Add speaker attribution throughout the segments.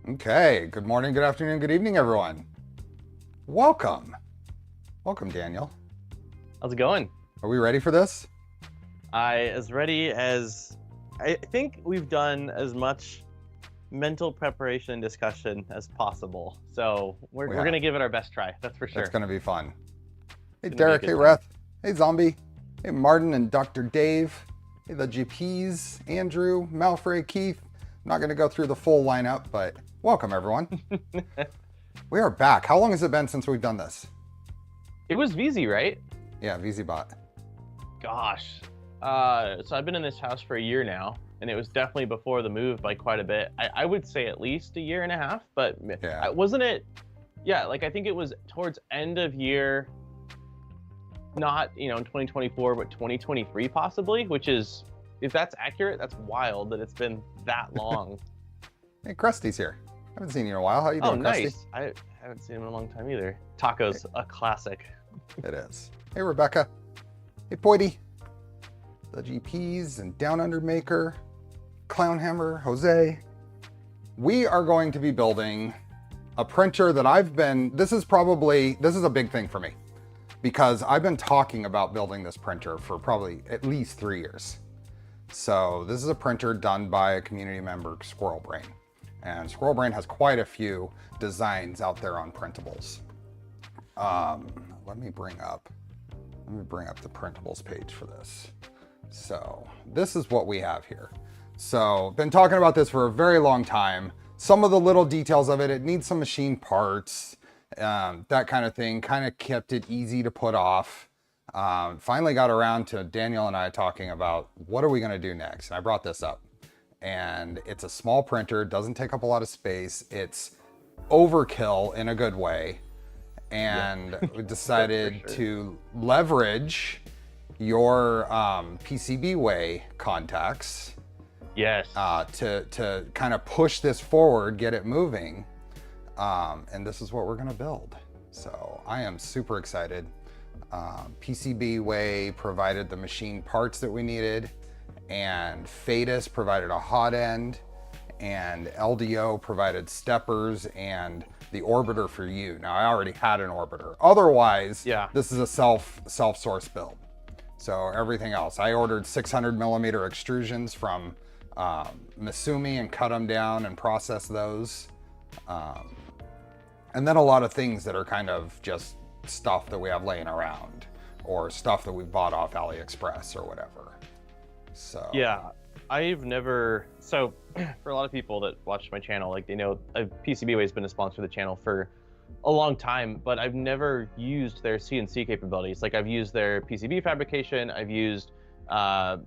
Speaker 1: Okay, good morning, good afternoon, good evening, everyone. Welcome. Welcome, Daniel.
Speaker 2: How's it going?
Speaker 1: Are we ready for this?
Speaker 2: As ready as I think we've done as much mental preparation and discussion as possible. So we're going to give it our best try. That's for sure.
Speaker 1: It's going to be fun. Hey, Derek. Hey, Reth. Hey, Zombie. Hey, Martin and Dr. Dave. Hey, the GPs, Andrew, Malfrey, Keith. I'm not going to go through the full lineup, but welcome, everyone. We are back. How long has it been since we've done this?
Speaker 2: It was VZ, right?
Speaker 1: Yeah, VZBot.
Speaker 2: Gosh. So I've been in this house for a year now, and it was definitely before the move by quite a bit. I would say at least a year and a half, but yeah. Wasn't it? Yeah, like I think it was towards end of year, not, in 2024, but 2023 possibly, which is, if that's accurate, that's wild that it's been that long.
Speaker 1: Hey, Krusty's here. I haven't seen you in a while. How you doing,
Speaker 2: Krusty?
Speaker 1: Nice.
Speaker 2: I haven't seen him in a long time either. Taco's a classic.
Speaker 1: It is. Hey, Rebecca. Hey, Poity. The GPs and Down Under Maker, Clownhammer, Jose. We are going to be building a printer that this is a big thing for me because I've been talking about building this printer for probably at least 3 years. So this is a printer done by a community member, Squirrelbrain. And Squirrelbrain has quite a few designs out there on printables. Let me bring up the printables page for this. So this is what we have here. So been talking about this for a very long time. Some of the little details of it, it needs some machine parts, that kind of thing, kind of kept it easy to put off. Finally got around to Daniel and I talking about what are we going to do next? And I brought this up. And it's a small printer, doesn't take up a lot of space. It's overkill in a good way. And we decided to leverage your PCBWay contacts.
Speaker 2: Yes.
Speaker 1: To kind of push this forward, get it moving. And this is what we're going to build. So I am super excited. PCBWay provided the machine parts that we needed, and Phaetus provided a Hotend, and LDO provided steppers and the orbiter for you. Now I already had an orbiter. Otherwise, this is a self-source build. So everything else, I ordered 600 millimeter extrusions from Misumi and cut them down and process those. And then a lot of things that are kind of just stuff that we have laying around or stuff that we bought off AliExpress or whatever. So
Speaker 2: yeah, so for a lot of people that watch my channel, like they know PCBWay has been a sponsor of the channel for a long time, but I've never used their CNC capabilities. Like I've used their PCB fabrication, I've used their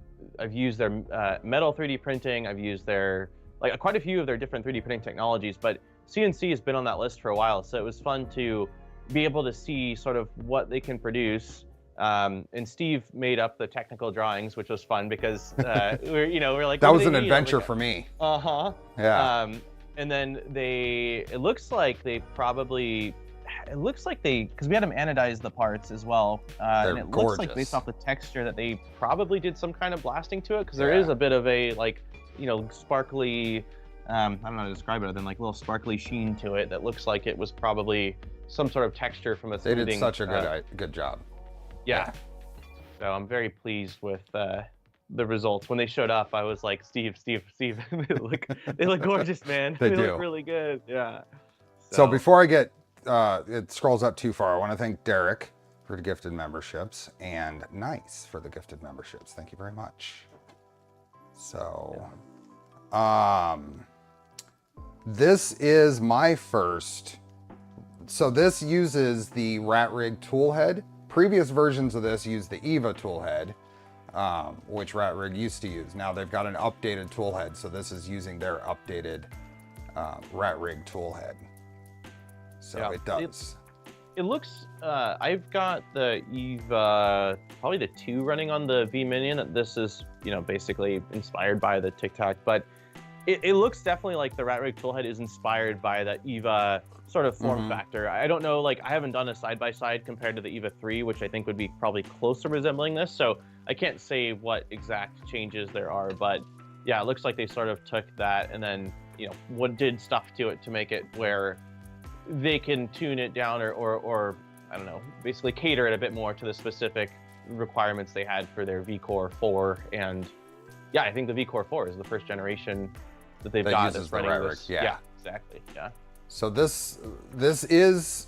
Speaker 2: metal 3D printing, I've used their quite a few of their different 3D printing technologies, but CNC has been on that list for a while, so it was fun to be able to see sort of what they can produce. And Steve made up the technical drawings, which was fun because we're like,
Speaker 1: that was an adventure for me.
Speaker 2: Yeah. And then it looks like because we had them anodize the parts as well. And it
Speaker 1: gorgeous.
Speaker 2: Looks like based off the texture that they probably did some kind of blasting to it, because there is a bit of a sparkly, I don't know how to describe it other than like little sparkly sheen to it that looks like it was probably some sort of texture from a smoothing.
Speaker 1: They did such a good job.
Speaker 2: Yeah. So I'm very pleased with the results. When they showed up, I was like, Steve, they look gorgeous, man. They look really good. Yeah.
Speaker 1: So before I get it scrolls up too far, I want to thank Derek for the gifted memberships and Nice for the gifted memberships. Thank you very much. So this is my first. So this uses the Ratrig Toolhead. Previous versions of this use the EVA Toolhead, which Ratrig used to use. Now they've got an updated Toolhead, so this is using their updated Ratrig Toolhead. So it does.
Speaker 2: It looks, I've got the EVA, probably the 2 running on the V-Minion. This is, basically inspired by the TicTac, but it looks definitely like the Ratrig Toolhead is inspired by the EVA sort of form factor. I don't know, I haven't done a side-by-side compared to the EVA 3, which I think would be probably close to resembling this, so I can't say what exact changes there are, but yeah, it looks like they sort of took that and then what did stuff to it to make it where they can tune it down or I don't know, basically cater it a bit more to the specific requirements they had for their vCore 4. And yeah, I think the vCore 4 is the first generation that they've got that's running this. Yeah, exactly. Yeah.
Speaker 1: So this is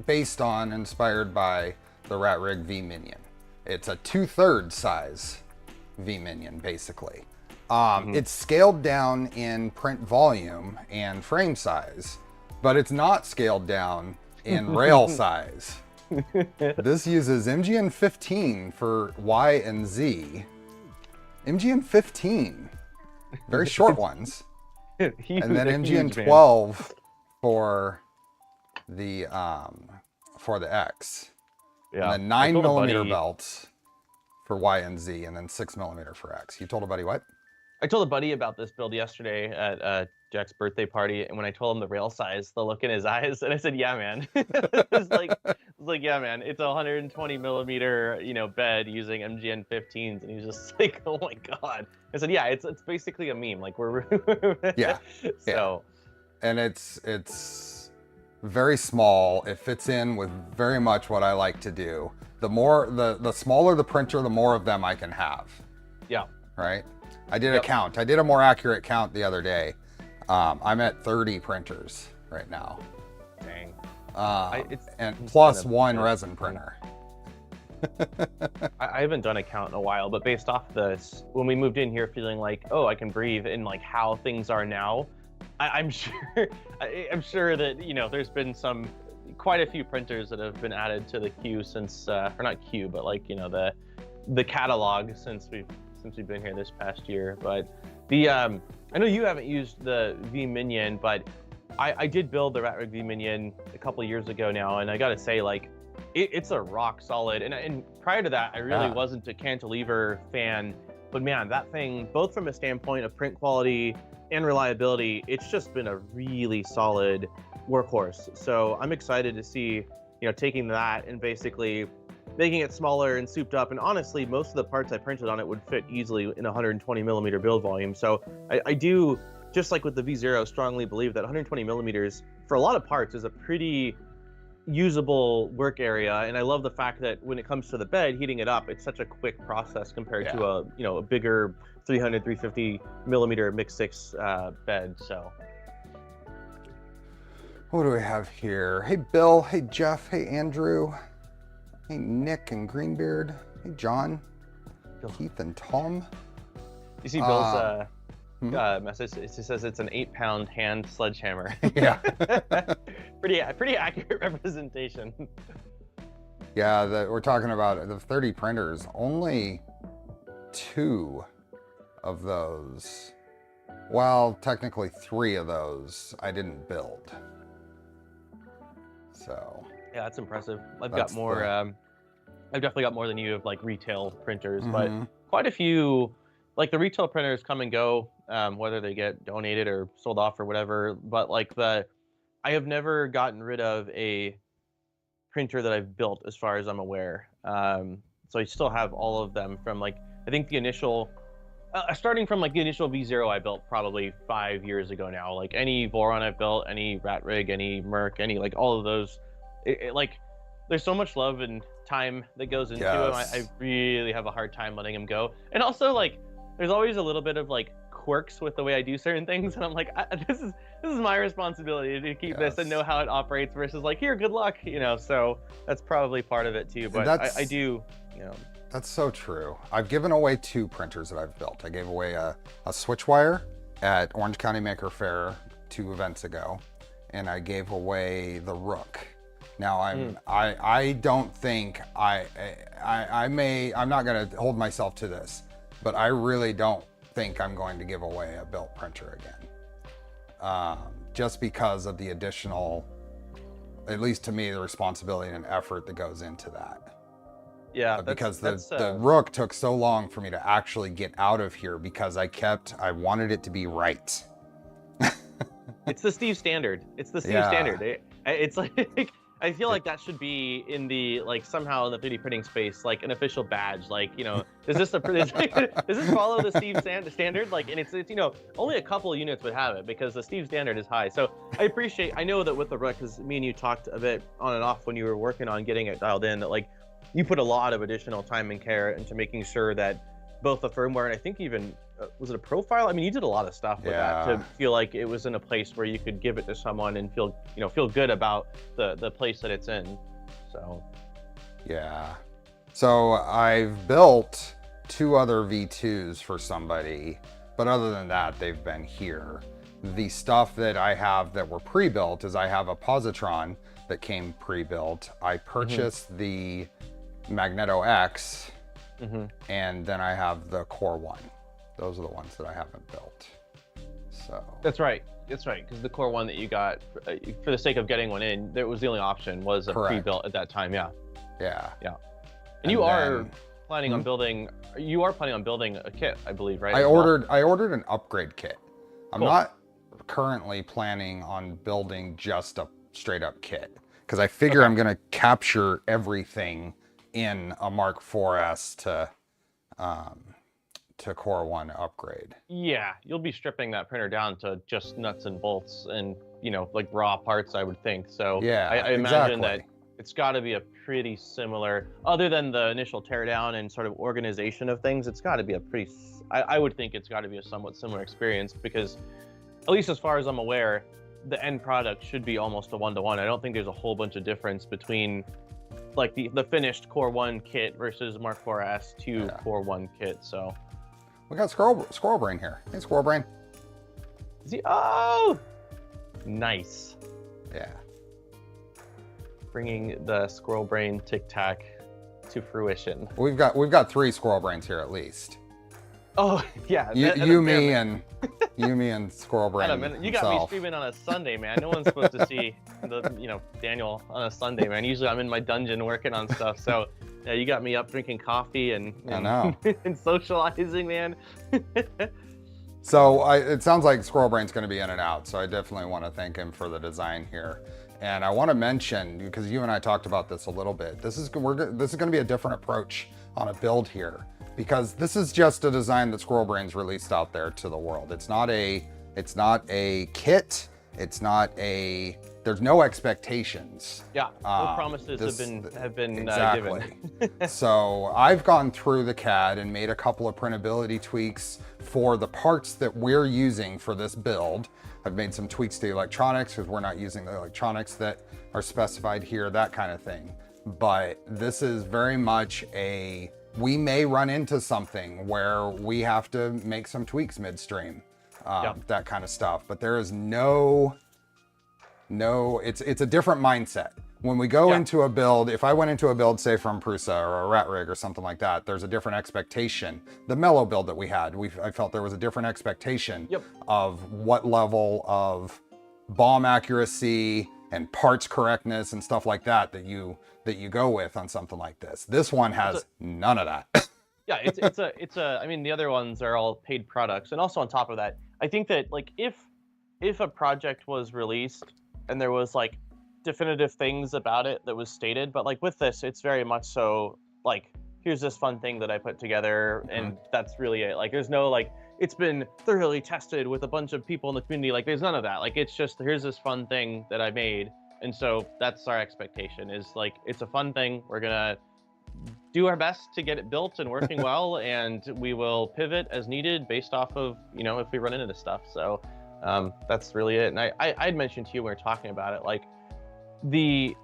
Speaker 1: based on, inspired by the Ratrig V-Minion. It's a 2/3 size V-Minion, basically. It's scaled down in print volume and frame size, but it's not scaled down in rail size. This uses MGN 15 for Y and Z. MGN 15, very short ones. And then MGN 12 for the X.
Speaker 2: Yeah.
Speaker 1: And then 9mm belts for Y and Z, and then 6mm for X. You told a buddy what?
Speaker 2: I told a buddy about this build yesterday at Jack's birthday party, and when I told him the rail size, the look in his eyes, and I said, "Yeah, man." It's like, "Yeah, man. It's a 120mm, bed using MGN 15s," and he was just like, "Oh my god." I said, "Yeah, it's basically a meme. Like we're
Speaker 1: yeah."
Speaker 2: So,
Speaker 1: and it's very small. It fits in with very much what I like to do. The smaller the printer, the more of them I can have.
Speaker 2: Yeah.
Speaker 1: Right. I did a count. I did a more accurate count the other day. I'm at 30 printers right now.
Speaker 2: Dang.
Speaker 1: And plus one resin printer.
Speaker 2: I haven't done a count in a while, but based off this, when we moved in here feeling like, oh, I can breathe, and like how things are now, I'm sure that, there's been quite a few printers that have been added to the queue since, or not queue, but like, the catalog since we've been here this past year. But I know you haven't used the V-Minion, but I did build the Ratrig V-Minion a couple years ago now, and I gotta say, like, it's a rock solid. And prior to that, I really wasn't a cantilever fan, but man, that thing, both from a standpoint of print quality and reliability, it's just been a really solid workhorse. So I'm excited to see, taking that and basically making it smaller and souped up. And honestly, most of the parts I printed on it would fit easily in 120mm build volume. So I do, just like with the V0, strongly believe that 120mm for a lot of parts is a pretty usable work area. And I love the fact that when it comes to the bed, heating it up, it's such a quick process compared to a bigger 350mm mix 6 bed. So
Speaker 1: what do we have here? Hey Bill, hey Jeff, hey Andrew, hey Nick and Greenbeard, hey John, Keith and Tom.
Speaker 2: You see Bill's message? It says it's an 8-pound hand sledgehammer.
Speaker 1: Yeah.
Speaker 2: pretty accurate representation.
Speaker 1: Yeah, we're talking about the 30 printers. Only 2 of those, well, technically 3 of those I didn't build. So
Speaker 2: yeah, that's impressive. I've got more. I've definitely got more than you of like retail printers, but quite a few. Like the retail printers come and go, whether they get donated or sold off or whatever. But like I have never gotten rid of a printer that I've built, as far as I'm aware. So I still have all of them from like, I think the initial, starting from like the initial V0 I built probably 5 years ago now. Like any Voron I've built, any Ratrig, any Merc, any like all of those, like there's so much love and time that goes into them. I really have a hard time letting them go. And also like, there's always a little bit of like quirks with the way I do certain things, and I'm like, this is my responsibility to keep this and know how it operates versus like, here, good luck, So that's probably part of it too. But I do,
Speaker 1: That's so true. I've given away 2 printers that I've built. I gave away a Switchwire at Orange County Maker Faire 2 events ago, and I gave away the Rook. Now I don't think I'm not gonna hold myself to this, but I really don't think I'm going to give away a built printer again. Just because of the additional, at least to me, the responsibility and effort that goes into that.
Speaker 2: Yeah,
Speaker 1: because the Rook took so long for me to actually get out of here because I wanted it to be right.
Speaker 2: It's the Steve standard. It's the Steve standard. It's like, I feel like that should be in the like somehow in the 3D printing space, like an official badge. Like, you know, does this does this follow the Steve standard? Like, and it's you know, only a couple of units would have it because the Steve standard is high. So I know that with the Rook, because me and you talked a bit on and off when you were working on getting it dialed in, that like you put a lot of additional time and care into making sure that both the firmware and I think even was it a profile? I mean, you did a lot of stuff with that to feel like it was in a place where you could give it to someone and feel, you know, feel good about the place that it's in. So,
Speaker 1: yeah. So I've built 2 other V2s for somebody, but other than that, they've been here. The stuff that I have that were pre-built is I have a positron that came pre-built. I purchased the Magneto X, and then I have the Core 1. Those are the ones that I haven't built. So
Speaker 2: that's right. That's right. Because the Core 1 that you got, for the sake of getting one in, that was the only option was a pre-built at that time. Yeah.
Speaker 1: Yeah.
Speaker 2: Yeah. And you are planning on building. You are planning on building a kit, I believe, right?
Speaker 1: I ordered an upgrade kit. I'm not currently planning on building just a straight up kit because I figure I'm going to capture everything in a Mark 4S to Core 1 upgrade.
Speaker 2: Yeah, you'll be stripping that printer down to just nuts and bolts and, you know, like raw parts, I would think. So
Speaker 1: yeah,
Speaker 2: I imagine that it's got to be a pretty similar, other than the initial teardown and sort of organization of things, it's got to be a pretty, I would think it's got to be a somewhat similar experience because, at least as far as I'm aware, the end product should be almost a one-to-one. I don't think there's a whole bunch of difference between like the finished Core 1 kit versus Mark 4S to Core 1 kit, so.
Speaker 1: We got Squirrelbrain here. Hey, Squirrelbrain.
Speaker 2: Is he? Oh, nice.
Speaker 1: Yeah.
Speaker 2: Bringing the Squirrelbrain TicTac to fruition.
Speaker 1: We've got 3 Squirrelbrains here at least.
Speaker 2: Oh yeah.
Speaker 1: You, me, and Squirrelbrain.
Speaker 2: You got me streaming on a Sunday, man. No one's supposed to see Daniel on a Sunday, man. Usually I'm in my dungeon working on stuff, so. Yeah, you got me up drinking coffee and
Speaker 1: I know.
Speaker 2: and socializing, man.
Speaker 1: So it sounds like Squirrelbrain's going to be in and out, so I definitely want to thank him for the design here. And I want to mention, because you and I talked about this a little bit, this is going to be a different approach on a build here, because this is just a design that Squirrelbrain's released out there to the world. It's not a kit. It's not a. There's no expectations.
Speaker 2: Yeah, no promises have been
Speaker 1: exactly.
Speaker 2: given.
Speaker 1: So I've gone through the CAD and made a couple of printability tweaks for the parts that we're using for this build. I've made some tweaks to the electronics because we're not using the electronics that are specified here, that kind of thing. But this is very much we may run into something where we have to make some tweaks midstream, that kind of stuff. But there is it's a different mindset. When we go into a build, if I went into a build, say from Prusa or a Ratrig or something like that, there's a different expectation. The mellow build that we had, I felt there was a different expectation of what level of bomb accuracy and parts correctness and stuff like that you go with on something like this. This one has none of that.
Speaker 2: Yeah, I mean, the other ones are all paid products. And also on top of that, I think that like if a project was released and there was like definitive things about it that was stated, but like with this, it's very much so like, here's this fun thing that I put together and that's really it. Like there's no like, it's been thoroughly tested with a bunch of people in the community. Like there's none of that. Like it's just, here's this fun thing that I made. And so that's our expectation is like, it's a fun thing. We're gonna do our best to get it built and working well, and we will pivot as needed based off of, if we run into this stuff. So that's really it. And I'd mentioned to you when we were talking about it, like the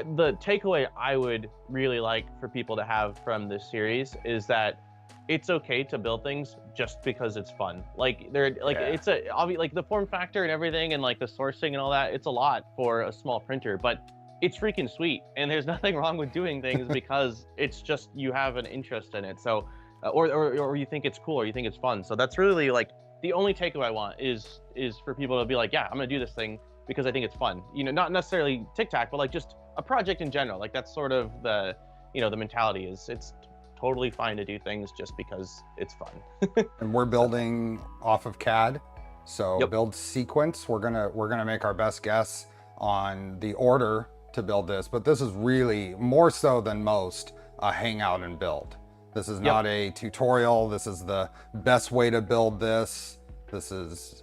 Speaker 2: takeaway I would really like for people to have from this series is that it's okay to build things just because it's fun. Like it's like the form factor and everything and like the sourcing and all that, it's a lot for a small printer, but it's freaking sweet. And there's nothing wrong with doing things because it's just, you have an interest in it. So, or you think it's cool or you think it's fun. So that's really like the only takeaway I want is for people to be like, yeah, I'm gonna do this thing because I think it's fun. Not necessarily TicTac, but like just a project in general. Like that's sort of the mentality is it's totally fine to do things just because it's fun.
Speaker 1: And we're building off of CAD. So build sequence, we're gonna make our best guess on the order to build this, but this is really more so than most a hangout and build. This is not a tutorial. This is the best way to build this. This is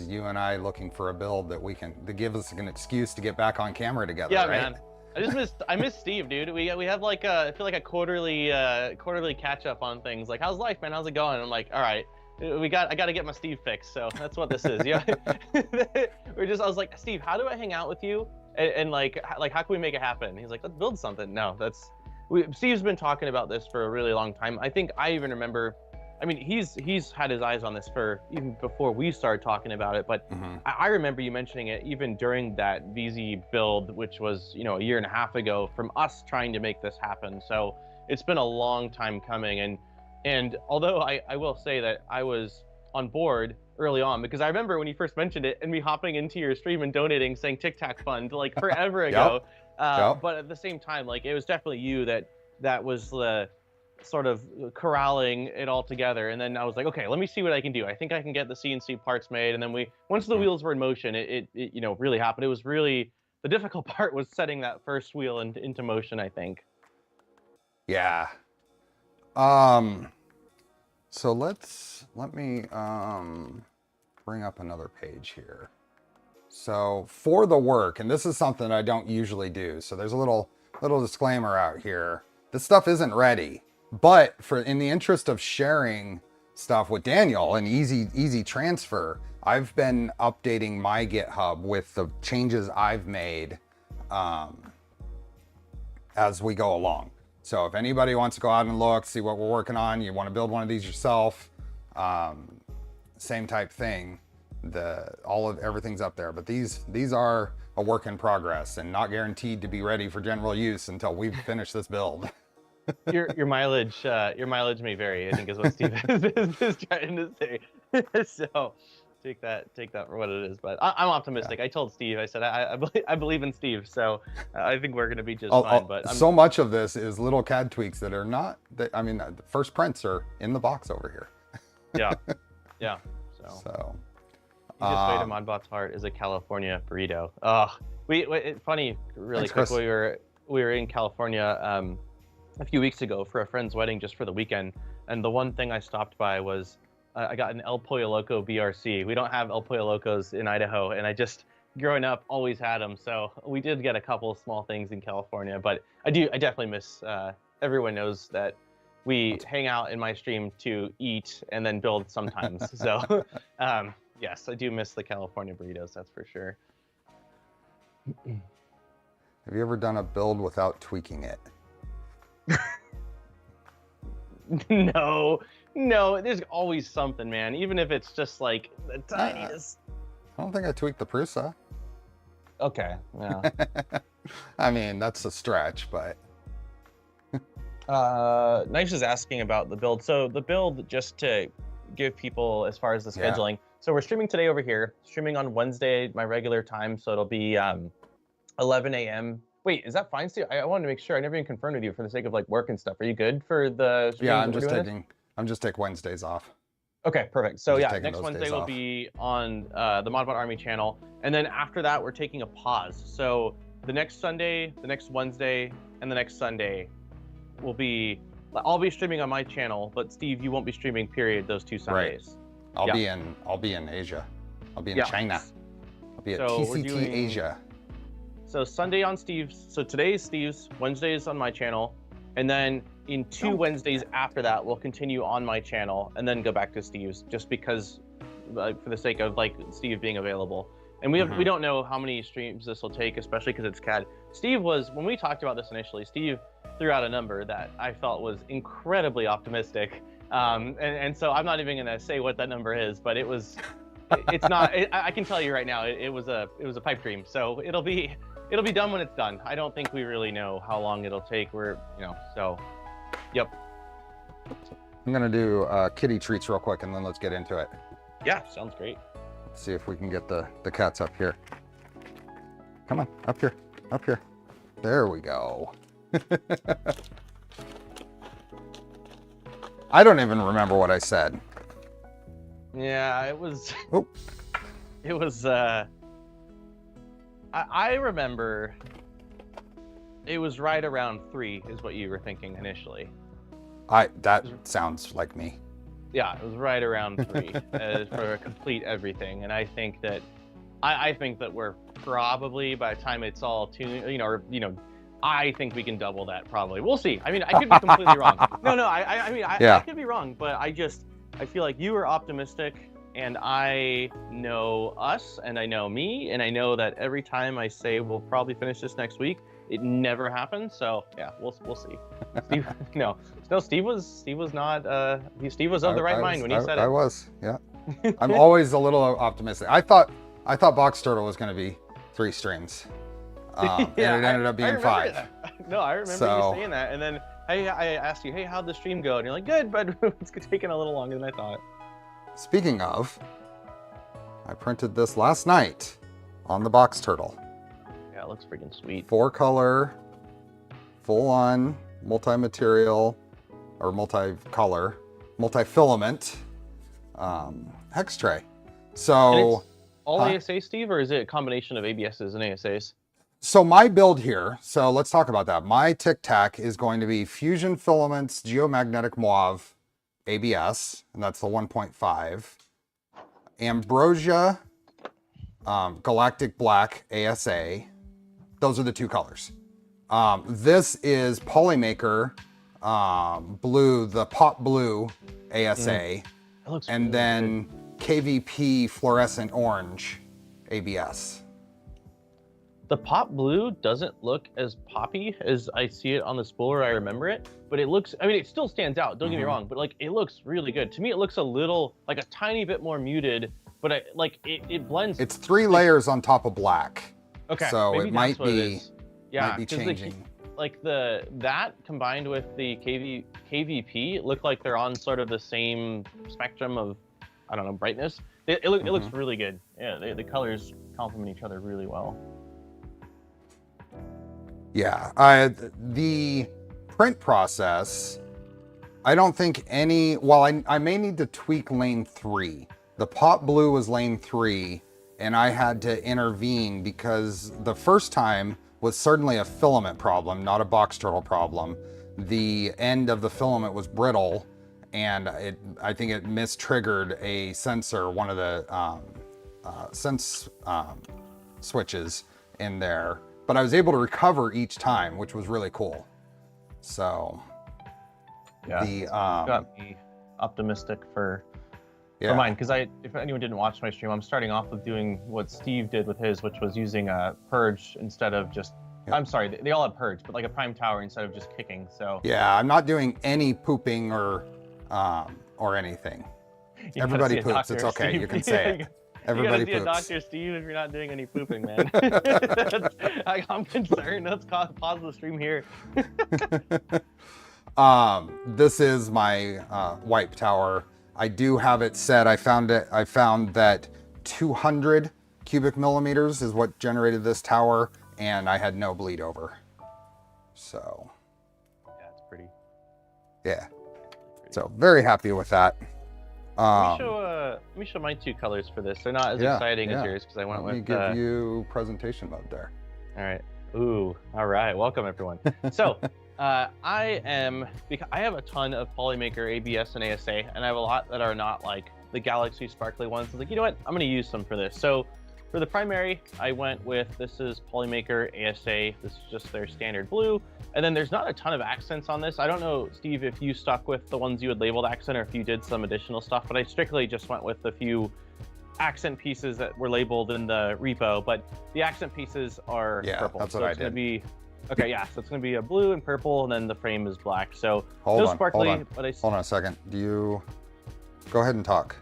Speaker 1: you and I looking for a build that give us an excuse to get back on camera together.
Speaker 2: Yeah,
Speaker 1: right?
Speaker 2: man. I miss Steve, dude. We have like I feel like a quarterly catch up on things. Like, how's life, man? How's it going? I'm like, all right, I got to get my Steve fixed. So that's what this is. Yeah. I was like, Steve, how do I hang out with you? And like how can we make it happen? He's like, let's build something. No, Steve's been talking about this for a really long time. I think I even remember. I mean, he's had his eyes on this for even before we started talking about it. But I remember you mentioning it even during that VZ build, which was, you know, a year and a half ago, from us trying to make this happen. So it's been a long time coming. And although I will say that I was on board early on, because I remember when you first mentioned it and me hopping into your stream and donating, saying TicTac fund like forever ago. But at the same time, like, it was definitely you that was the sort of corralling it all together. And then I was like, okay, let me see what I can do. I think I can get the CNC parts made. And then once the wheels were in motion, it you know, really happened. It was really, the difficult part was setting that first wheel into motion, I think.
Speaker 1: Yeah. So let me bring up another page here. So for the work, and this is something I don't usually do, so there's a little disclaimer out here. This stuff isn't ready, but in the interest of sharing stuff with Daniel and easy transfer, I've been updating my GitHub with the changes I've made as we go along. So if anybody wants to go out and look, see what we're working on, you want to build one of these yourself, same type thing. Everything's up there, but these are a work in progress and not guaranteed to be ready for general use until we've finished this build.
Speaker 2: your mileage may vary, I think, is what Steve is trying to say. So take that for what it is. But I'm optimistic. Yeah. I told Steve, I said I believe in Steve, so I think we're going to be just fine. But
Speaker 1: so much of this is little CAD tweaks that are not. I mean, the first prints are in the box over here.
Speaker 2: Yeah. So. Easiest way to Modbot's heart is a California burrito. Funny, really
Speaker 1: Thanks,
Speaker 2: quick.
Speaker 1: Chris.
Speaker 2: We were in California a few weeks ago for a friend's wedding, just for the weekend. And the one thing I stopped by was I got an El Pollo Loco BRC. We don't have El Pollo Locos in Idaho, and I just, growing up, always had them. So we did get a couple of small things in California, but I definitely miss. Everyone knows that we hang out in my stream to eat and then build sometimes. So. Yes, I do miss the California burritos, that's for sure.
Speaker 1: Have you ever done a build without tweaking it?
Speaker 2: No, there's always something, man. Even if it's just like the tiniest.
Speaker 1: I don't think I tweaked the Prusa.
Speaker 2: Okay, yeah.
Speaker 1: I mean, that's a stretch, but...
Speaker 2: Nice is asking about the build. So the build, just to give people as far as the scheduling. So we're streaming today over here, streaming on Wednesday, my regular time. So it'll be 11 a.m. Wait, is that fine, Steve? I wanted to make sure. I never even confirmed with you for the sake of like work and stuff. Are you good for the stream?
Speaker 1: Yeah, I'm just taking Wednesdays off.
Speaker 2: Okay, perfect. So yeah, next Wednesday will be on the Modbot Army channel. And then after that, we're taking a pause. So the next Sunday, the next Wednesday, and the next Sunday will be, I'll be streaming on my channel, but Steve, you won't be streaming, period, those 2 Sundays.
Speaker 1: Right. I'll be in Asia. I'll be in China. I'll be at TCT Asia.
Speaker 2: So Sunday on Steve's. So today is Steve's. Wednesday is on my channel, and then in 2 Wednesdays after that, we'll continue on my channel and then go back to Steve's, just because, for the sake of like Steve being available. And we don't know how many streams this will take, especially because it's CAD. Steve was, when we talked about this initially, Steve threw out a number that I felt was incredibly optimistic. And so I'm not even gonna say what that number is, but it's not. I can tell you right now, it was a pipe dream. So it'll be done when it's done. I don't think we really know how long it'll take. Yep.
Speaker 1: I'm gonna do kitty treats real quick, and then let's get into it.
Speaker 2: Yeah, sounds great.
Speaker 1: Let's see if we can get the cats up here. Come on, up here. There we go. I don't even remember what I said.
Speaker 2: Yeah, it was.
Speaker 1: Oh.
Speaker 2: It was. I remember it was right around 3 is what you were thinking initially.
Speaker 1: That sounds like me.
Speaker 2: Yeah, it was right around 3 for complete everything. And I think that I think that we're probably, by the time it's all tuned, I think we can double that probably. We'll see. I mean, I could be completely wrong. No, I could be wrong, but I feel like you are optimistic, and I know us, and I know me, and I know that every time I say we'll probably finish this next week, it never happens. So yeah, we'll see. Steve, no, Steve was not. Steve was of the right mind when he said it.
Speaker 1: I was, yeah. I'm always a little optimistic. I thought Box Turtle was going to be 3 streams.
Speaker 2: Yeah,
Speaker 1: and it ended up being 5.
Speaker 2: That. No, I remember you saying that. And then I asked you, hey, how'd the stream go? And you're like, good, but it's taking a little longer than I thought.
Speaker 1: Speaking of, I printed this last night on the Box Turtle.
Speaker 2: Yeah, it looks freaking sweet.
Speaker 1: 4-color, full-on multi-material, or multi-color, multi-filament hex tray. So
Speaker 2: all ASA, Steve, or is it a combination of ABSs and ASAs?
Speaker 1: So my build here, so let's talk about that. My TicTac is going to be Fusion Filaments Geomagnetic Muave ABS, and that's the 1.5. Ambrosia Galactic Black ASA. Those are the 2 colors. This is Polymaker blue, the pop blue ASA, and really then good. KVP fluorescent orange ABS.
Speaker 2: The pop blue doesn't look as poppy as I see it on the spooler. I remember it, but it looks, I mean, it still stands out. Don't get me wrong, but like it looks really good. To me, it looks a little, like a tiny bit more muted, but it blends.
Speaker 1: It's 3 layers on top of black.
Speaker 2: Okay.
Speaker 1: So it might be,
Speaker 2: yeah,
Speaker 1: might be changing.
Speaker 2: That combined with the KVP look like they're on sort of the same spectrum of, I don't know, brightness. It looks really good. Yeah, the colors complement each other really well.
Speaker 1: Yeah, the print process, I don't think well, I may need to tweak lane 3. The pop blue was lane 3, and I had to intervene because the first time was certainly a filament problem, not a Box Turtle problem. The end of the filament was brittle, and I think it mistriggered a sensor, one of the sense switches in there. But I was able to recover each time, which was really cool. So,
Speaker 2: yeah, got me optimistic for mine, because if anyone didn't watch my stream, I'm starting off with doing what Steve did with his, which was using a purge instead of just. Yep. I'm sorry, they all have purge, but like a prime tower instead of just kicking. So
Speaker 1: yeah, I'm not doing any pooping or anything. Everybody poops. It's okay. Steve. You can say it. Everybody
Speaker 2: poops. You gotta see a doctor, Steve, if you're not doing any pooping, man. I'm concerned. Let's pause the stream here.
Speaker 1: This is my wipe tower. I do have it set. I found that 200 cubic millimeters is what generated this tower, and I had no bleed over. So
Speaker 2: yeah, it's pretty.
Speaker 1: Yeah. So very happy with that.
Speaker 2: Let me show my 2 colors for this. They're not as exciting as yours because I went with.
Speaker 1: Let me give you presentation mode there.
Speaker 2: All right. Ooh. All right. Welcome everyone. So I have a ton of Polymaker ABS and ASA, and I have a lot that are not like the Galaxy sparkly ones. I was like, you know what? I'm going to use some for this. So for the primary, I went with, this is Polymaker ASA. This is just their standard blue. And then there's not a ton of accents on this. I don't know, Steve, if you stuck with the ones you had labeled accent or if you did some additional stuff, but I strictly just went with the few accent pieces that were labeled in the repo, but the accent pieces are purple.
Speaker 1: That's what I did.
Speaker 2: Gonna be, okay, yeah, so it's going to be a blue and purple, and then the frame is black. So sparkly.
Speaker 1: Hold on a second. Go ahead and talk.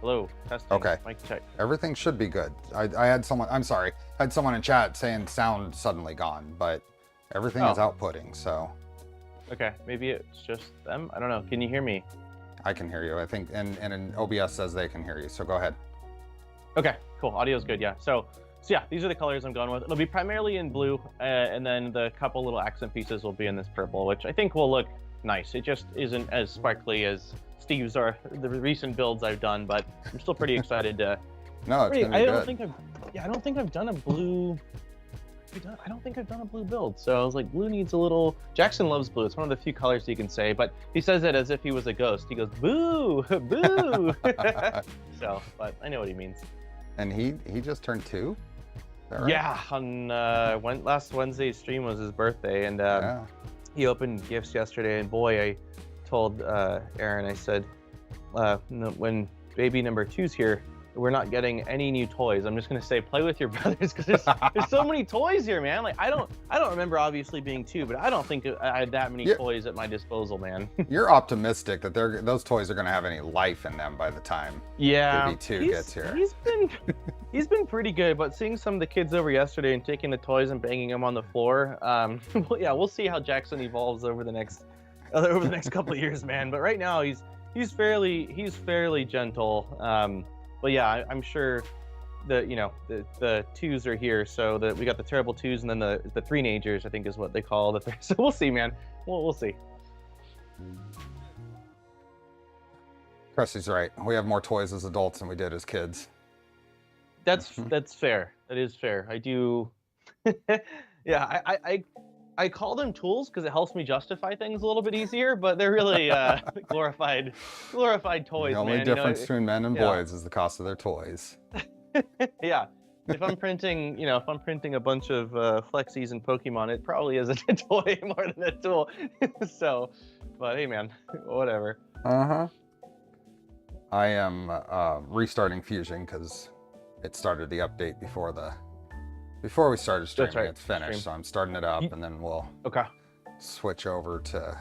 Speaker 2: Hello, testing.
Speaker 1: Okay.
Speaker 2: Mic check.
Speaker 1: Everything should be good. I had someone, I'm sorry, I had someone in chat saying sound suddenly gone, but everything is outputting, so.
Speaker 2: Okay, maybe it's just them. I don't know. Can you hear me?
Speaker 1: I can hear you, I think, and OBS says they can hear you, so go ahead.
Speaker 2: Okay, cool. Audio's good, yeah. So yeah, these are the colors I'm going with. It'll be primarily in blue, and then the couple little accent pieces will be in this purple, which I think will look nice. It just isn't as sparkly as Steve's or the recent builds I've done, but I'm still pretty excited to.
Speaker 1: No, it's gonna be good.
Speaker 2: Yeah, I don't think I've done a blue. I don't think I've done a blue build. So I was like, blue needs a little. Jackson loves blue. It's one of the few colors he can say, but he says it as if he was a ghost. He goes, boo, boo. So, but I know what he means.
Speaker 1: And he just turned 2? Is that right?
Speaker 2: Yeah, on last Wednesday's stream was his birthday, and
Speaker 1: Yeah.
Speaker 2: he opened gifts yesterday. And boy, I told Aaron, I said, no, when baby number 2's here, we're not getting any new toys. I'm just gonna say, play with your brothers, because there's so many toys here, man. Like I don't remember obviously being 2, but I don't think I had that many toys at my disposal, man.
Speaker 1: You're optimistic that those toys are gonna have any life in them by the time baby 2 gets here.
Speaker 2: He's been pretty good, but seeing some of the kids over yesterday and taking the toys and banging them on the floor, well, yeah, we'll see how Jackson evolves over the next couple of years, man. But right now he's fairly gentle. But yeah, I'm sure the 2s are here, so that we got the terrible 2s and then the 3-nagers, I think is what they call the. So we'll see, man. We'll see.
Speaker 1: Krusty's right. We have more toys as adults than we did as kids.
Speaker 2: That's fair. That is fair. I do. Yeah, I call them tools because it helps me justify things a little bit easier, but they're really glorified toys.
Speaker 1: The only
Speaker 2: man.
Speaker 1: difference between men and boys is the cost of their toys.
Speaker 2: Yeah. If I'm printing, a bunch of Flexies and Pokemon, it probably isn't a toy more than a tool. So, but hey, man, whatever.
Speaker 1: I am restarting Fusion because it started the update before we started streaming.
Speaker 2: That's right.
Speaker 1: It's finished, so I'm starting it up, and then we'll switch over to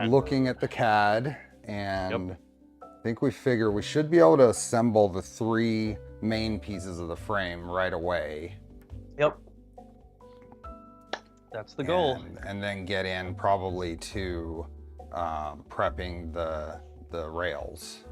Speaker 1: looking at the CAD, and I think we figure we should be able to assemble the 3 main pieces of the frame right away.
Speaker 2: Yep. That's the goal.
Speaker 1: And then get in probably to prepping the rails.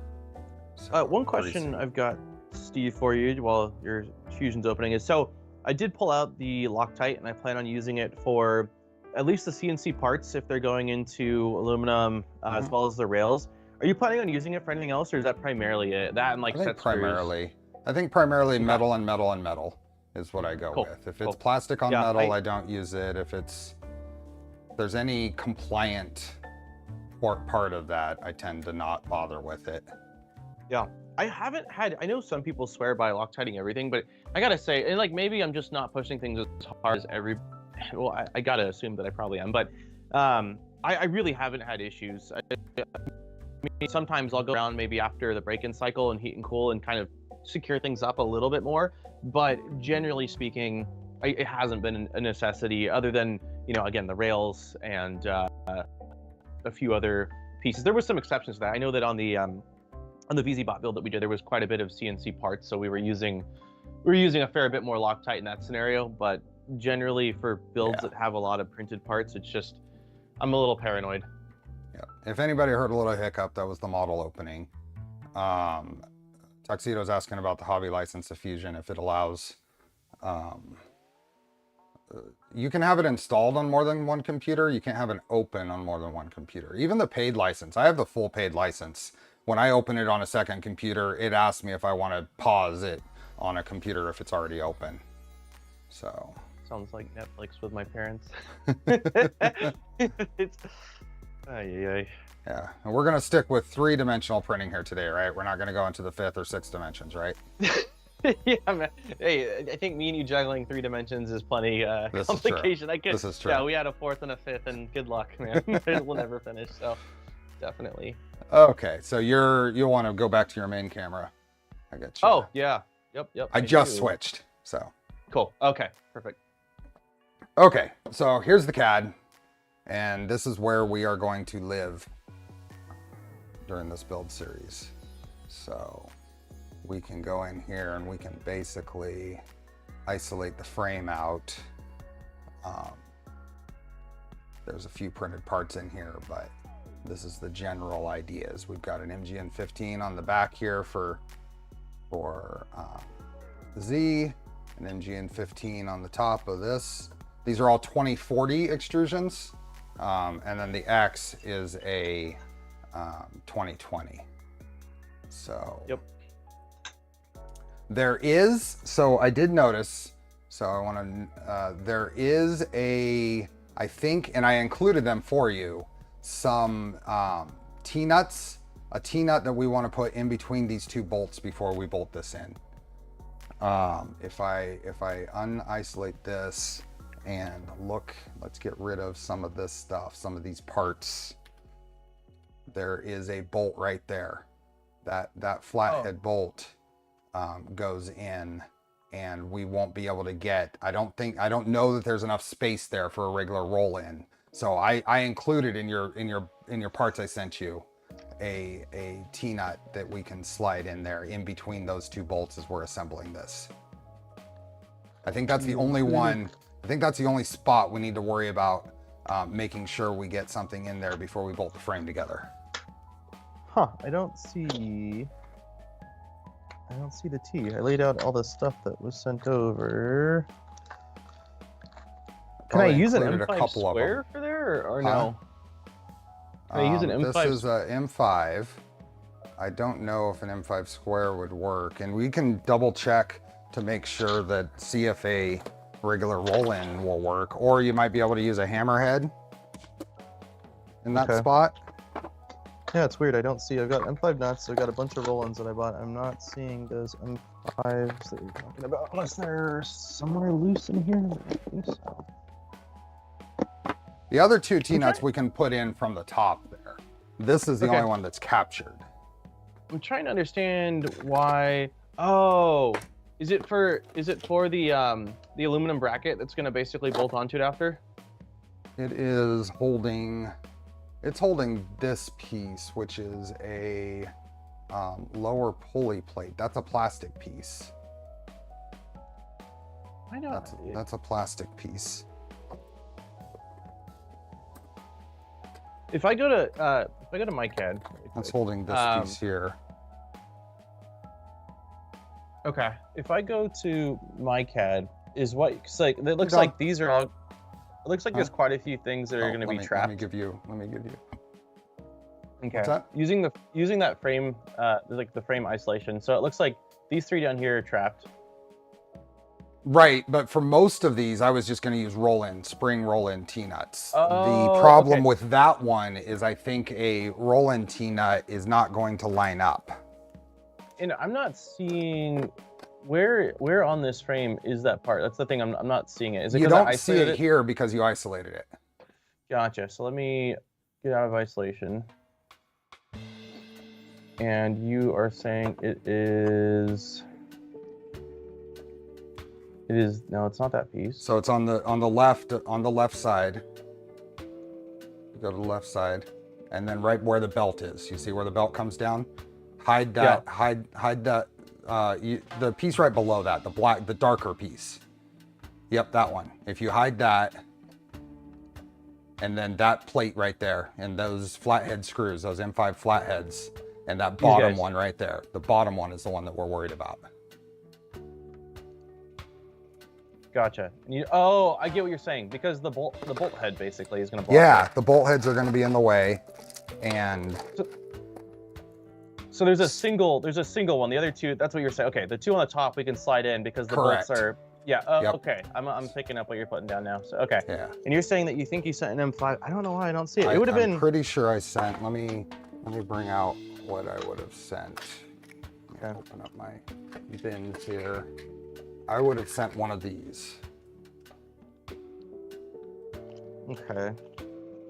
Speaker 1: So
Speaker 2: one question I've got, Steve, for you while your Fusion's opening is, so I did pull out the Loctite, and I plan on using it for at least the CNC parts if they're going into aluminum, as well as the rails. Are you planning on using it for anything else, or is that primarily it? That and like set screws?
Speaker 1: I think primarily metal and metal and metal is what I go with. If it's plastic on metal, I don't use it. If there's any compliant part of that, I tend to not bother with it.
Speaker 2: Yeah. I know some people swear by Loctiting everything, but I gotta say, and like maybe I'm just not pushing things as hard as well, I gotta assume that I probably am, but I really haven't had issues. I mean, sometimes I'll go around maybe after the break-in cycle and heat and cool and kind of secure things up a little bit more, but generally speaking, it hasn't been a necessity other than, again, the rails and a few other pieces. There was some exceptions to that. I know that on the VZBot build that we did, there was quite a bit of CNC parts, so we were using a fair bit more Loctite in that scenario. But generally, for builds that have a lot of printed parts, it's just I'm a little paranoid.
Speaker 1: Yeah. If anybody heard a little hiccup, that was the model opening. Tuxedo's asking about the hobby license of Fusion, if it allows. You can have it installed on more than one computer. You can't have it open on more than one computer. Even the paid license. I have the full paid license. When I open it on a second computer, it asks me if I want to pause it on a computer if it's already open. So
Speaker 2: sounds like Netflix with my parents. It's
Speaker 1: yeah, and we're gonna stick with 3-dimensional printing here today, right? We're not gonna go into the 5th or 6th dimensions, right?
Speaker 2: Yeah, man. Hey, I think me and you juggling 3 dimensions is plenty complication.
Speaker 1: This is true.
Speaker 2: Yeah, we had a 4th and a 5th, and good luck, man. We'll never finish. So definitely.
Speaker 1: Okay, so you'll want to go back to your main camera. I get you.
Speaker 2: Oh yeah, yep.
Speaker 1: I just switched, so.
Speaker 2: Cool. Okay, perfect.
Speaker 1: Okay, so here's the CAD, and this is where we are going to live during this build series. So we can go in here and we can basically isolate the frame out. There's a few printed parts in here, but this is the general ideas. We've got an MGN15 on the back here for Z, an MGN15 on the top of this. These are all 2040 extrusions, and then the X is a 2020. So
Speaker 2: yep.
Speaker 1: There is, so I did notice, so I want to, there is I think, and I included them for you, some T-nuts, a T-nut that we want to put in between these two bolts before we bolt this in. If I unisolate this and look, let's get rid of some of this stuff, some of these parts. There is a bolt right there. That flathead bolt goes in, and we won't be able to get, I don't know that there's enough space there for a regular roll in. So I included in your parts I sent you a T-nut that we can slide in there in between those two bolts as we're assembling this. I think that's the only one. I think that's the only spot we need to worry about making sure we get something in there before we bolt the frame together.
Speaker 2: Huh, I don't see the T. I laid out all the stuff that was sent over. Can I use an M5 square for there or no? Can I use an M5?
Speaker 1: This is a M5. I don't know if an M5 square would work, and we can double check to make sure that see if a regular roll-in will work, or you might be able to use a hammerhead in that spot.
Speaker 2: Yeah, it's weird. I don't see. I've got M5 nuts. I've got a bunch of roll-ins that I bought. I'm not seeing those M5s that you're talking about unless they're somewhere loose in here. I think so.
Speaker 1: The other two T-nuts we can put in from the top there. This is the only one that's captured.
Speaker 2: I'm trying to understand why. Oh, is it for the aluminum bracket that's going to basically bolt onto it after?
Speaker 1: It is holding. It's holding this piece, which is a lower pulley plate. That's a plastic piece.
Speaker 2: I know.
Speaker 1: That's a plastic piece.
Speaker 2: If I go to my CAD,
Speaker 1: that's holding this piece here.
Speaker 2: Okay. If I go to my CAD, is what like it looks like these are all. It looks like there's quite a few things that are going to be trapped.
Speaker 1: Let me give you.
Speaker 2: Okay.
Speaker 1: What's that?
Speaker 2: Using that frame, like the frame isolation. So it looks like these three down here are trapped.
Speaker 1: Right, but for most of these, I was just going to use spring roll-in T-nuts.
Speaker 2: Oh,
Speaker 1: the problem with that one is I think a roll-in T-nut is not going to line up.
Speaker 2: And I'm not seeing where on this frame is that part. That's the thing. I'm not seeing it. Is it
Speaker 1: you don't see it here because you isolated it. Gotcha.
Speaker 2: So let me get out of isolation. And you are saying it is. No, it's not that piece.
Speaker 1: So it's on the left side. You go to the left side, and then right where the belt is. You see where the belt comes down? Hide that. Yeah. Hide that. The piece right below that, the darker piece. Yep, that one. If you hide that, and then that plate right there, and those flathead screws, those M5 flatheads, and that bottom one right there. The bottom one is the one that we're worried about.
Speaker 2: Gotcha. I get what you're saying, because the bolt head basically is going to block.
Speaker 1: Yeah, the bolt heads are going to be in the way, and
Speaker 2: so there's a single one. The other two, that's what you're saying. Okay, the two on the top we can slide in because the bolts are. Yeah. Yep. Okay. I'm picking up what you're putting down now. So okay. Yeah. And you're saying that you think you sent an M5. I don't know why I don't see it. It would have been.
Speaker 1: I'm pretty sure I sent. Let me bring out what I would have sent. Okay. Open up my bins here. I would have sent one of these.
Speaker 2: Okay.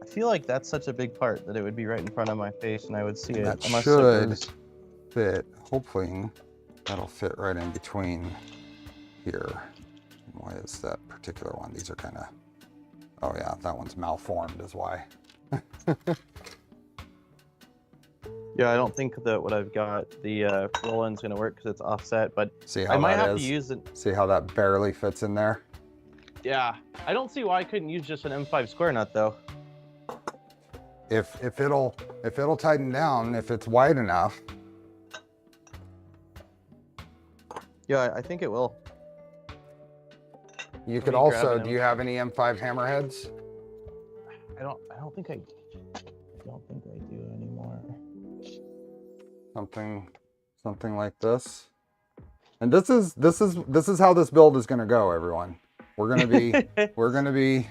Speaker 2: I feel like that's such a big part that it would be right in front of my face and I would see it.
Speaker 1: That should fit. Hopefully that'll fit right in between here. Why is that particular one? These are kind of... Oh yeah, that one's malformed is why.
Speaker 2: Yeah, I don't think that what I've got, the roll-in's going to work because it's offset, but
Speaker 1: see how
Speaker 2: I might have to use it.
Speaker 1: See how that barely fits in there?
Speaker 2: Yeah, I don't see why I couldn't use just an M5 square nut though.
Speaker 1: If it'll tighten down, if it's wide enough.
Speaker 2: Yeah, I think it will.
Speaker 1: You could also, do you have any M5 hammerheads?
Speaker 2: I don't think I do anymore.
Speaker 1: Something like this. And this is how this build is going to go, everyone. We're going to be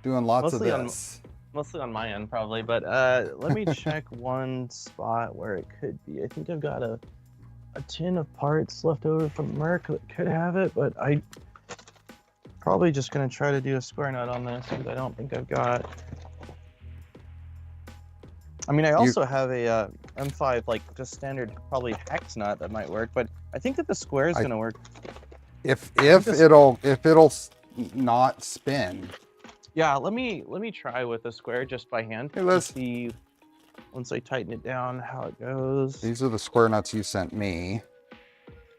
Speaker 1: doing lots
Speaker 2: Mostly
Speaker 1: of this.
Speaker 2: Mostly on my end, probably. But let me check one spot where it could be. I think I've got a tin of parts left over from Merc that could have it, but I probably just gonna try to do a square nut on this because I don't think I've got. I mean, I also have a M5 like just standard probably hex nut that might work, but I think that the square is gonna work.
Speaker 1: If it'll not spin.
Speaker 2: Yeah, let me try with the square just by hand to see once I tighten it down how it goes.
Speaker 1: These are the square nuts you sent me.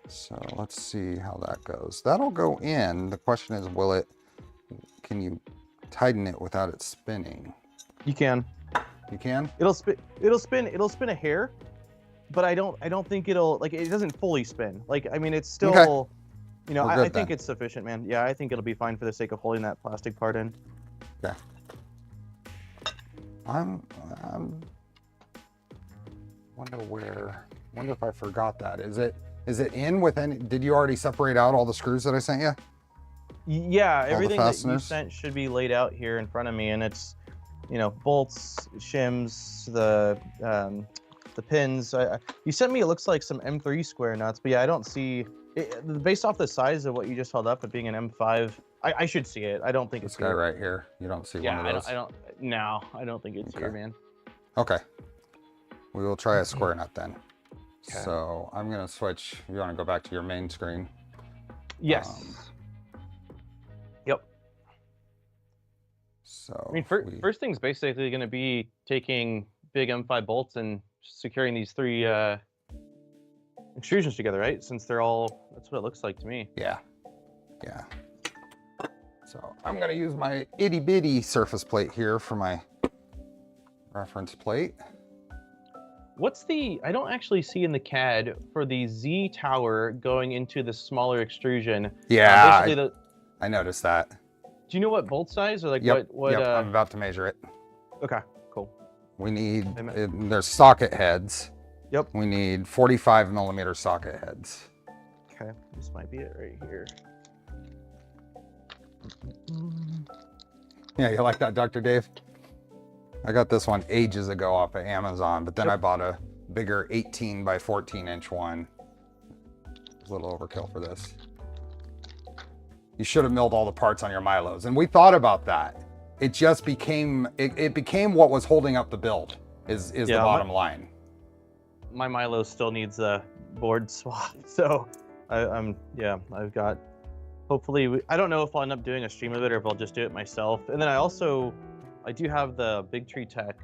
Speaker 1: So let's see how that goes. That'll go in. The question is, can you tighten it without it spinning?
Speaker 2: You can.
Speaker 1: You can?
Speaker 2: It'll spin a hair, but I don't think it'll, like, it doesn't fully spin. Like, I mean, it's still,
Speaker 1: okay.
Speaker 2: You know, I think it's sufficient, man. Yeah, I think it'll be fine for the sake of holding that plastic part in.
Speaker 1: Okay. Wonder if I forgot that. Is it in with any, did you already separate out all the screws that I sent you?
Speaker 2: Yeah, everything that you sent should be laid out here in front of me, and it's, you know, bolts, shims, the pins. You sent me, it looks like some M3 square nuts, but yeah, I don't see it, based off the size of what you just held up, it being an M5. I should see it. I don't think it's
Speaker 1: this guy right here. You don't see one of those?
Speaker 2: I don't think it's here, man.
Speaker 1: Okay. We will try a square nut then. Okay. So I'm going to switch. You want to go back to your main screen?
Speaker 2: Yes. Yep.
Speaker 1: So
Speaker 2: I mean, first thing's basically going to be taking big M5 bolts and securing these three extrusions together, right? Since they're all, that's what it looks like to me.
Speaker 1: Yeah. Yeah. So I'm going to use my itty bitty surface plate here for my reference plate.
Speaker 2: What's the, I don't actually see in the CAD for the Z tower going into the smaller extrusion.
Speaker 1: Yeah, I noticed that.
Speaker 2: Do you know what bolt size or like what?
Speaker 1: Yep, I'm about to measure it.
Speaker 2: Okay, cool.
Speaker 1: We need, there's socket heads.
Speaker 2: Yep.
Speaker 1: We need 45mm socket heads.
Speaker 2: Okay, this might be it right here.
Speaker 1: Yeah, you like that, Dr. Dave? I got this one ages ago off of Amazon, but then I bought a bigger 18 by 14 inch one. It's a little overkill for this. You should have milled all the parts on your Milos. And we thought about that. It just became, it became what was holding up the build is the bottom line.
Speaker 2: My Milo still needs a board swap. So I've got, hopefully, I don't know if I'll end up doing a stream of it or if I'll just do it myself. And then I do have the Big Tree Tech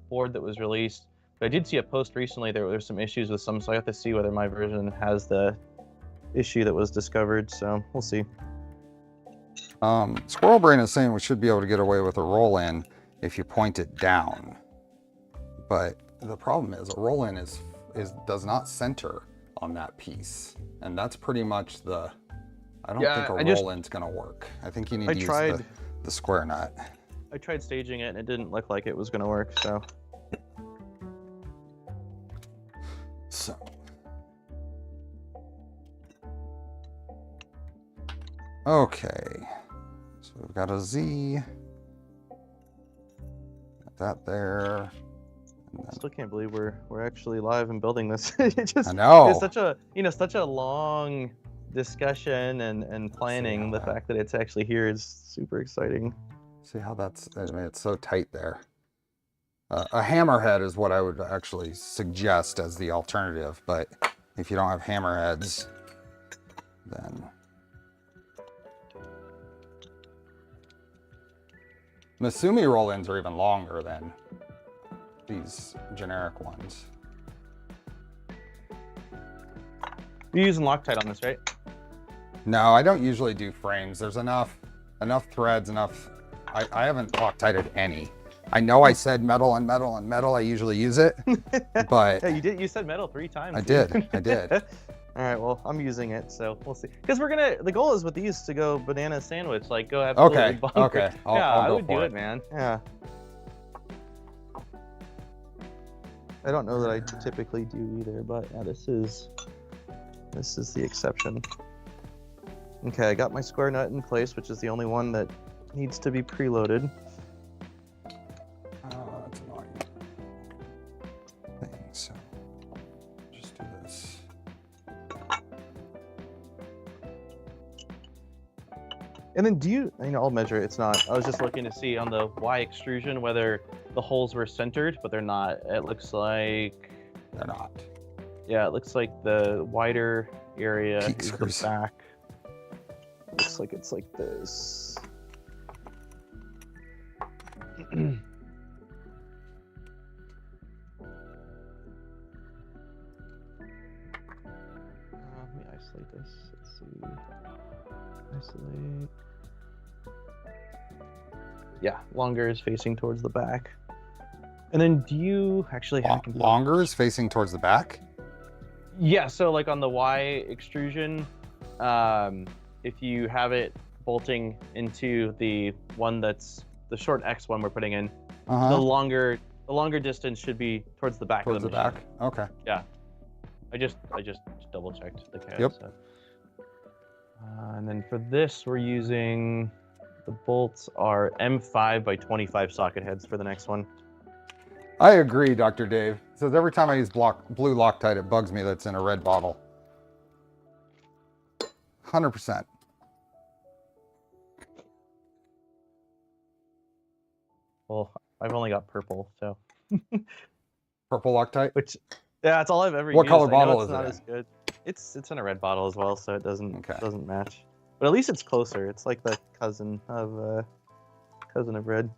Speaker 2: board that was released. But I did see a post recently. There were some issues with some, so I have to see whether my version has the issue that was discovered. So we'll see.
Speaker 1: Squirrelbrain is saying we should be able to get away with a roll-in if you point it down. But the problem is a roll-in does not center on that piece, and that's pretty much the. I don't think a roll-in's gonna work. I think you need to use the square nut.
Speaker 2: I tried staging it and it didn't look like it was gonna work, so.
Speaker 1: Okay. So we've got a Z. Got that there.
Speaker 2: I still can't believe we're actually live and building this.
Speaker 1: I know.
Speaker 2: It's such a long discussion and planning. The fact that it's actually here is super exciting.
Speaker 1: See how that's, I mean, it's so tight there. A hammerhead is what I would actually suggest as the alternative, but if you don't have hammerheads, then. Masumi roll-ins are even longer than these generic ones.
Speaker 2: You're using Loctite on this, right?
Speaker 1: No, I don't usually do frames. There's enough threads, I haven't Loctited any. I know I said metal and metal and metal. I usually use it, but
Speaker 2: yeah, you did. You said metal 3 times.
Speaker 1: I did.
Speaker 2: All right, well, I'm using it, so we'll see. Because the goal is with these to go banana sandwich, like go absolutely bonkers.
Speaker 1: Okay, I would
Speaker 2: do it, man. Yeah. I don't know that I typically do either, but yeah, this is This is the exception. Okay, I got my square nut in place, which is the only one that needs to be preloaded.
Speaker 1: That's annoying. Thing, so just do this.
Speaker 2: And then I'll measure it. It's not, I was just looking to see on the Y extrusion whether the holes were centered, but they're not. It looks like...
Speaker 1: They're not.
Speaker 2: Yeah, it looks like the wider area
Speaker 1: Peak
Speaker 2: is
Speaker 1: screws.
Speaker 2: the back. Looks like it's like this. Let me isolate this. Let's see. Isolate. Yeah, longer is facing towards the back. And then do you actually have
Speaker 1: longer is facing towards the back?
Speaker 2: Yeah, so like on the Y extrusion, if you have it bolting into the one that's the short X one we're putting in, the longer distance should be towards the back
Speaker 1: towards
Speaker 2: of the
Speaker 1: the
Speaker 2: machine.
Speaker 1: back. Okay.
Speaker 2: Yeah. I just double checked the CAD.
Speaker 1: Yep.
Speaker 2: So. And then for this, we're using the bolts are M5 by 25 socket heads for the next one.
Speaker 1: I agree, Dr. Dave. It says every time I use blue Loctite, it bugs me that's in a red bottle. 100%.
Speaker 2: Well, I've only got purple, so.
Speaker 1: Purple Loctite?
Speaker 2: Which, yeah, that's all I've ever used.
Speaker 1: What color
Speaker 2: I know
Speaker 1: bottle
Speaker 2: it's
Speaker 1: is it
Speaker 2: not
Speaker 1: in?
Speaker 2: as good. It's in a red bottle as well, so it doesn't
Speaker 1: Okay.
Speaker 2: match. But at least it's closer. It's like the cousin of red.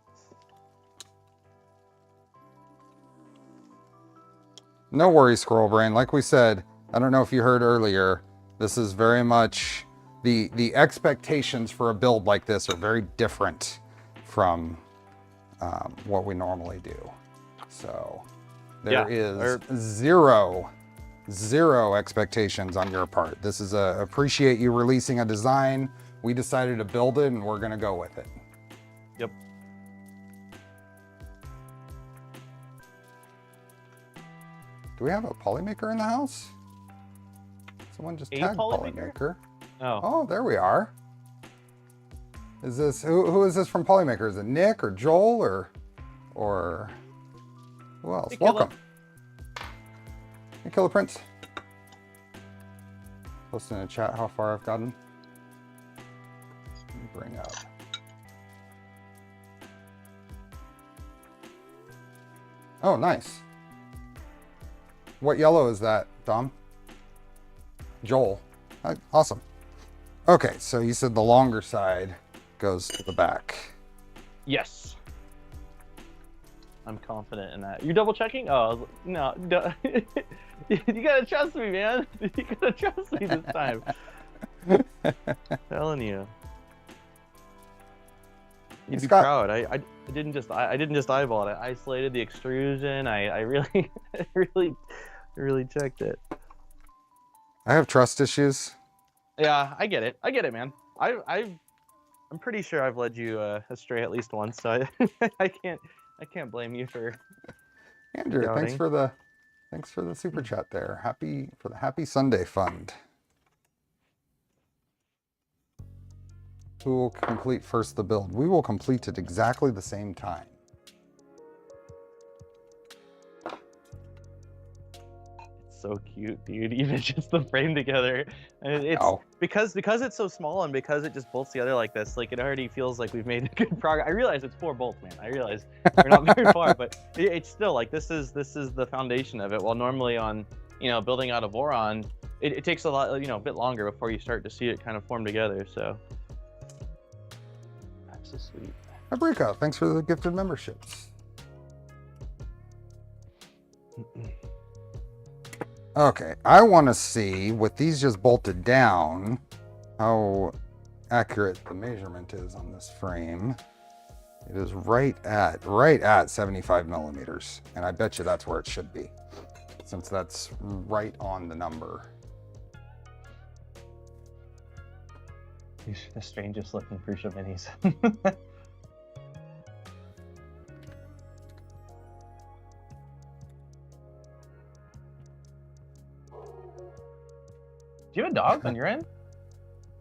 Speaker 1: No worries, Squirrelbrain. Like we said, I don't know if you heard earlier, this is very much the expectations for a build like this are very different from what we normally do. So there is zero expectations on your part. This is appreciate you releasing a design. We decided to build it and we're gonna go with it.
Speaker 2: Yep.
Speaker 1: Do we have a Polymaker in the house? Someone just
Speaker 2: A
Speaker 1: tagged
Speaker 2: Polymaker?
Speaker 1: Polymaker.
Speaker 2: Oh.
Speaker 1: Oh, there we are. Is this who is this from Polymaker? Is it Nick or Joel or who else?
Speaker 2: Hey, Killa.
Speaker 1: Welcome. Hey, Killer Prince. Post in the chat how far I've gotten. Let me bring up. Oh, nice. What yellow is that, Dom? Joel. Awesome. Okay, so you said the longer side goes to the back.
Speaker 2: Yes. I'm confident in that. You're double checking? Oh, no. You gotta trust me, man. You gotta trust me this time. Telling you. You'd be proud. I didn't just eyeball it. I isolated the extrusion. I really really checked it.
Speaker 1: I have trust issues.
Speaker 2: Yeah, I get it. I get it, man. I'm pretty sure I've led you astray at least once, so I can't blame you for.
Speaker 1: Andrew,
Speaker 2: doubting.
Speaker 1: thanks for the super chat there. For the Happy Sunday Fund. Who will complete first the build? We will complete it exactly the same time.
Speaker 2: It's so cute, dude. Even just the frame together, and it's because it's so small and because it just bolts together like this. Like it already feels like we've made good progress. I realize it's 4 bolts, man. I realize we're not very far, but it's still like this is the foundation of it. While normally on building out of Voron, it takes a lot a bit longer before you start to see it kind of form together. So. So sweet.
Speaker 1: Abrica, thanks for the gifted memberships. Okay, I want to see with these just bolted down how accurate the measurement is on this frame. It is right at 75 millimeters, and I bet you that's where it should be, since that's right on the number.
Speaker 2: These are the strangest looking Prusa minis. dog on your end?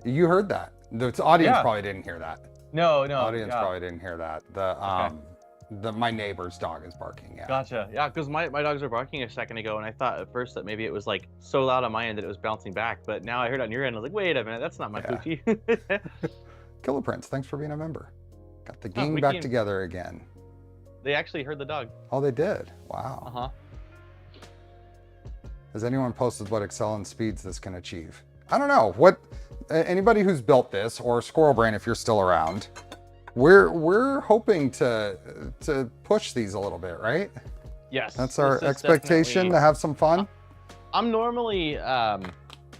Speaker 1: You heard that. The audience
Speaker 2: Yeah.
Speaker 1: probably didn't hear that.
Speaker 2: No.
Speaker 1: Audience
Speaker 2: Yeah.
Speaker 1: probably didn't hear that. My neighbor's dog is barking. Yeah.
Speaker 2: Gotcha. Yeah, because my dogs were barking a second ago, and I thought at first that maybe it was like so loud on my end that it was bouncing back. But now I heard it on your end. I was like, wait a minute, that's not my Poochie.
Speaker 1: Killer Prince, thanks for being a member. Got the
Speaker 2: Oh,
Speaker 1: gang
Speaker 2: we
Speaker 1: back
Speaker 2: came-
Speaker 1: together again.
Speaker 2: They actually heard the dog.
Speaker 1: Oh, they did. Wow.
Speaker 2: Uh-huh.
Speaker 1: Has anyone posted what Excel and speeds this can achieve? I don't know. What anybody who's built this, or Squirrelbrain if you're still around, we're hoping to push these a little bit, right?
Speaker 2: Yes.
Speaker 1: That's our
Speaker 2: this is
Speaker 1: expectation, to
Speaker 2: definitely-
Speaker 1: have some fun.
Speaker 2: I'm normally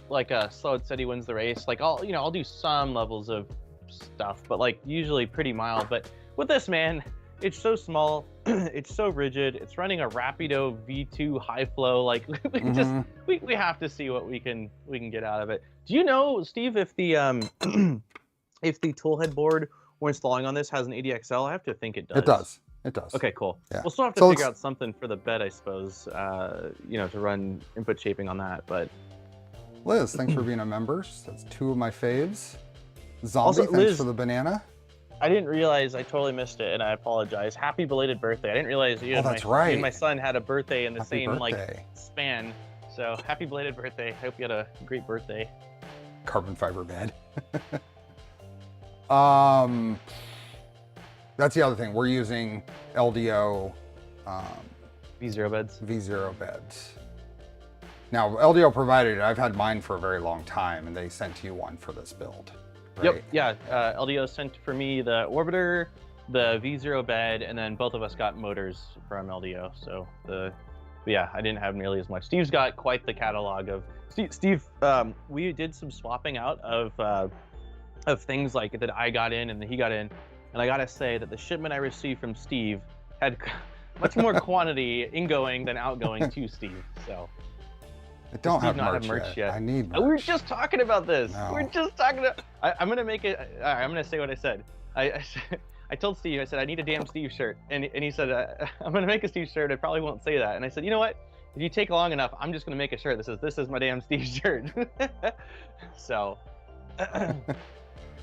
Speaker 2: like a slow and steady wins the race. Like I'll do some levels of stuff, but like usually pretty mild. But with this, man, it's so small, it's so rigid. It's running a Rapido V2 high flow. Like we have to see what we can get out of it. Do you know, Steve, if the if the Toolhead board we're installing on this has an ADXL? I have to think it does.
Speaker 1: It does. It does.
Speaker 2: Okay, cool.
Speaker 1: Yeah.
Speaker 2: We'll still have to
Speaker 1: So
Speaker 2: figure
Speaker 1: let's-
Speaker 2: out something for the bed, I suppose, to run input shaping on that. But
Speaker 1: Liz, thanks for being a member. That's 2 of my faves. Zombie,
Speaker 2: Also,
Speaker 1: thanks
Speaker 2: Liz-
Speaker 1: for the banana.
Speaker 2: I didn't realize, I totally missed it, and I apologize. Happy belated birthday. I didn't realize you and,
Speaker 1: that's
Speaker 2: you
Speaker 1: right.
Speaker 2: and my son had a birthday in the
Speaker 1: Happy
Speaker 2: same
Speaker 1: birthday.
Speaker 2: span. So happy belated birthday. I hope you had a great birthday.
Speaker 1: Carbon fiber bed. That's the other thing. We're using LDO
Speaker 2: V0 beds.
Speaker 1: V0 beds. Now, LDO provided it. I've had mine for a very long time, and they sent you one for this build. Right?
Speaker 2: Yep, yeah. LDO sent for me the orbiter, the V0 bed, and then both of us got motors from LDO. So yeah, I didn't have nearly as much. Steve's got quite the catalog of Steve. We did some swapping out of things like that I got in and that he got in, and I gotta say that the shipment I received from Steve had much more quantity ingoing than outgoing to Steve. So
Speaker 1: I don't
Speaker 2: Steve
Speaker 1: have
Speaker 2: not
Speaker 1: merch,
Speaker 2: have merch yet.
Speaker 1: I need merch.
Speaker 2: we were just talking about this.
Speaker 1: No.
Speaker 2: We're just talking about. I'm gonna make it. I'm gonna say what I said. I told Steve. I said I need a damn Steve shirt, and he said I'm gonna make a Steve shirt. I probably won't say that. And I said, you know what? If you take long enough, I'm just gonna make a shirt. This is my damn Steve shirt. So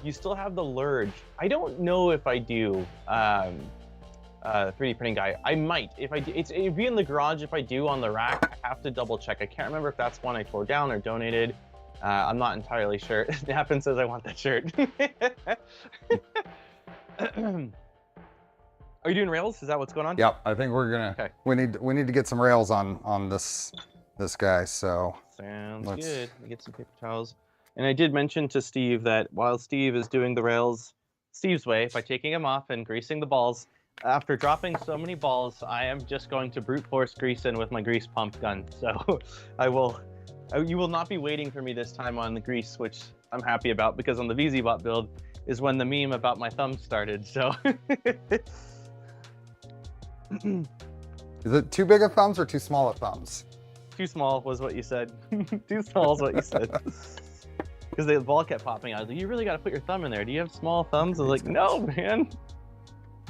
Speaker 2: you still have the Lurge. I don't know if I do. 3D printing guy. I might. If I do, it'd be in the garage. If I do on the rack, I have to double check. I can't remember if that's one I tore down or donated. I'm not entirely sure. Nappin says I want that shirt. Are you doing rails? Is that what's going on?
Speaker 1: Yep, I think we're gonna.
Speaker 2: Okay.
Speaker 1: We need to get some rails on this guy. So
Speaker 2: Sounds
Speaker 1: Let's-
Speaker 2: good. Let me get some paper towels. And I did mention to Steve that while Steve is doing the rails Steve's way by taking them off and greasing the balls, after dropping so many balls, I am just going to brute force grease in with my grease pump gun. So you will not be waiting for me this time on the grease, which I'm happy about because on the VZBot build is when the meme about my thumb started. So
Speaker 1: is it too big of thumbs or too small of thumbs?
Speaker 2: too small was what you said. Too small is what you said. Because the ball kept popping out. I was like, you really got to put your thumb in there. Do you have small thumbs? I was like, no, man.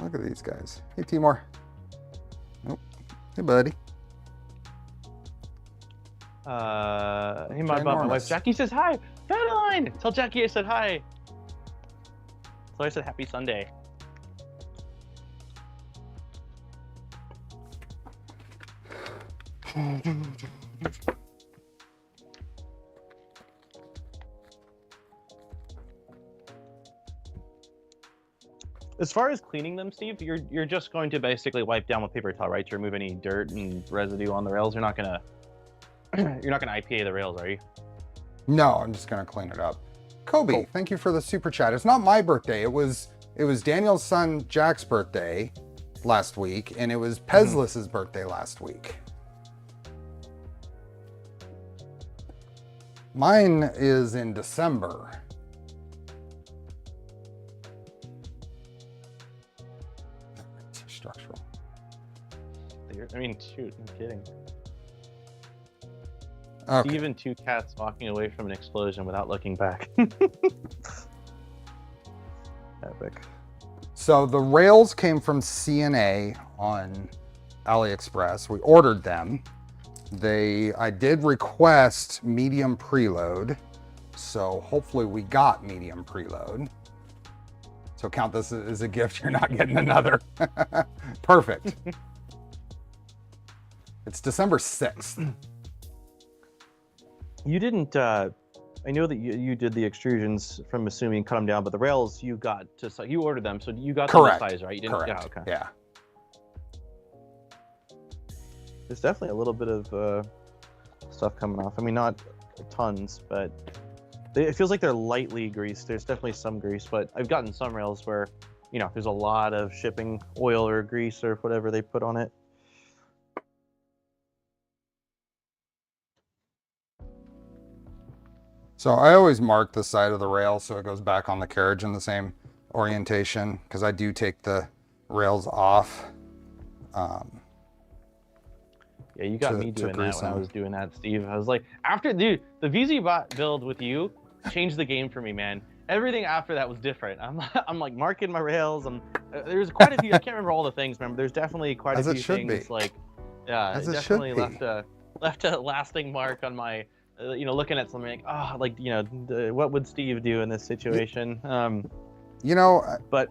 Speaker 1: Look at these guys. Hey, Timor. Nope. Hey, buddy.
Speaker 2: Hey, my wife
Speaker 1: Ginormous.
Speaker 2: Jackie says hi. Madeline, tell Jackie I said hi. So I said happy Sunday. As far as cleaning them, Steve, you're just going to basically wipe down with paper towel, right? To remove any dirt and residue on the rails. You're not gonna IPA the rails, are you?
Speaker 1: No, I'm just gonna clean it up. Kobe, Thank you for the super chat. It's not my birthday. It was Daniel's son Jack's birthday last week, and it was Pezlis's birthday last week. Mine is in December. Structural.
Speaker 2: I mean, shoot, I'm kidding.
Speaker 1: Okay.
Speaker 2: Even 2 cats walking away from an explosion without looking back. Epic.
Speaker 1: So the rails came from CNA on AliExpress. We ordered them. I did request medium preload. So hopefully we got medium preload. So count this as a gift. You're not getting another. Perfect. It's December 6th.
Speaker 2: You didn't, I know that you did the extrusions from assuming cut them down, but the rails you got to, you ordered them, so you got
Speaker 1: Correct.
Speaker 2: them to size, right? You didn't,
Speaker 1: Correct.
Speaker 2: Yeah, okay.
Speaker 1: Yeah.
Speaker 2: There's definitely a little bit of stuff coming off. I mean, not tons, but it feels like they're lightly greased. There's definitely some grease, but I've gotten some rails where, you know, there's a lot of shipping oil or grease or whatever they put on it.
Speaker 1: So I always mark the side of the rail so it goes back on the carriage in the same orientation, because I do take the rails off.
Speaker 2: Yeah, you got me doing that when I was doing that, Steve. I was like, dude, the VZ build with you changed the game for me, man. Everything after that was different. I'm like marking my rails. There's quite a few. I can't remember all the things. Remember, there's definitely quite a few things. Like, yeah, it definitely left a lasting mark on my. You know, looking at something like, like, you know, what would Steve do in this situation?
Speaker 1: You know,
Speaker 2: but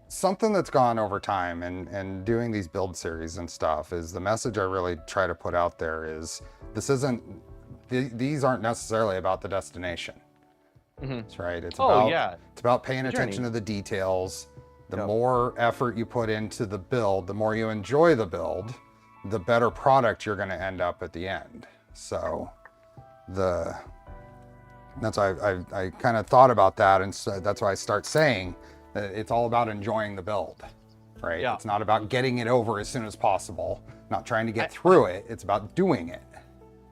Speaker 1: something that's gone over time and doing these build series and stuff is the message I really try to put out there is these aren't necessarily about the destination. That's right. It's about paying attention to the details. The more effort you put into the build, the more you enjoy the build, the better product you're going to end up at the end. So that's why I kind of thought about that, and so that's why I start saying that it's all about enjoying the build, right?
Speaker 2: Yeah.
Speaker 1: It's not about getting it over as soon as possible, not trying to get through it. It's about doing it.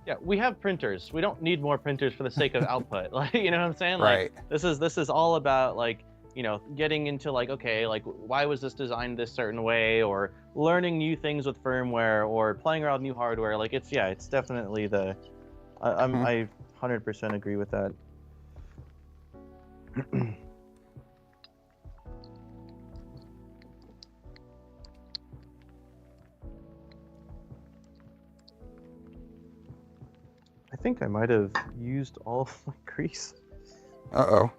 Speaker 2: Yeah, we have printers. We don't need more printers for the sake of output. Like, you know what I'm saying?
Speaker 1: Right.
Speaker 2: Like, this is all about, like, you know, getting into, like, okay, like, why was this designed this certain way, or learning new things with firmware, or playing around with new hardware. Like, it's definitely the. I 100% agree with that. I think I might have used all of my grease.
Speaker 1: Uh-oh.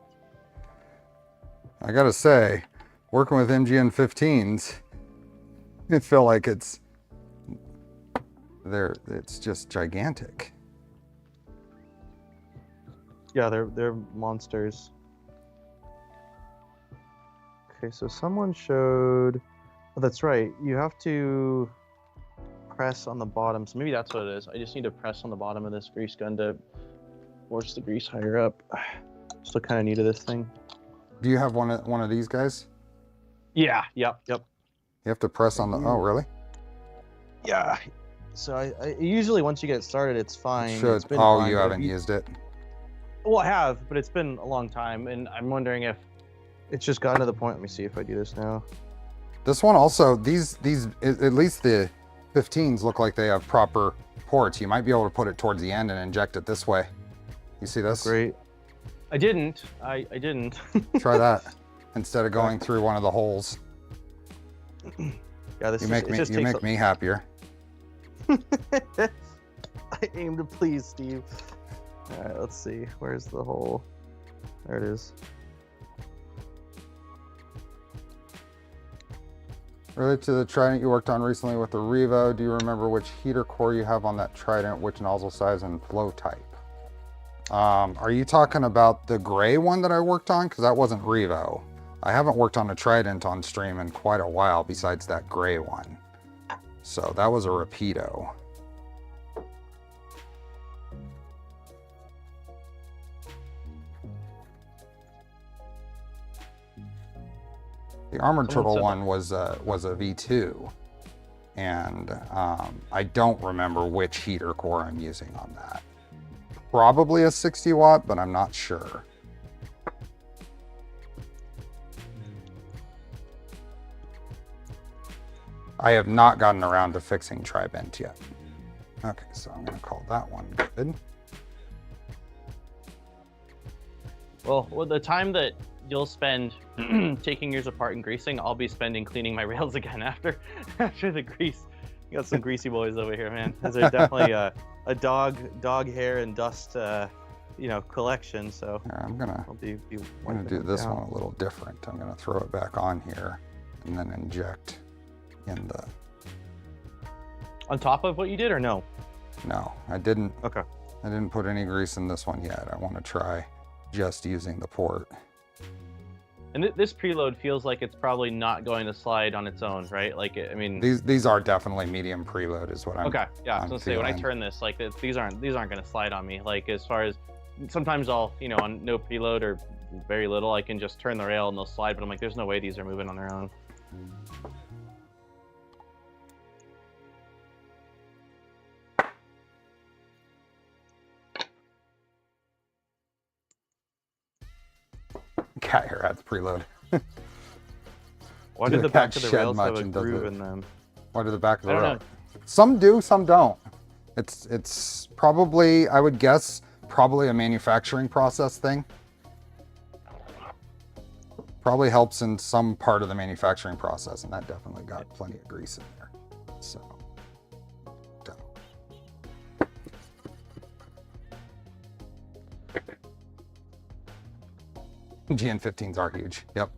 Speaker 1: I gotta say, working with MGN 15s, I feel like it's just gigantic.
Speaker 2: Yeah, they're monsters. Okay, so someone showed. Oh, that's right. You have to press on the bottom. So maybe that's what it is. I just need to press on the bottom of this grease gun to force the grease higher up. Still kind of new to this thing.
Speaker 1: Do you have one of these guys?
Speaker 2: Yeah. Yep.
Speaker 1: You have to press on the. Oh, really?
Speaker 2: Yeah. So I usually once you get started, it's fine.
Speaker 1: It should.
Speaker 2: It's been
Speaker 1: Oh,
Speaker 2: fine,
Speaker 1: you haven't used it.
Speaker 2: Well, I have, but it's been a long time, and I'm wondering if it's just gotten to the point. Let me see if I do this now.
Speaker 1: This one also, these at least the 15s look like they have proper ports. You might be able to put it towards the end and inject it this way. You see this?
Speaker 2: Great. I didn't. I didn't.
Speaker 1: Try that instead of going through one of the holes.
Speaker 2: Yeah,
Speaker 1: you make me happier.
Speaker 2: I aim to please, Steve. All right, let's see. Where's the hole? There it is.
Speaker 1: Related to the Trident you worked on recently with the Revo, do you remember which heater core you have on that Trident, which nozzle size and flow type? Are you talking about the gray one that I worked on? Because that wasn't Revo. I haven't worked on a Trident on stream in quite a while besides that gray one. So that was a Rapido. The Armored Turtle one was a V2, and I don't remember which heater core I'm using on that. Probably a 60 watt, but I'm not sure. I have not gotten around to fixing tri-bent yet. Okay, so I'm gonna call that one good.
Speaker 2: Well, the time that you'll spend taking yours apart and greasing, I'll be spending cleaning my rails again after the grease. You got some greasy boys over here, man. These are definitely a dog hair and dust
Speaker 3: collection. So
Speaker 1: Here, I'm gonna
Speaker 3: be
Speaker 1: do
Speaker 3: wiping
Speaker 1: this
Speaker 3: down.
Speaker 1: one a little different. I'm gonna throw it back on here and then inject in the,
Speaker 2: On top of what you did, or no?
Speaker 1: no, I didn't
Speaker 3: Okay.
Speaker 1: put any grease in this one yet. I want to try just using the port.
Speaker 2: And this preload feels like it's probably not going to slide on its own, right? Like, I mean,
Speaker 1: These are definitely medium preload is what I'm
Speaker 2: okay, yeah. I was
Speaker 1: I'm
Speaker 2: gonna say when I
Speaker 1: feeling.
Speaker 2: turn this, like these aren't gonna slide on me. Like as far as sometimes I'll, on no preload or very little, I can just turn the rail and they'll slide. But I'm like, there's no way these are moving on their own.
Speaker 1: Cat hair adds preload.
Speaker 2: Why
Speaker 1: Do
Speaker 2: did
Speaker 1: the
Speaker 2: the back
Speaker 1: cat
Speaker 2: of the
Speaker 1: shed
Speaker 2: rails have
Speaker 1: much
Speaker 2: a
Speaker 1: and does
Speaker 2: groove
Speaker 1: it?
Speaker 2: in them?
Speaker 1: Why do the back of the
Speaker 2: I don't
Speaker 1: rail?
Speaker 2: know.
Speaker 1: Some do, some don't. It's probably, I would guess, probably a manufacturing process thing. Probably helps in some part of the manufacturing process, and that definitely got plenty of grease in there. So, done. GN15s are huge. Yep.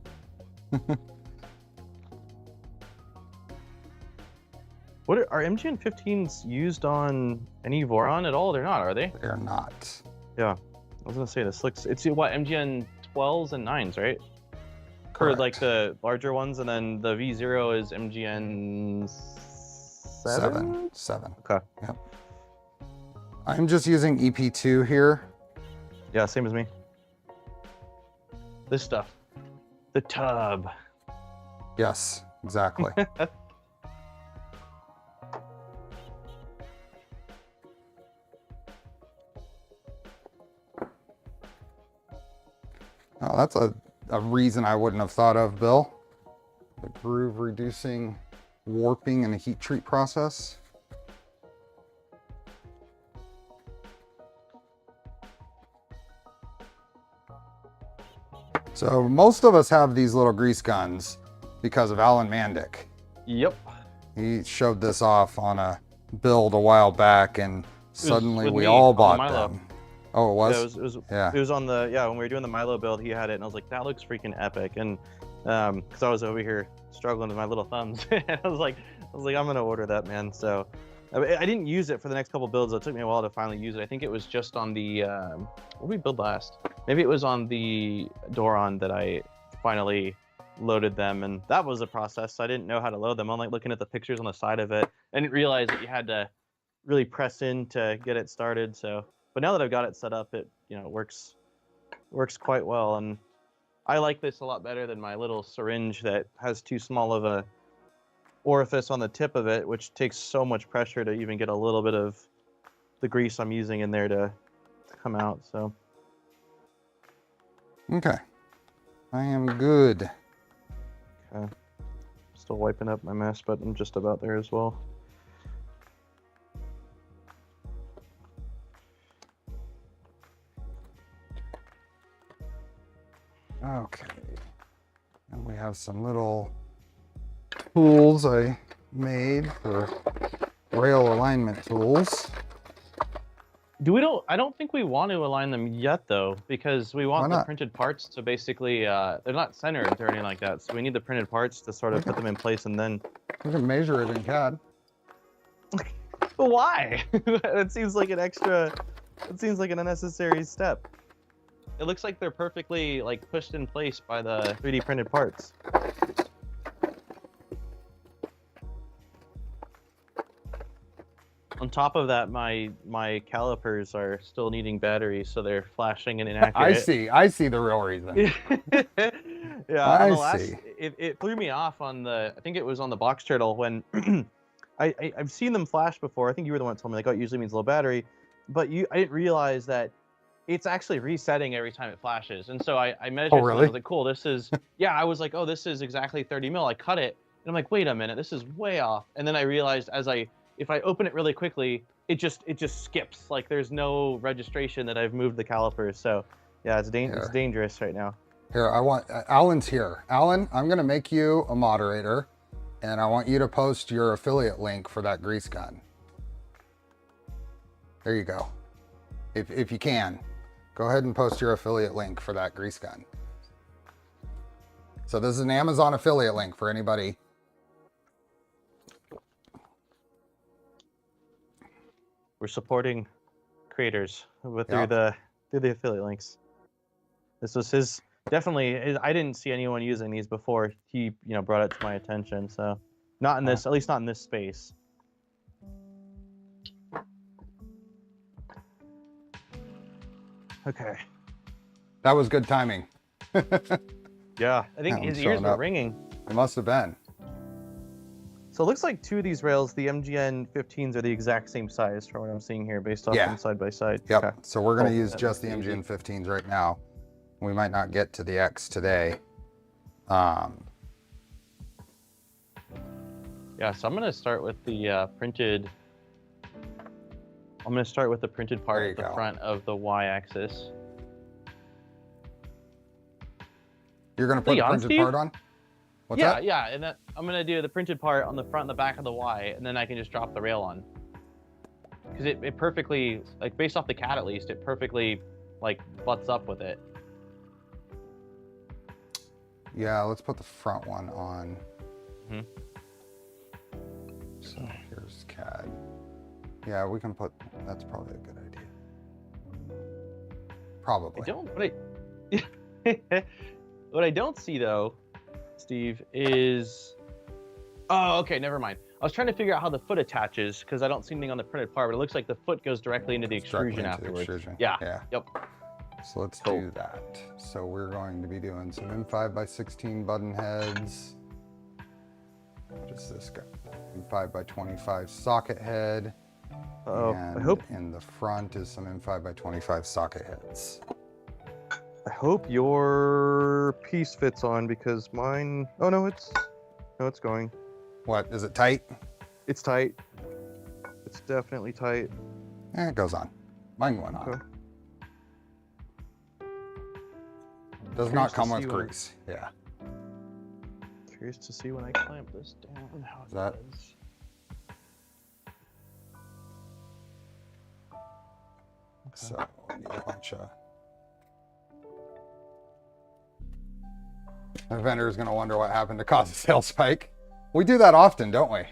Speaker 2: What are MGN15s used on any Voron at all? They're not, are they?
Speaker 1: They're not.
Speaker 2: Yeah, I was gonna say this looks. It's what MGN 12s and 9s, right?
Speaker 1: Correct.
Speaker 2: For like the larger ones, and then the V0 is MGN 7.
Speaker 1: Seven.
Speaker 2: Okay.
Speaker 1: Yep. I'm just using EP2 here.
Speaker 2: Yeah, same as me. This stuff, the tub.
Speaker 1: Yes, exactly. Oh, that's a reason I wouldn't have thought of, Bill. The groove reducing warping in a heat treat process. So most of us have these little grease guns because of Alan Mandick.
Speaker 2: Yep.
Speaker 1: He showed this off on a build a while back, and suddenly
Speaker 2: with
Speaker 1: we
Speaker 2: me
Speaker 1: all
Speaker 2: on the
Speaker 1: bought
Speaker 2: Milo.
Speaker 1: them. Oh, it was?
Speaker 2: Yeah, it was on the, when we were doing the Milo build, he had it, and I was like, that looks freaking epic. And because I was over here struggling with my little thumbs, and I was like, I'm gonna order that, man. So I didn't use it for the next couple builds. It took me a while to finally use it. I think it was just on the what did we build last? Maybe it was on the Doron that I finally loaded them, and that was a process. I didn't know how to load them. I'm like looking at the pictures on the side of it, and didn't realize that you had to really press in to get it started. So, but now that I've got it set up, it works quite well, and I like this a lot better than my little syringe that has too small of a orifice on the tip of it, which takes so much pressure to even get a little bit of the grease I'm using in there to come out. So
Speaker 1: Okay. I am good.
Speaker 2: okay, still wiping up my mess, but I'm just about there as well.
Speaker 1: Okay. And we have some little tools I made for rail alignment tools.
Speaker 2: I don't think we want to align them yet, though, because we want the printed parts to basically, they're not centered or anything like that. So we need the printed parts to sort of put them in place, and then.
Speaker 1: We can measure it in CAD.
Speaker 2: But why? It seems like an unnecessary step. It looks like they're perfectly pushed in place by the 3D printed parts. On top of that, my calipers are still needing batteries, so they're flashing and inaccurate.
Speaker 1: I see the real reason.
Speaker 2: Yeah,
Speaker 1: I see.
Speaker 2: It threw me off on I think it was on the box turtle when I've seen them flash before. I think you were the one that told me it usually means low battery, but I didn't realize that it's actually resetting every time it flashes. And so I measured.
Speaker 1: Oh, really?
Speaker 2: And I was like, cool, this is I was like, oh, this is exactly 30 mil. I cut it, and I'm like, wait a minute, this is way off. And then I realized if I open it really quickly, it just skips. Like there's no registration that I've moved the calipers. So yeah, it's dangerous right now.
Speaker 1: Here, I want Alan's here. Alan, I'm gonna make you a moderator, and I want you to post your affiliate link for that grease gun. There you go. If you can. Go ahead and post your affiliate link for that grease gun. So this is an Amazon affiliate link for anybody.
Speaker 3: We're supporting creators with
Speaker 1: Yeah.
Speaker 3: through the affiliate links. This was his definitely. I didn't see anyone using these before he brought it to my attention. So not in this, at least not in this space. Okay.
Speaker 1: That was good timing.
Speaker 3: Yeah, I think
Speaker 1: I'm
Speaker 3: his
Speaker 1: showing
Speaker 3: ears were
Speaker 1: up.
Speaker 3: ringing.
Speaker 1: It must have been.
Speaker 3: So it looks like two of these rails, the MGN 15s, are the exact same size from what I'm seeing here, based off
Speaker 1: Yeah.
Speaker 3: them side by side.
Speaker 1: Yep.
Speaker 3: Okay.
Speaker 1: So we're going to
Speaker 3: Cool.
Speaker 1: use
Speaker 3: That
Speaker 1: just the
Speaker 3: makes it
Speaker 1: MGN 15s right now. We might not get to the X today.
Speaker 2: Yeah, so I'm gonna start with the printed. I'm gonna start with the printed part
Speaker 1: There
Speaker 2: at
Speaker 1: you
Speaker 2: the
Speaker 1: go.
Speaker 2: front of the Y-axis.
Speaker 1: You're going to put
Speaker 2: Hey,
Speaker 1: the
Speaker 2: on,
Speaker 1: printed
Speaker 2: Steve?
Speaker 1: part on? What's
Speaker 2: Yeah,
Speaker 1: that?
Speaker 2: yeah, and I'm gonna do the printed part on the front and the back of the Y, and then I can just drop the rail on. Because it perfectly, like based off the CAD at least, it perfectly like butts up with it.
Speaker 1: Yeah, let's put the front one on.
Speaker 2: Mhm.
Speaker 1: So here's CAD. Yeah, we can put, that's probably a good idea. Probably.
Speaker 2: I don't, what I don't see though, Steve, is, oh, okay, never mind. I was trying to figure out how the foot attaches because I don't see anything on the printed part, but it looks like the foot goes directly into the
Speaker 1: Directly
Speaker 2: extrusion
Speaker 1: into the
Speaker 2: afterwards.
Speaker 1: extrusion.
Speaker 2: Yeah.
Speaker 1: Yeah.
Speaker 2: Yep.
Speaker 1: So let's
Speaker 2: Cool.
Speaker 1: do that. So we're going to be doing some M5x16 button heads. What is this guy? M5x25 socket head.
Speaker 3: Oh,
Speaker 1: And
Speaker 3: I hope
Speaker 1: in the front is some M5x25 socket heads.
Speaker 3: your piece fits on because mine. Oh no, it's going.
Speaker 1: What, is it tight?
Speaker 3: It's tight. It's definitely tight.
Speaker 1: It goes on. Mine went on.
Speaker 3: Okay.
Speaker 1: Does
Speaker 3: Curious
Speaker 1: not
Speaker 3: to
Speaker 1: come
Speaker 3: see
Speaker 1: with
Speaker 3: when-
Speaker 1: grease. Yeah.
Speaker 2: Curious to see when I clamp this down how it
Speaker 1: That-
Speaker 2: does.
Speaker 1: So we need a bunch of. The vendor is going to wonder what happened to cause a sales spike. We do that often, don't we?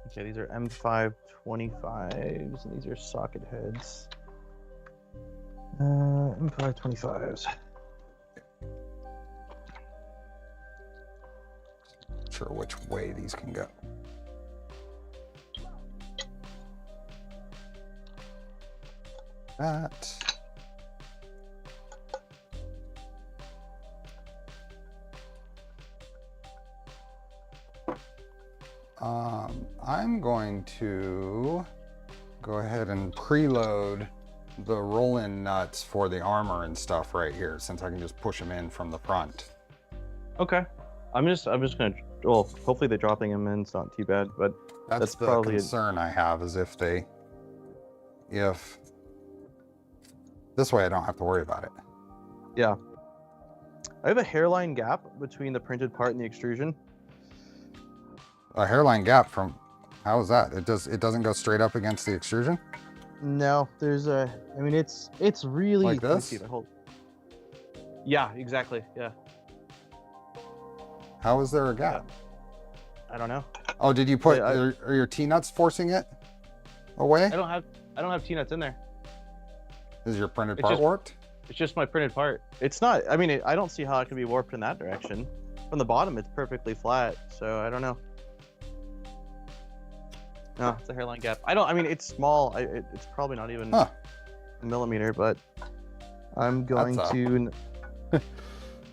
Speaker 3: Okay, these are M525s, and these are socket heads. M525s.
Speaker 1: Not sure which way these can go. That. I'm going to go ahead and preload the roll-in nuts for the armor and stuff right here, since I can just push them in from the front.
Speaker 2: Okay.
Speaker 3: I'm just gonna. Well, hopefully they're dropping them in. It's not too bad, but
Speaker 1: That's the
Speaker 3: probably
Speaker 1: concern I have, is if this way I don't have to worry about it.
Speaker 3: yeah. I have a hairline gap between the printed part and the extrusion.
Speaker 1: A hairline gap from, how is that? It doesn't go straight up against the extrusion?
Speaker 3: No, there's a. I mean, it's really
Speaker 1: Like
Speaker 3: let me
Speaker 1: this?
Speaker 3: see if I hold-
Speaker 2: Yeah, exactly. Yeah.
Speaker 1: How is there a gap?
Speaker 3: I don't know.
Speaker 1: Oh, did you put,
Speaker 3: Yeah,
Speaker 1: are your T-nuts forcing it away?
Speaker 2: I don't have T-nuts in there.
Speaker 1: Is your printed
Speaker 2: It's
Speaker 1: part
Speaker 2: just-
Speaker 1: warped?
Speaker 2: It's just my printed part.
Speaker 3: It's not. I mean, I don't see how it could be warped in that direction. From the bottom, it's perfectly flat. So I don't know. No,
Speaker 2: It's a hairline gap.
Speaker 3: I mean, it's small. It's probably not even
Speaker 1: Huh.
Speaker 3: a millimeter, but I'm going
Speaker 1: That's
Speaker 3: to.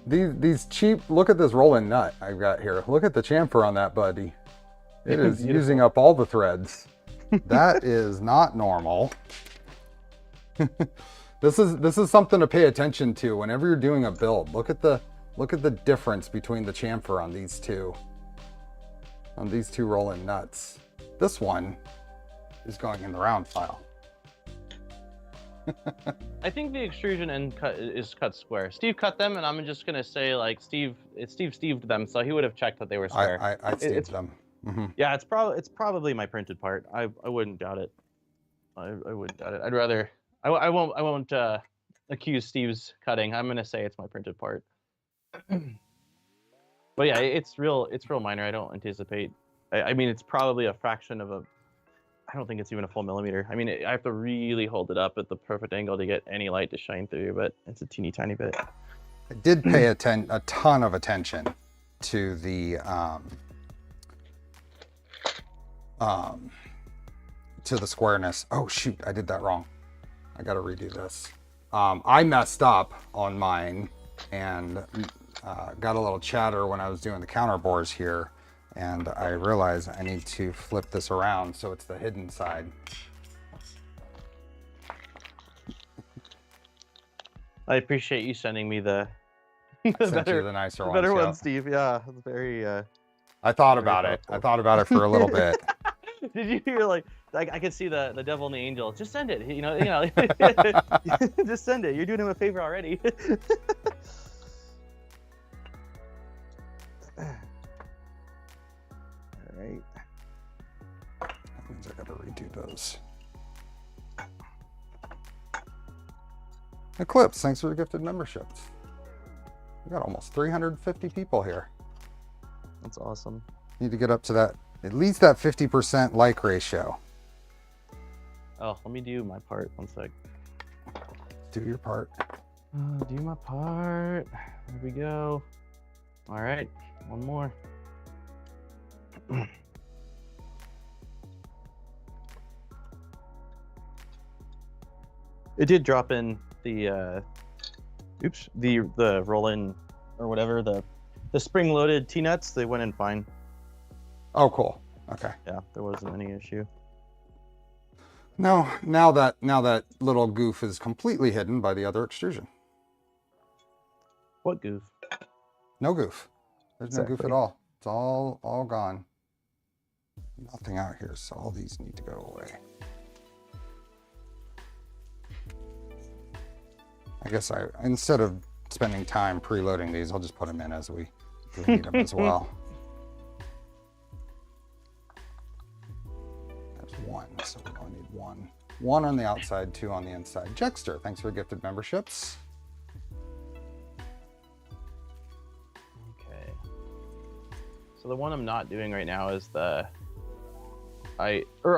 Speaker 1: These cheap, look at this rolling nut I've got here. Look at the chamfer on that buddy. It is
Speaker 2: Beautiful.
Speaker 1: using up all the threads. That is not normal. This is something to pay attention to whenever you're doing a build. Look at the difference between the chamfer on these two rolling nuts. This one is going in the round file.
Speaker 2: I think the extrusion end is cut square. Steve cut them, and I'm just gonna say like Steve Steved them, so he would have checked that they were square.
Speaker 1: I Steved them.
Speaker 3: Yeah, it's probably my printed part. I wouldn't doubt it. I wouldn't doubt it. I'd rather I won't accuse Steve's cutting. I'm gonna say it's my printed part. But yeah, it's real minor. I don't anticipate. I mean, it's probably a fraction of a. I don't think it's even a full millimeter. I mean, I have to really hold it up at the perfect angle to get any light to shine through, but it's a teeny tiny bit.
Speaker 1: I did pay a ton of attention to the squareness. Oh shoot, I did that wrong. I gotta redo this. I messed up on mine and got a little chatter when I was doing the counter bores here, and I realized I need to flip this around so it's the hidden side.
Speaker 3: I appreciate you sending me the
Speaker 1: Sent you the nicer ones,
Speaker 3: better
Speaker 1: yeah.
Speaker 3: one, Steve. Yeah, it's very.
Speaker 1: I thought
Speaker 3: very
Speaker 1: about it.
Speaker 3: thoughtful.
Speaker 1: I thought about it for a little bit.
Speaker 3: Did you hear like I could see the devil and the angel? Just send it. You know. Just send it. You're doing him a favor already. All right.
Speaker 1: That means I gotta redo those. Eclipse, thanks for the gifted memberships. We got almost 350 people here.
Speaker 3: That's awesome.
Speaker 1: Need to get up to that, at least that 50% like ratio.
Speaker 3: Oh, let me do my part. One sec.
Speaker 1: Do your part.
Speaker 3: Do my part. There we go. All right, one more. It did drop in the the roll-in or whatever, the spring-loaded T-nuts. They went in fine.
Speaker 1: Oh, cool. Okay.
Speaker 3: Yeah, there wasn't any issue.
Speaker 1: No, now that little goof is completely hidden by the other extrusion.
Speaker 3: What goof?
Speaker 1: No goof. There's no goof
Speaker 3: Exactly.
Speaker 1: at all. It's all gone. Nothing out here, so all these need to go away. I guess instead of spending time preloading these, I'll just put them in as we need them as well. There's one, so we only need one. One on the outside, two on the inside. Jexter, thanks for the gifted memberships.
Speaker 3: Okay. So the one I'm not doing right now is are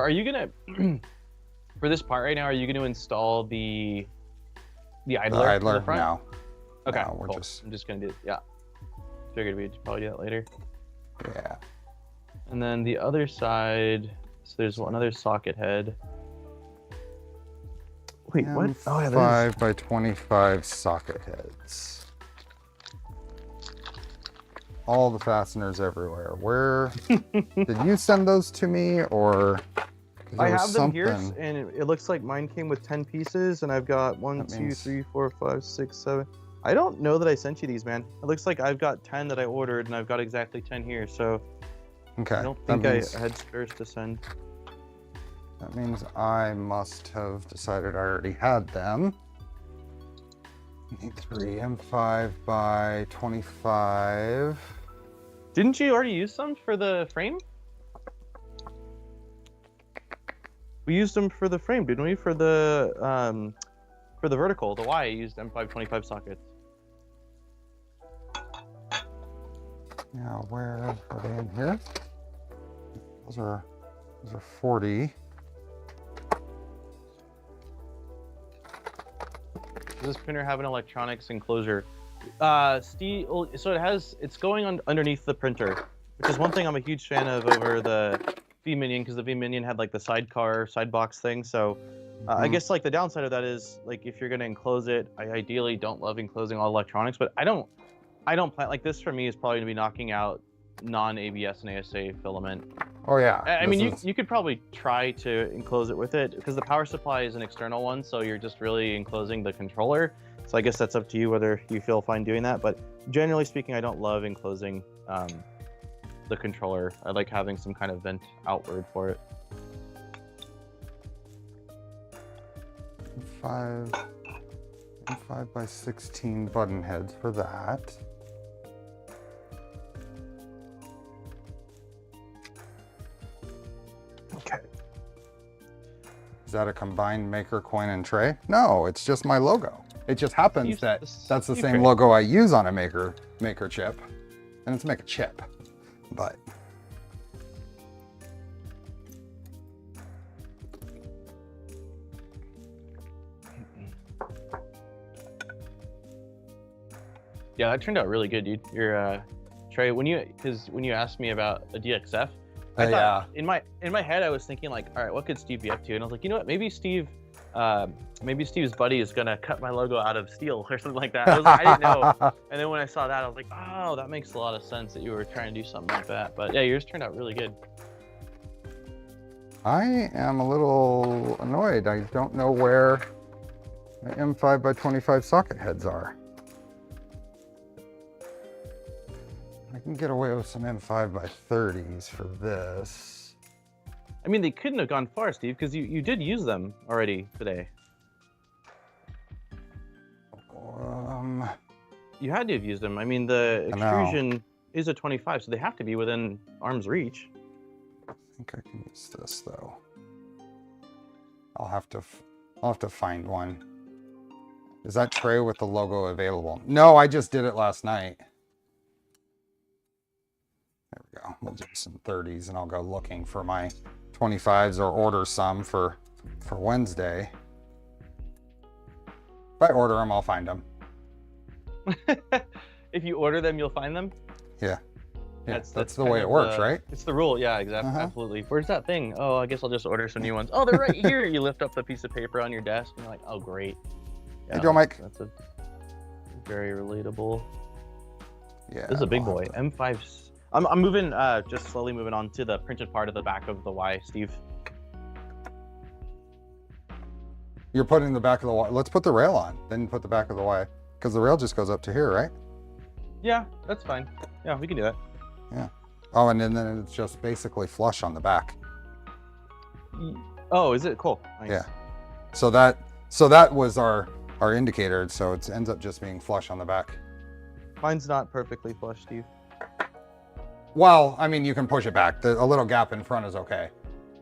Speaker 3: you gonna for this part right now? Are you gonna install the idler?
Speaker 1: The
Speaker 3: in
Speaker 1: idler?
Speaker 3: the front?
Speaker 1: No.
Speaker 3: Okay,
Speaker 1: No, we're
Speaker 3: cool.
Speaker 1: just.
Speaker 3: I'm just gonna do it. Yeah. Figured we'd probably do that later.
Speaker 1: Yeah.
Speaker 3: And then the other side, so there's another socket head. Wait, what? Oh yeah, there's
Speaker 1: 5 by 25 socket heads. All the fasteners everywhere. Where did you send those to me, or? 'Cause
Speaker 3: I
Speaker 1: there was
Speaker 3: have them here,
Speaker 1: something-
Speaker 3: and it looks like mine came with 10 pieces, and I've got 1,
Speaker 1: That
Speaker 3: 2,
Speaker 1: means-
Speaker 3: 3, 4, 5, 6, 7. I don't know that I sent you these, man. It looks like I've got 10 that I ordered, and I've got exactly 10 here, so
Speaker 1: Okay.
Speaker 3: I don't
Speaker 1: that
Speaker 3: think
Speaker 1: means,
Speaker 3: I had spares to send.
Speaker 1: That means I must have decided I already had them. Need 3 M5 by 25.
Speaker 3: Didn't you already use some for the frame? We used them for the frame, didn't we? For the vertical, the Y, I used M525 sockets.
Speaker 1: Yeah, where are they in here? Those are 40.
Speaker 3: Does this printer have an electronics enclosure? Steve, so it's going on underneath the printer, which is one thing I'm a huge fan of over the V-Minion, because the V-Minion had like the sidecar, side box thing. So I guess like the downside of that is like if you're gonna enclose it, I ideally don't love enclosing all electronics, but I don't plan like this. For me is probably gonna be knocking out non-ABS and ASA filament.
Speaker 1: Oh yeah.
Speaker 3: I mean,
Speaker 1: this is-
Speaker 3: you could probably try to enclose it with it, because the power supply is an external one, so you're just really enclosing the controller. So I guess that's up to you whether you feel fine doing that. But generally speaking, I don't love enclosing the controller. I like having some kind of vent outward for it.
Speaker 1: 5 by 16 button heads for that. that a combined maker, coin, and tray? No, it's just my logo. It just happens that that's the same logo I use on a maker chip, and it's make a chip, but.
Speaker 2: Yeah, that turned out really good, dude. Your tray, when you asked me about a DXF, I thought in my head I was thinking like, all right, what could Steve be up to? And I was like, you know what? Maybe Steve's buddy is gonna cut my logo out of steel or something like that. I was like, I didn't know. And then when I saw that, I was like, oh, that makes a lot of sense that you were trying to do something like that. But yeah, yours turned out really good.
Speaker 1: I am a little annoyed. I don't know where the M5x25 socket heads are. I can get away with some M5x30s for this.
Speaker 2: I mean, they couldn't have gone far, Steve, because you did use them already today. You had to have used them. I mean, the extrusion is a 25, so they have to be within arm's reach.
Speaker 1: I think I can use this though. I'll have to find one. Is that tray with the logo available? No, I just did it last night. There we go. We'll do some 30s and I'll go looking for my 25s or order some for Wednesday. If I order them, I'll find them.
Speaker 2: If you order them, you'll find them?
Speaker 1: Yeah. Yeah, that's the way it works, right?
Speaker 2: It's the rule, yeah, exactly, absolutely. Where's that thing? Oh, I guess I'll just order some new ones. Oh, they're right here. You lift up the piece of paper on your desk and you're like, oh, great. Yeah,
Speaker 1: hey, Joe, Mike.
Speaker 2: That's a very relatable.
Speaker 1: Yeah.
Speaker 2: This is a big boy. M5. I'm moving, just slowly moving on to the printed part of the back of the Y, Steve.
Speaker 1: You're putting the back of the Y. Let's put the rail on, then put the back of the Y. Because the rail just goes up to here, right?
Speaker 2: Yeah, that's fine. Yeah, we can do that.
Speaker 1: Yeah. Oh, and then it's just basically flush on the back.
Speaker 2: Oh, is it? Cool. Nice.
Speaker 1: Yeah. So that was our indicator. So it ends up just being flush on the back.
Speaker 2: Mine's not perfectly flush, Steve.
Speaker 1: Well, I mean, you can push it back. A little gap in front is okay.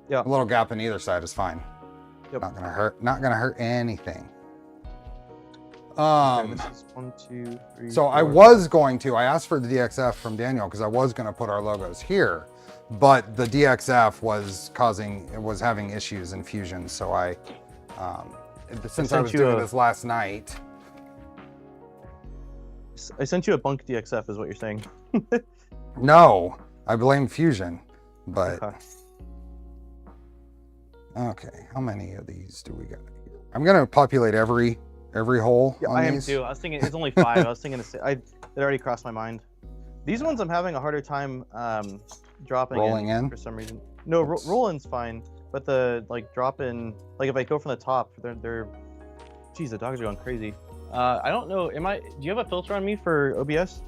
Speaker 2: Yeah.
Speaker 1: A little gap in either side is fine.
Speaker 2: Yep.
Speaker 1: Not gonna hurt. Not gonna hurt anything.
Speaker 2: Okay, this is 1, 2, 3,
Speaker 1: so
Speaker 2: 4.
Speaker 1: I asked for the DXF from Daniel because I was going to put our logos here, but the DXF was having issues in Fusion. So since I was doing this last night.
Speaker 2: I sent you a bunk DXF is what you're saying.
Speaker 1: No, I blame Fusion, but. Okay, how many of these do we got here? I'm going to populate every hole.
Speaker 2: Yeah,
Speaker 1: on
Speaker 2: I am
Speaker 1: these.
Speaker 2: too. I was thinking it's only 5. I was thinking it already crossed my mind. These ones I'm having a harder time dropping
Speaker 1: rolling in
Speaker 2: for some reason. No, roll-in's fine, but the drop in, like if I go from the top, they're geez, the dogs are going crazy. I don't know. Do you have a filter on me for OBS?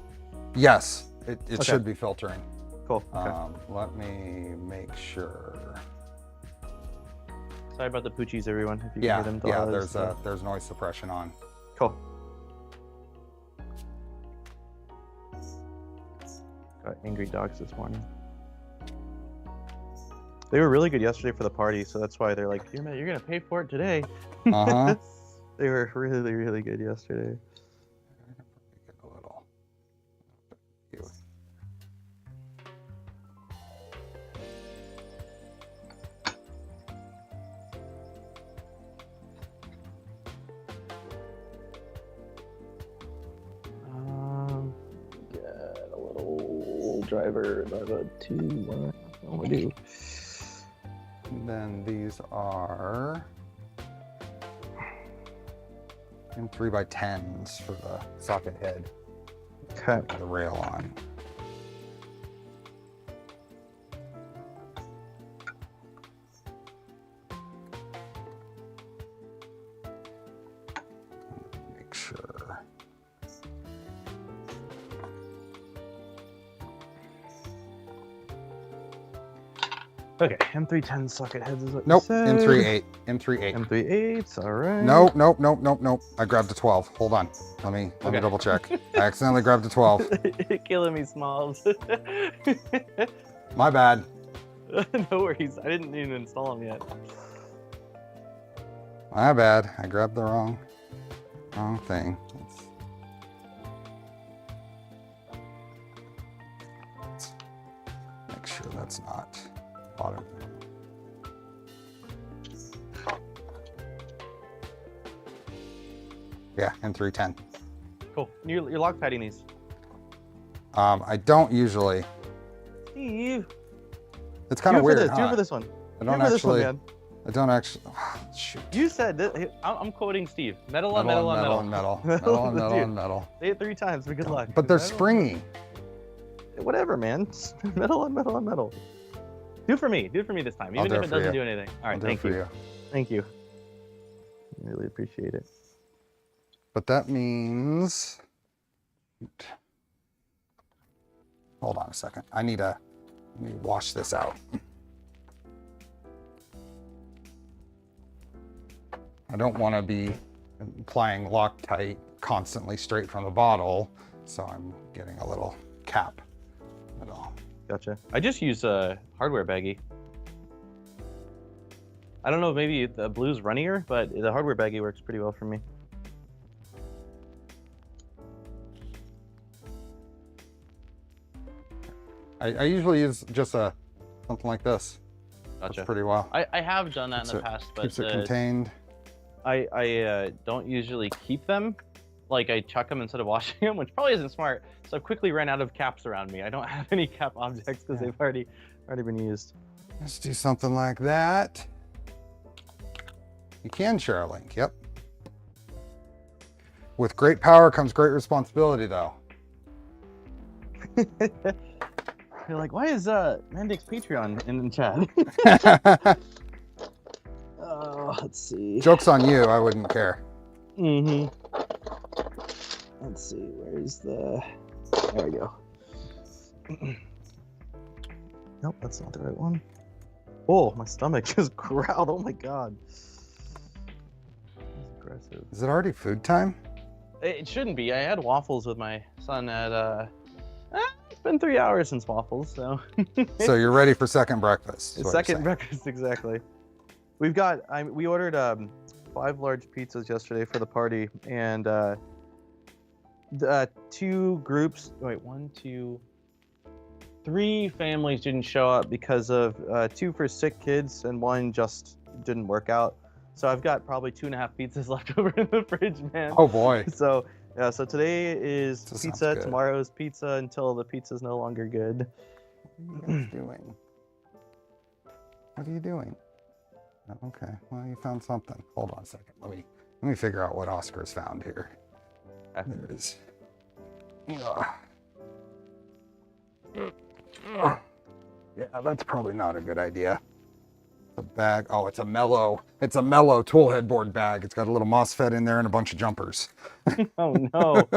Speaker 1: Yes, it should be filtering.
Speaker 2: Cool. Okay.
Speaker 1: Let me make sure.
Speaker 2: Sorry about the poochies, everyone. If you can hear them.
Speaker 1: There's noise suppression on.
Speaker 2: Cool. Got angry dogs this morning. They were really good yesterday for the party, so that's why they're like, you're gonna pay for it today. They were really, really good yesterday.
Speaker 1: A little.
Speaker 2: Get a little driver, a 2, 1. What do?
Speaker 1: And then these are in 3x10s for the socket head.
Speaker 2: Okay.
Speaker 1: Put the rail on. Make sure.
Speaker 2: Okay, M310 socket heads is what
Speaker 1: Nope,
Speaker 2: you said.
Speaker 1: M38. M38.
Speaker 2: M38s, all right.
Speaker 1: Nope. I grabbed a 12. Hold on. Let me double check. I accidentally grabbed a 12.
Speaker 2: You're killing me, Smalls.
Speaker 1: My bad.
Speaker 2: No worries. I didn't even install them yet.
Speaker 1: My bad. I grabbed the wrong thing. Let's make sure that's not bottom. Yeah, and 310.
Speaker 3: Cool. You're Loctiting these.
Speaker 1: I don't usually.
Speaker 3: Steve.
Speaker 1: It's kind of weird.
Speaker 3: Do it
Speaker 1: Huh?
Speaker 3: for this one.
Speaker 1: I don't actually. I don't actually. Oh, shoot.
Speaker 3: You said that. I'm quoting Steve. Metal on
Speaker 1: Metal
Speaker 3: metal
Speaker 1: on
Speaker 3: on
Speaker 1: metal.
Speaker 3: metal.
Speaker 1: Metal on metal
Speaker 3: Dude,
Speaker 1: on metal.
Speaker 3: Say it 3 times for good luck.
Speaker 1: But they're
Speaker 3: Metal on
Speaker 1: springy.
Speaker 3: whatever, man. Metal on metal on metal. Do it for me. Do it for me this time, even if it doesn't do anything. All right, thank you. Thank you. I really appreciate it.
Speaker 1: But that means. Hold on a second. I need to wash this out. I don't want to be applying Loctite constantly straight from the bottle, so I'm getting a little cap at all.
Speaker 3: Gotcha. I just use a hardware baggie. I don't know, maybe the blue's runnier, but the hardware baggie works pretty well for me.
Speaker 1: I usually use just something like this.
Speaker 3: Gotcha.
Speaker 1: That's pretty well.
Speaker 3: I have done that in the past, but
Speaker 1: keeps it contained.
Speaker 3: I don't usually keep them. Like, I chuck them instead of washing them, which probably isn't smart. So I've quickly ran out of caps around me. I don't have any cap objects because they've already been used.
Speaker 1: Let's do something like that. You can share a link, yep. With great power comes great responsibility, though.
Speaker 3: You're like, why is Mandix Patreon in the chat? Let's see.
Speaker 1: Joke's on you, I wouldn't care.
Speaker 3: Mm-hmm. Let's see, where's the... There we go. Nope, that's not the right one. Oh, my stomach just growled. Oh my god. That's aggressive.
Speaker 1: Is it already food time?
Speaker 3: It shouldn't be. I had waffles with my son at it's been 3 hours since waffles, so.
Speaker 1: So you're ready for second breakfast.
Speaker 3: Second breakfast, exactly. We've got, we ordered 5 large pizzas yesterday for the party, and 2 groups, wait, 1, 2, 3 families didn't show up because of 2 for sick kids and 1 just didn't work out. So I've got probably 2.5 pizzas left over in the fridge, man.
Speaker 1: Oh boy.
Speaker 3: So yeah, so today is
Speaker 1: This
Speaker 3: pizza, tomorrow's pizza until the pizza's no longer good.
Speaker 1: What are you guys doing? What are you doing? Oh, okay, well you found something. Hold on a second. Let me figure out what Oscar's found here. There it is. Yeah, that's probably not a good idea. The bag. Oh, it's a mellow Toolhead board bag. It's got a little MOSFET in there and a bunch of jumpers.
Speaker 3: Oh no.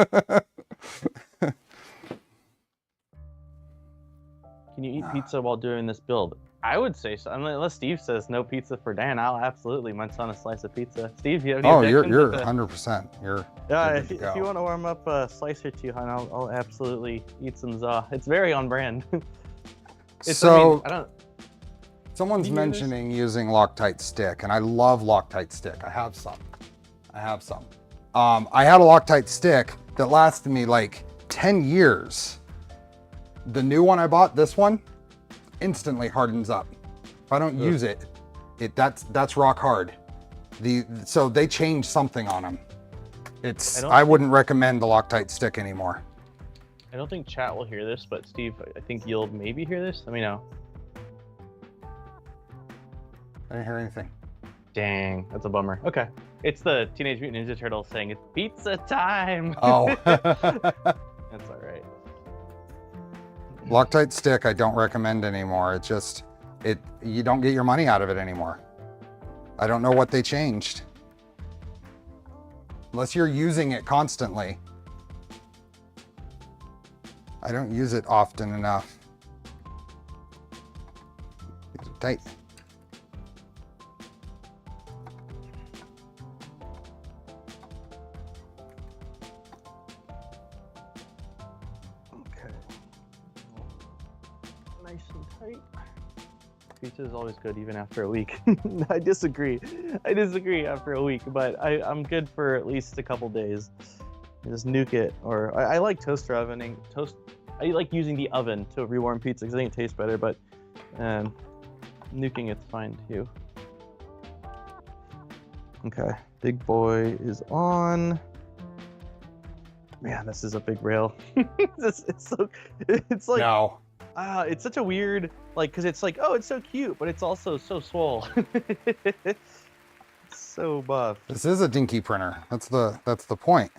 Speaker 3: Can you eat pizza while doing this build? I would say so. Unless Steve says no pizza for Dan, I'll absolutely munch on a slice of pizza. Steve, you have any
Speaker 1: you're
Speaker 3: objections?
Speaker 1: 100%. You're
Speaker 3: If you want to warm up a slice or two, hon, I'll absolutely eat some za. It's very on brand.
Speaker 1: So
Speaker 3: I don't.
Speaker 1: Someone's mentioning using Loctite stick, and I love Loctite stick. I have some. I had a Loctite stick that lasted me like 10 years. The new one I bought, this one, instantly hardens up. If I don't use it, that's rock hard. So they changed something on them. I wouldn't recommend the Loctite stick anymore.
Speaker 3: I don't think chat will hear this, but Steve, I think you'll maybe hear this. Let me know.
Speaker 1: I didn't hear anything.
Speaker 3: Dang, that's a bummer. Okay. It's the Teenage Mutant Ninja Turtles saying it's pizza time.
Speaker 1: Oh.
Speaker 3: That's all right.
Speaker 1: Loctite stick I don't recommend anymore. It just, you don't get your money out of it anymore. I don't know what they changed. Unless you're using it constantly. I don't use it often enough. These are tight.
Speaker 3: Okay. Nice and tight. Pizza is always good even after a week. I disagree. I disagree after a week, but I'm good for at least a couple days. Just nuke it, or I like toaster ovening. I like using the oven to rewarm pizza because I think it tastes better, but nuking it's fine too. Okay, big boy is on. Man, this is a big rail. it's like
Speaker 1: No.
Speaker 3: it's such a weird, like, because it's like, oh, it's so cute, but it's also so swole. So buff.
Speaker 1: This is a dinky printer. That's the point.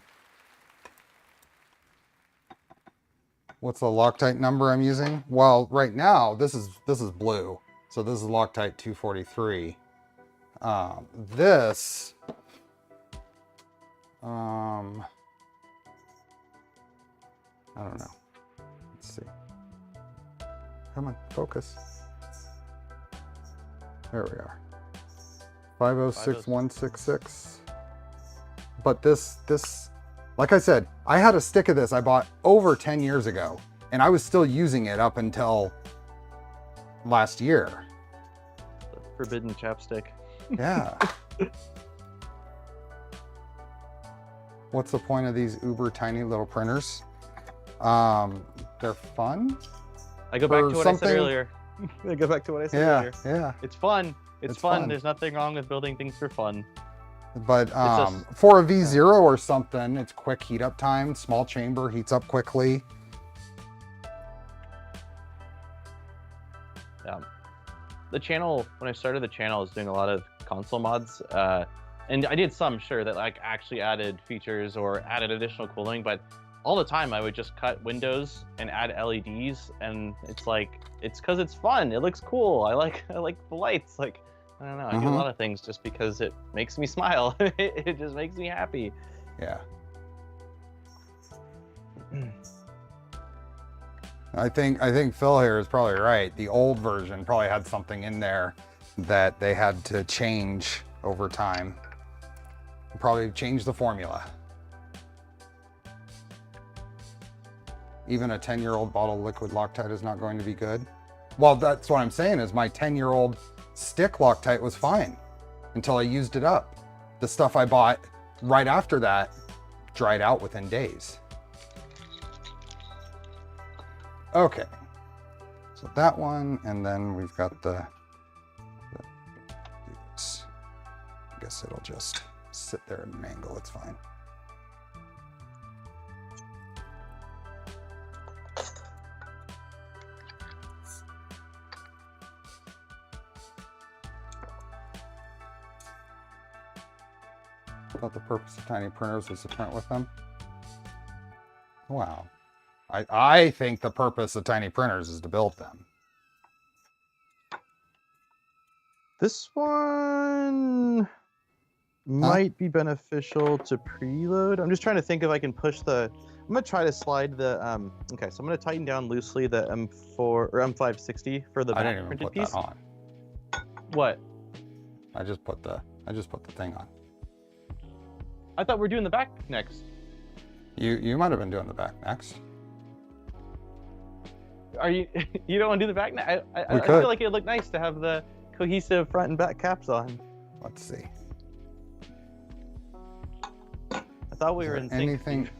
Speaker 1: What's the Loctite number I'm using? Well, right now this is blue, so this is Loctite 243. This I don't know. Let's see. Come on, focus. There we are. 506166. But this, like I said, I had a stick of this I bought over 10 years ago, and I was still using it up until last year.
Speaker 3: The forbidden chapstick.
Speaker 1: Yeah. What's the point of these uber tiny little printers? They're fun.
Speaker 3: I go back to what I said earlier. I go back to what I said earlier.
Speaker 1: Yeah.
Speaker 3: It's fun. It's fun. There's nothing wrong with building things for fun.
Speaker 1: But for a V0 or something, it's quick heat up time. Small chamber heats up quickly.
Speaker 3: Yeah. The channel, when I started the channel, I was doing a lot of console mods. And I did some, sure, that like actually added features or added additional cooling, but all the time I would just cut windows and add LEDs, and it's like, it's because it's fun. It looks cool. I like the lights. Like, I don't know. I do a lot of things just because it makes me smile. It just makes me happy.
Speaker 1: Yeah. I think Phil here is probably right. The old version probably had something in there that they had to change over time. Probably change the formula. Even a 10-year-old bottle of liquid Loctite is not going to be good. Well, that's what I'm saying is my 10-year-old stick Loctite was fine until I used it up. The stuff I bought right after that dried out within days. Okay, so that one, and then we've got the I guess it'll just sit there at an angle, it's fine. I thought the purpose of tiny printers was to print with them. Wow. I think the purpose of tiny printers is to build them.
Speaker 3: This one might be beneficial to preload. I'm just trying to think if I can push the, I'm gonna try to slide the, okay, so I'm gonna tighten down loosely the M4 or M560 for the back printed piece.
Speaker 1: That on.
Speaker 3: What?
Speaker 1: I just put the thing on.
Speaker 3: I thought we were doing the back next.
Speaker 1: You might have been doing the back next.
Speaker 3: Are you? You don't want to do the back next? I feel like it'd look nice to have the cohesive front and back caps on.
Speaker 1: Let's see.
Speaker 3: I thought we were in sync.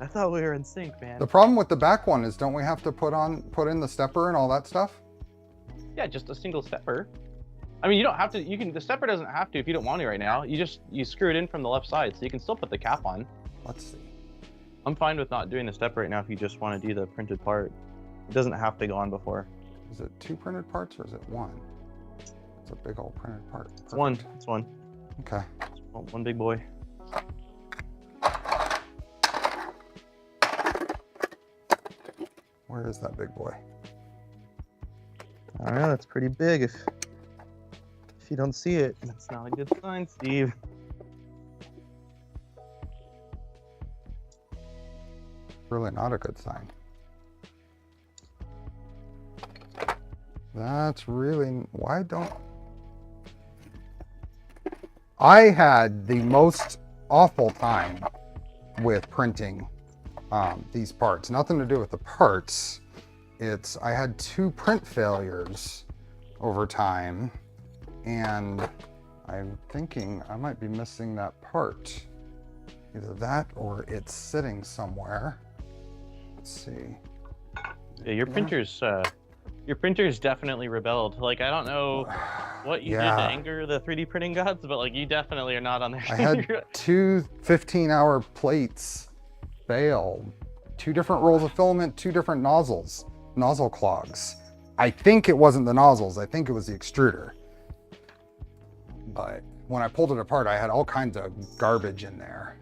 Speaker 3: I thought we were in sync, man.
Speaker 1: The problem with the back one is, don't we have to put in the stepper and all that stuff?
Speaker 3: Yeah, just a single stepper. I mean, you don't have to. You can. The stepper doesn't have to if you don't want to right now. You screw it in from the left side, so you can still put the cap on.
Speaker 1: Let's see.
Speaker 3: I'm fine with not doing the stepper right now if you just want to do the printed part. It doesn't have to go on before.
Speaker 1: Is it 2 printed parts or is it 1? It's a big old printed part. Perfect.
Speaker 3: It's one. It's one.
Speaker 1: Okay.
Speaker 3: It's one big boy.
Speaker 1: Where is that big boy?
Speaker 3: I don't know. It's pretty big. If you don't see it, that's not a good sign, Steve.
Speaker 1: Really not a good sign. That's really, why don't... I had the most awful time with printing these parts. Nothing to do with the parts. I had 2 print failures over time. And I'm thinking I might be missing that part. Either that or it's sitting somewhere. Let's see.
Speaker 2: Yeah, your printer's definitely rebelled. Like, I don't know what you did to anger the 3D printing gods, but like, you definitely are not on their
Speaker 1: I had two 15-hour plates fail. 2 different rolls of filament, 2 different nozzle clogs. I think it wasn't the nozzles, I think it was the extruder. But when I pulled it apart, I had all kinds of garbage in there.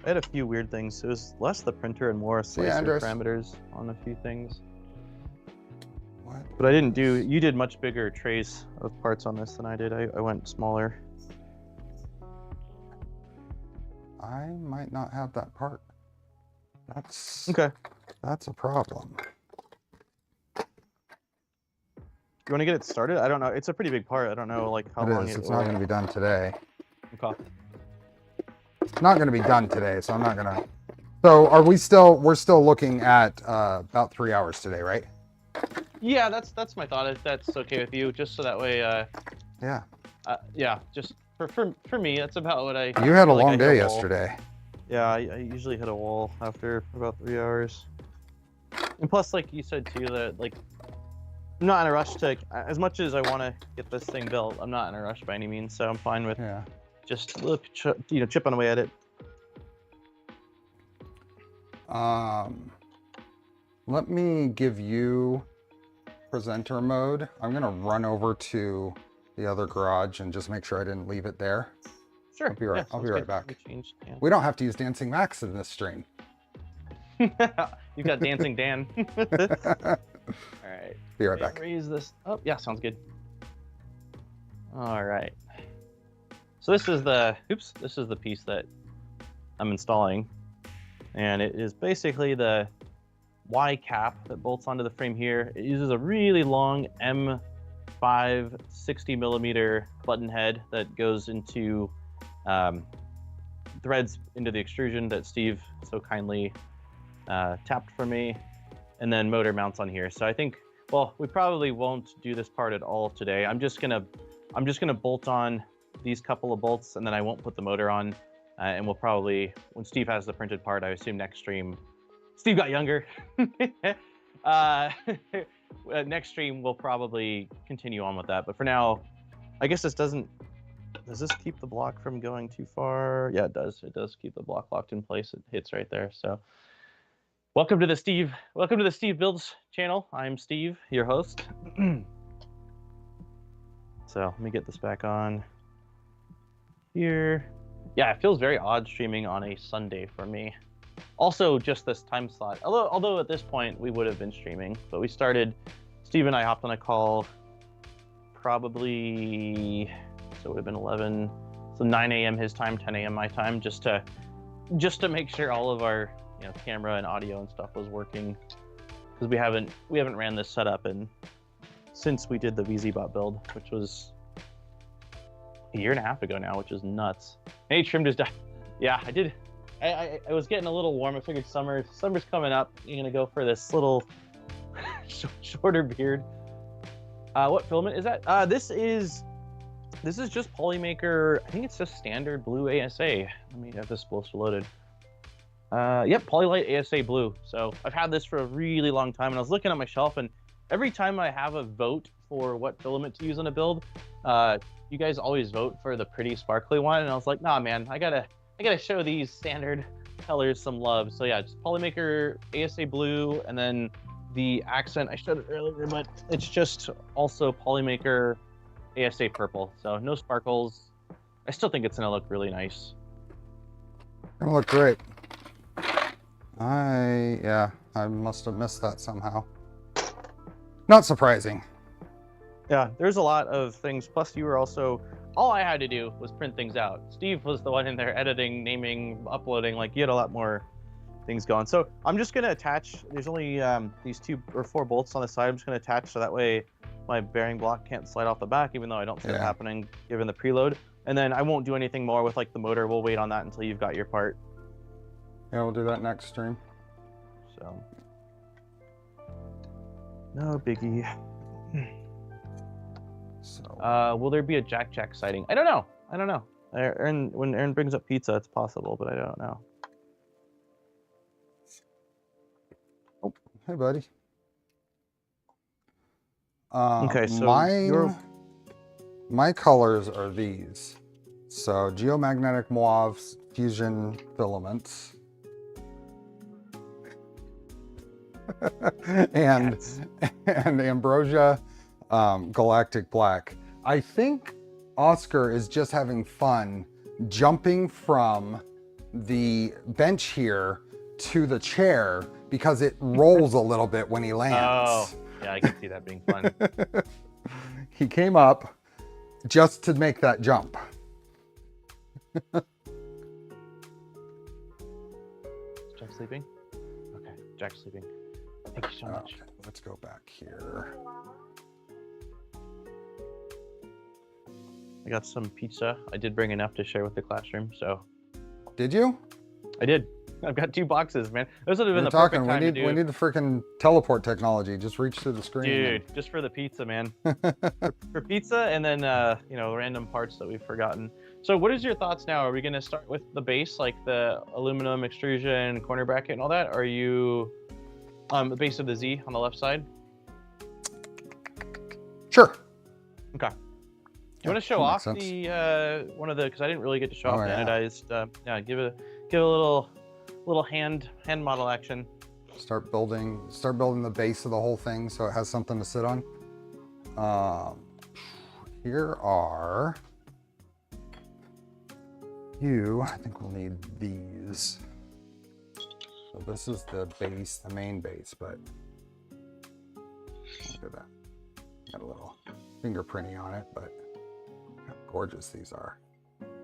Speaker 2: I had a few weird things. It was less the printer and more slicer parameters on a few things.
Speaker 1: What?
Speaker 2: But I didn't do, you did much bigger trays of parts on this than I did. I went smaller.
Speaker 1: I might not have that part. That's
Speaker 2: okay.
Speaker 1: That's a problem.
Speaker 2: You want to get it started? I don't know. It's a pretty big part. I don't know like how long
Speaker 1: It's not going to be done today.
Speaker 2: Okay.
Speaker 1: It's not going to be done today, so I'm not going to. So are we still? We're still looking at about 3 hours today, right?
Speaker 2: Yeah, that's my thought. If that's okay with you, just so that way.
Speaker 1: Yeah.
Speaker 2: Yeah, just for me, that's about what I.
Speaker 1: You had a long day yesterday.
Speaker 2: Yeah, I usually hit a wall after about 3 hours. And plus, like you said too, that like I'm not in a rush to. As much as I want to get this thing built, I'm not in a rush by any means. So I'm fine with just chipping away at it.
Speaker 1: Let me give you presenter mode. I'm gonna run over to the other garage and just make sure I didn't leave it there.
Speaker 2: Sure.
Speaker 1: I'll be right back.
Speaker 2: Changed, yeah.
Speaker 1: We don't have to use Dancing Max in this stream.
Speaker 2: You've got Dancing Dan. All right.
Speaker 1: Be right back.
Speaker 2: Raise this up. Yeah, sounds good. All right. So this is the piece that I'm installing, and it is basically the Y cap that bolts onto the frame here. It uses a really long M5 60mm button head that goes into threads into the extrusion that Steve so kindly tapped for me, and then motor mounts on here. So I think, well, we probably won't do this part at all today. I'm just gonna bolt on these couple of bolts, and then I won't put the motor on, and we'll probably, when Steve has the printed part, I assume next stream, Steve got younger. Next stream we'll probably continue on with that, but for now, I guess does this keep the block from going too far? Yeah, it does. It does keep the block locked in place. It hits right there. So welcome to the Steve Builds channel. I'm Steve, your host. So let me get this back on here. Yeah, it feels very odd streaming on a Sunday for me. Also, just this time slot. Although at this point we would have been streaming, but we started. Steve and I hopped on a call. Probably, so it would have been 11, so 9 a.m. his time, 10 a.m. my time, just to make sure all of our camera and audio and stuff was working, because we haven't ran this setup since we did the VZBot build, which was a year and a half ago now, which is nuts. Hey, trimmed his yeah, I did. I was getting a little warm. I figured summer's coming up. You're gonna go for this little shorter beard. What filament is that? This is just Polymaker. I think it's just standard blue ASA. Let me have this supposed to loaded. Yep, Polylite ASA blue. So I've had this for a really long time, and I was looking at my shelf, and every time I have a vote for what filament to use on a build, you guys always vote for the pretty sparkly one, and I was like, nah, man, I gotta show these standard colors some love. So yeah, it's Polymaker ASA blue, and then the accent, I showed it earlier, but it's just also Polymaker ASA purple. So no sparkles. I still think it's gonna look really nice.
Speaker 1: Gonna look great. I must have missed that somehow. Not surprising.
Speaker 2: Yeah, there's a lot of things. Plus, you were also, all I had to do was print things out. Steve was the one in there editing, naming, uploading. Like, you had a lot more things going. So I'm just gonna attach. There's only these 2 or 4 bolts on the side. I'm just gonna attach so that way my bearing block can't slide off the back, even though I don't see it happening given the preload. And then I won't do anything more with like the motor. We'll wait on that until you've got your part.
Speaker 1: Yeah, we'll do that next stream.
Speaker 2: So
Speaker 3: No biggie.
Speaker 1: So
Speaker 3: Will there be a Jack sighting? I don't know. I don't know. When Aaron brings up pizza, it's possible, but I don't know.
Speaker 1: oh, hey buddy.
Speaker 3: Okay, so
Speaker 1: my colors are these. So Geomagnetic Muave Fusion Filaments. and Ambrosia Galactic Black. I think Oscar is just having fun jumping from the bench here to the chair because it rolls a little bit when he lands.
Speaker 3: Oh, yeah, I can see that being fun.
Speaker 1: He came up just to make that jump.
Speaker 3: Is Jack sleeping? Okay, Jack's sleeping. Thank you so much.
Speaker 1: Okay, let's go back here.
Speaker 3: I got some pizza. I did bring enough to share with the classroom, so.
Speaker 1: Did you?
Speaker 3: I did. I've got 2 boxes, man. This would have been
Speaker 1: We're
Speaker 3: the perfect
Speaker 1: talking.
Speaker 3: time to do.
Speaker 1: We need the freaking teleport technology. Just reach through the screen.
Speaker 3: Dude, just for the pizza, man. for pizza, and then you know, random parts that we've forgotten. So, what is your thoughts now? Are we going to start with the base, like the aluminum extrusion, corner bracket, and all that? Are you the base of the Z on the left side?
Speaker 1: Sure.
Speaker 3: Okay. Do you want to show off the one of the? Because I didn't really get to show off the anodized. Yeah, give a little hand model action.
Speaker 1: Start building the base of the whole thing so it has something to sit on. Here are I think we'll need these. So this is the base, the main base, but look at that. Got a little fingerprinting on it, but look how gorgeous these are.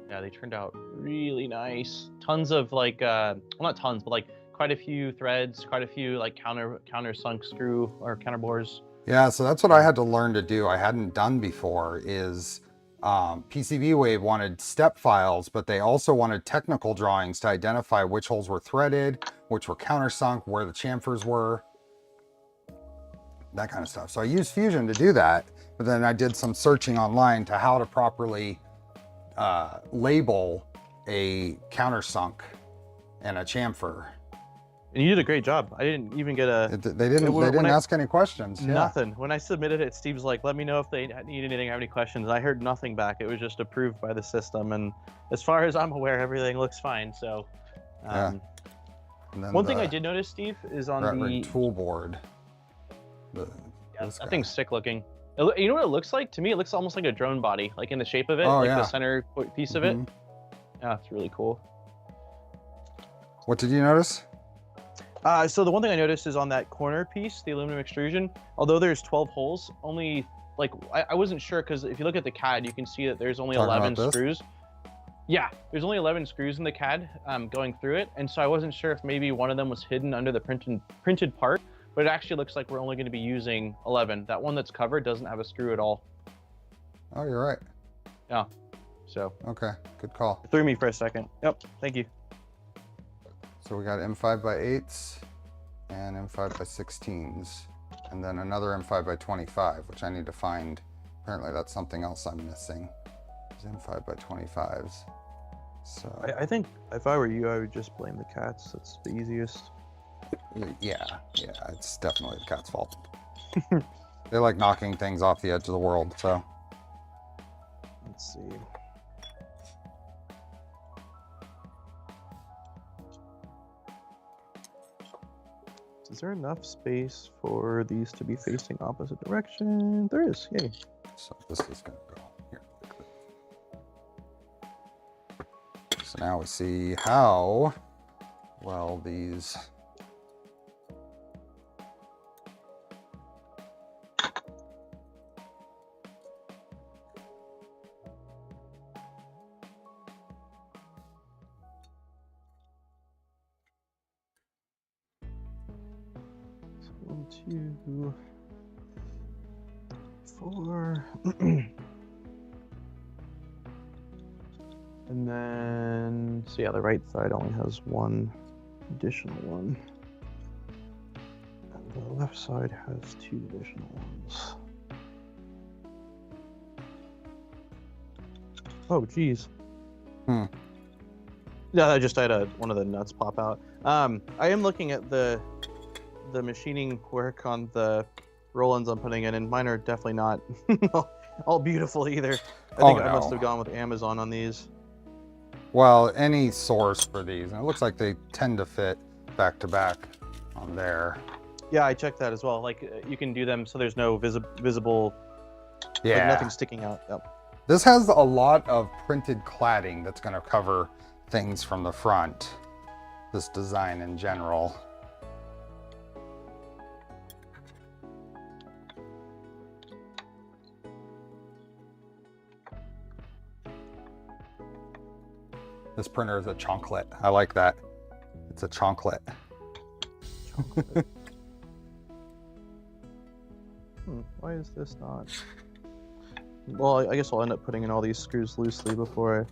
Speaker 3: Yeah, they turned out really nice. Tons of like, well, not tons, but like quite a few threads, quite a few like counter sunk screw or counter bores.
Speaker 1: Yeah, so that's what I had to learn to do. I hadn't done before is PCBWay wanted step files, but they also wanted technical drawings to identify which holes were threaded, which were countersunk, where the chamfers were, that kind of stuff. So I used Fusion to do that, but then I did some searching online to how to properly label a countersunk and a chamfer.
Speaker 3: And you did a great job. I didn't even get a.
Speaker 1: They didn't ask any questions.
Speaker 3: Nothing. When I submitted it, Steve's like, "Let me know if they need anything, have any questions." I heard nothing back. It was just approved by the system, and as far as I'm aware, everything looks fine. So, one thing I did notice, Steve, is on
Speaker 1: Ratrig
Speaker 3: the
Speaker 1: tool board.
Speaker 3: That thing's sick looking. You know what it looks like? To me, it looks almost like a drone body, like in the shape of it, the center piece of it. Yeah, it's really cool.
Speaker 1: What did you notice?
Speaker 3: So the one thing I noticed is on that corner piece, the aluminum extrusion, although there's 12 holes, only like I wasn't sure because if you look at the CAD, you can see that there's only 11 screws. Yeah, there's only 11 screws in the CAD going through it, and so I wasn't sure if maybe one of them was hidden under the printed part, but it actually looks like we're only going to be using 11. That one that's covered doesn't have a screw at all.
Speaker 1: Oh, you're right.
Speaker 3: Yeah. So.
Speaker 1: Okay, good call.
Speaker 3: It threw me for a second. Yep. Thank you.
Speaker 1: So we got M5 by 8s and M5 by 16s, and then another M5 by 25, which I need to find. Apparently that's something else I'm missing. It's M5 by 25s. So
Speaker 3: I think if I were you, I would just blame the cats. That's the easiest.
Speaker 1: Yeah, it's definitely the cat's fault. They like knocking things off the edge of the world, so.
Speaker 3: Let's see. Is there enough space for these to be facing opposite direction? There is, yay.
Speaker 1: So this is gonna go here. So now we see how well these
Speaker 3: One, two, 4. And then, so yeah, the right side only has one additional one. And The left side has 2 additional ones. Oh, geez.
Speaker 1: Hmm.
Speaker 3: Yeah, I just had one of the nuts pop out. I am looking at the machining work on the roll-ins I'm putting in, and mine are definitely not all beautiful either. I think I must have gone with Amazon on these.
Speaker 1: Well, any source for these, and it looks like they tend to fit back to back on there.
Speaker 3: Yeah, I checked that as well. Like you can do them so there's no visible,
Speaker 1: Yeah.
Speaker 3: like nothing sticking out. Yep.
Speaker 1: This has a lot of printed cladding that's going to cover things from the front. This design in general. This printer is a chonklet. I like that. It's a chonklet.
Speaker 3: Why is this not? Well, I guess I'll end up putting in all these screws loosely before I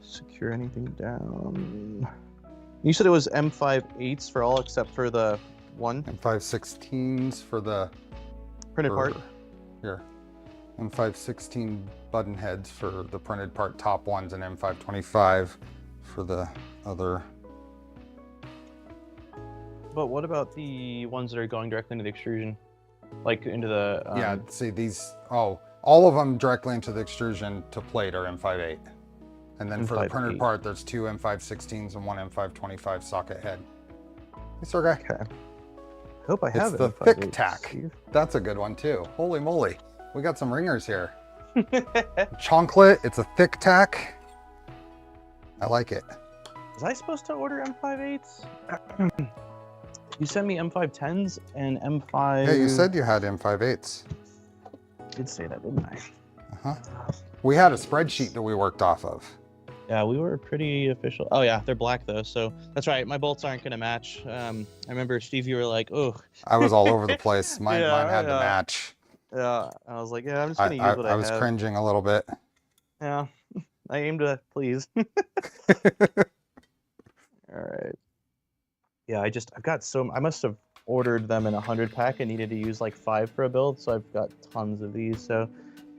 Speaker 3: secure anything down. You said it was M5/8s for all except for the one?
Speaker 1: M5/16s for the
Speaker 3: Printed part?
Speaker 1: Here. M5/16 button heads for the printed part top ones, and M5/25 for the other.
Speaker 3: But what about the ones that are going directly into the extrusion? Like into the...
Speaker 1: Yeah, see these, all of them directly into the extrusion to plate are M5/8. And then for the printed part, there's 2 M5/16s and 1 M5/25 socket head. Hey, sir guy.
Speaker 3: Okay. Hope I have
Speaker 1: it's the TicTac. That's a good one too. Holy moly. We got some ringers here. Chonklet, it's a TicTac. I like it.
Speaker 3: Was I supposed to order M5/8s? You sent me M5/10s and M5...
Speaker 1: Yeah, you said you had M5/8s.
Speaker 3: I did say that, didn't I?
Speaker 1: Uh-huh. We had a spreadsheet that we worked off of.
Speaker 3: Yeah, we were pretty official. Oh yeah, they're black though, so that's right. My bolts aren't gonna match. I remember Steve, you were like, "Oh."
Speaker 1: I was all over the place. Mine had to match.
Speaker 3: Yeah, I was like, "Yeah, I'm just gonna use what I have."
Speaker 1: I was cringing a little bit.
Speaker 3: Yeah, I aim to please. All right. Yeah, I've got I must have ordered them in a 100-pack and needed to use like 5 for a build, so I've got tons of these. So it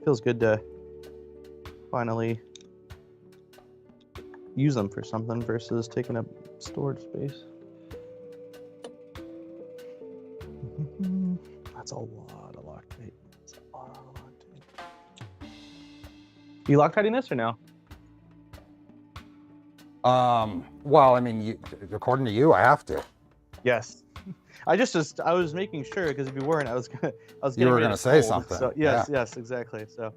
Speaker 3: feels good to finally use them for something versus taking up storage space. That's a lot of Loctite. That's a lot of Loctite. You Loctiting this or no?
Speaker 1: Well, I mean, according to you, I have to.
Speaker 3: Yes. I was making sure, because if you weren't, I was
Speaker 1: You were gonna say something.
Speaker 3: So yes, exactly. So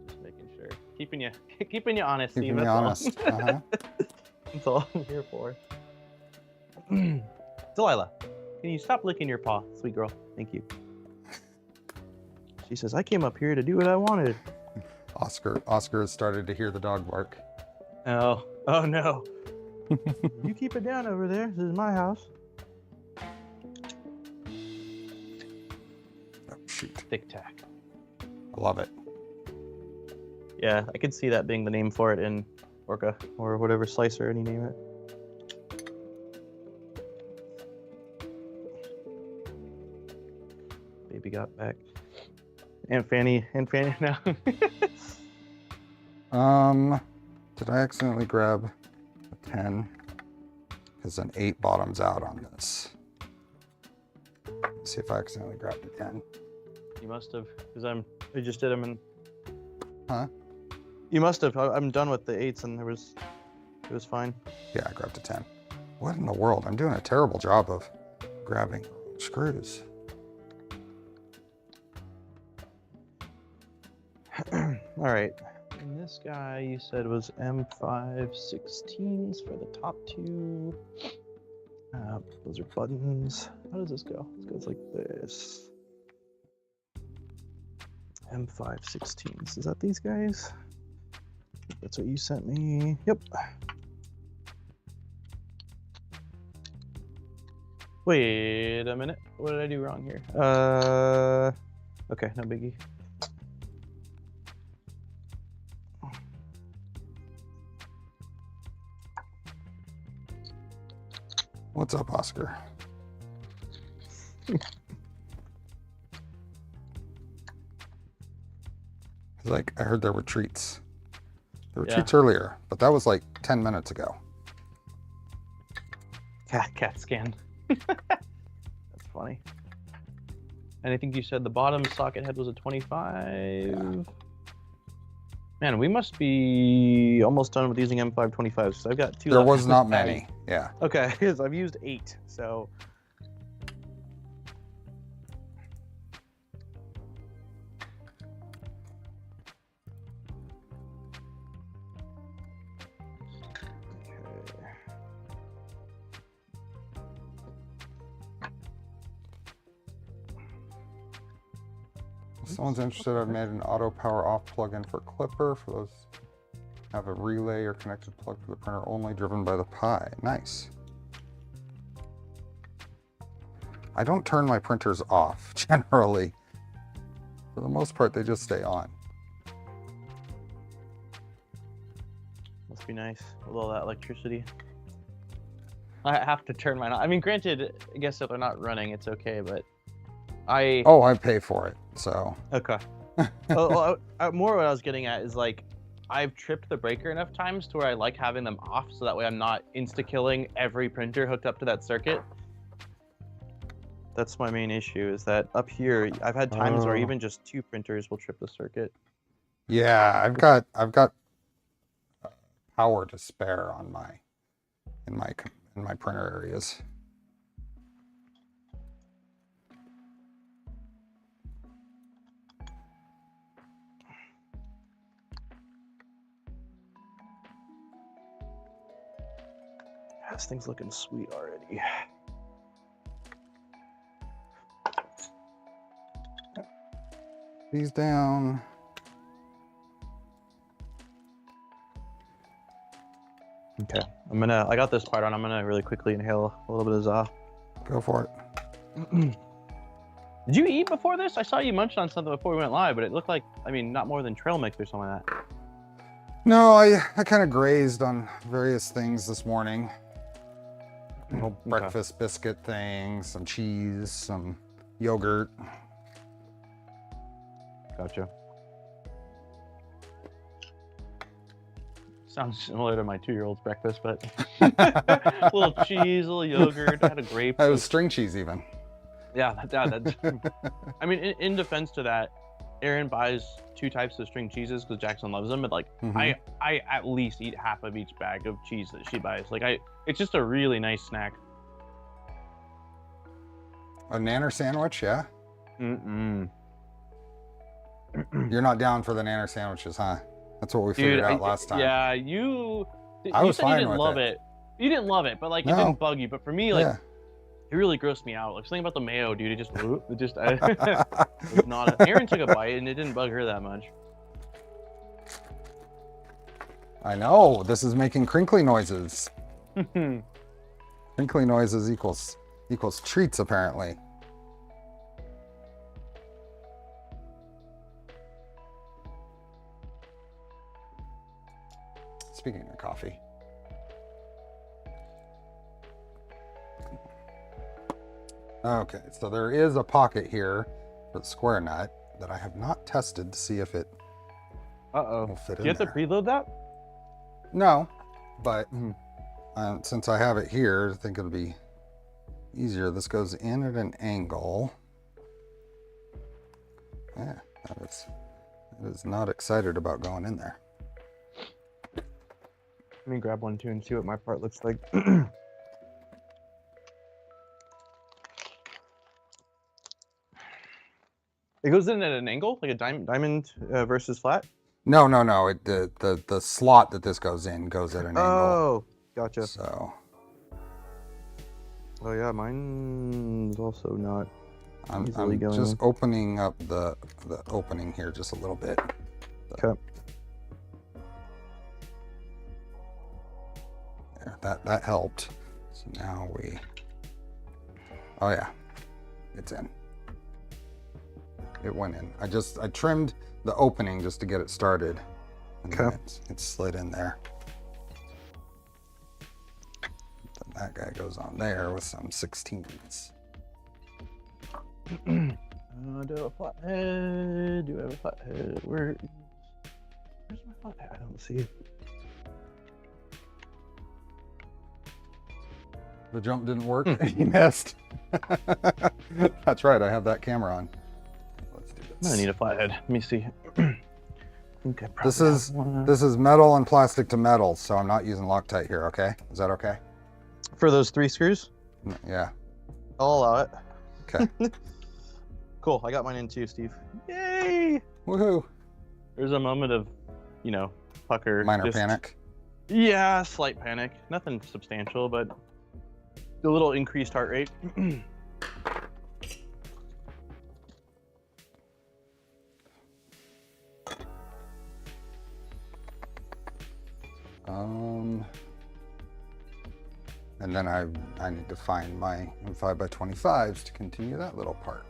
Speaker 3: just making sure, keeping you honest.
Speaker 1: Keeping
Speaker 3: Steve,
Speaker 1: you honest.
Speaker 3: That's all I'm here for. Delilah, can you stop licking your paw, sweet girl? Thank you. She says, I came up here to do what I wanted.
Speaker 1: Oscar has started to hear the dog bark.
Speaker 3: Oh no. You keep it down over there. This is my house.
Speaker 1: Oh, shoot.
Speaker 3: TicTac.
Speaker 1: I love it.
Speaker 3: Yeah, I could see that being the name for it in Orca or whatever slicer and you name it. Baby got back. Aunt Fanny now.
Speaker 1: Did I accidentally grab a 10? Because an 8 bottoms out on this. Let's see if I accidentally grabbed a 10.
Speaker 3: You must have, because I just did them and.
Speaker 1: Huh?
Speaker 3: You must have. I'm done with the 8s and it was fine.
Speaker 1: Yeah, I grabbed a 10. What in the world? I'm doing a terrible job of grabbing screws.
Speaker 3: All right. And this guy you said was M5/16s for the top 2. Those are buttons. How does this go? This goes like this. M5/16s. Is that these guys? That's what you sent me. Yep. Wait a minute. What did I do wrong here? Okay, no biggie.
Speaker 1: What's up, Oscar? It's like I heard there were treats. There were treats earlier, but that was like 10 minutes ago.
Speaker 3: Cat scan. That's funny. And I think you said the bottom socket head was a 25. Yeah. Man, we must be almost done with using M525s. So I've got 2
Speaker 1: There
Speaker 3: left.
Speaker 1: was not many. Yeah.
Speaker 3: Okay, because I've used 8. So.
Speaker 1: If someone's interested, I've made an auto power off plugin for Clipper for those have a relay or connected plug for the printer only, driven by the Pi. Nice. I don't turn my printers off generally. For the most part, they just stay on.
Speaker 3: Must be nice with all that electricity. I have to turn mine on. I mean, granted, I guess if they're not running, it's okay, but
Speaker 1: Oh, I pay for it, so.
Speaker 3: Okay. More what I was getting at is like, I've tripped the breaker enough times to where I like having them off, so that way I'm not insta-killing every printer hooked up to that circuit. That's my main issue, is that up here, I've had times where even just 2 printers will trip the circuit.
Speaker 1: Yeah, I've got power to spare on in my printer areas.
Speaker 3: This thing's looking sweet already.
Speaker 1: These down.
Speaker 3: Okay, I got this part on. I'm gonna really quickly inhale a little bit of za.
Speaker 1: Go for
Speaker 3: it. Did you eat before this? I saw you munch on something before we went live, but it looked like, I mean, not more than trail mix or something like that.
Speaker 1: No, I kind of grazed on various things this morning. Little breakfast biscuit things, some cheese, some yogurt.
Speaker 3: Gotcha. Sounds similar to my 2-year-old's breakfast, but a little cheese, a little yogurt, I had a grape.
Speaker 1: It was string cheese even.
Speaker 3: Yeah, that's I mean, in defense to that, Erin buys 2 types of string cheeses because Jackson loves them, but like I at least eat half of each bag of cheese that she buys. Like it's just a really nice snack.
Speaker 1: A nanner sandwich, yeah?
Speaker 3: Mm-mm.
Speaker 1: You're not down for the nanner sandwiches, huh? That's what we figured out last time.
Speaker 3: Yeah,
Speaker 1: I
Speaker 3: you
Speaker 1: was
Speaker 3: said
Speaker 1: fine
Speaker 3: you didn't
Speaker 1: with
Speaker 3: love it. You didn't love it, but like it didn't bug you. But for me, like it really grossed me out. Like something about the mayo, dude. It just it was not. Erin took a bite and it didn't bug her that much.
Speaker 1: I know. This is making crinkly noises. Crinkly noises equals treats, apparently. Speaking of coffee. Okay, so there is a pocket here for the square nut that I have not tested to see if it will fit in there.
Speaker 3: Do you have to preload that?
Speaker 1: No, but since I have it here, I think it'll be easier. This goes in at an angle. Yeah, that is not excited about going in there.
Speaker 3: Let me grab one too and see what my part looks like. It goes in at an angle, like a diamond versus flat?
Speaker 1: No. The slot that this goes in goes at an angle.
Speaker 3: Oh, gotcha.
Speaker 1: So.
Speaker 3: Oh yeah, mine's also not.
Speaker 1: I'm just opening up the opening here just a little bit.
Speaker 3: Okay.
Speaker 1: There, that helped. So now oh yeah, it's in. It went in. I trimmed the opening just to get it started. And then it slid in there. Then that guy goes on there with some 16s.
Speaker 2: Do I have a flathead? Do I have a flathead? Where's my flathead? I don't see it.
Speaker 1: The jump didn't work. He missed. That's right. I have that camera on. Let's do
Speaker 2: I'm
Speaker 1: this.
Speaker 2: gonna need a flathead. Let me see. I think I probably
Speaker 1: This is
Speaker 2: have one.
Speaker 1: this is metal and plastic to metal, so I'm not using Loctite here. Okay, is that okay?
Speaker 2: For those 3 screws.
Speaker 1: Yeah.
Speaker 2: I'll allow it.
Speaker 1: Okay.
Speaker 2: Cool. I got mine in too, Steve. Yay!
Speaker 1: Woohoo!
Speaker 2: There's a moment of, you know, pucker.
Speaker 1: Minor
Speaker 2: just-
Speaker 1: panic.
Speaker 2: Yeah, slight panic. Nothing substantial, but a little increased heart rate.
Speaker 1: And then I need to find my 5x25s to continue that little part.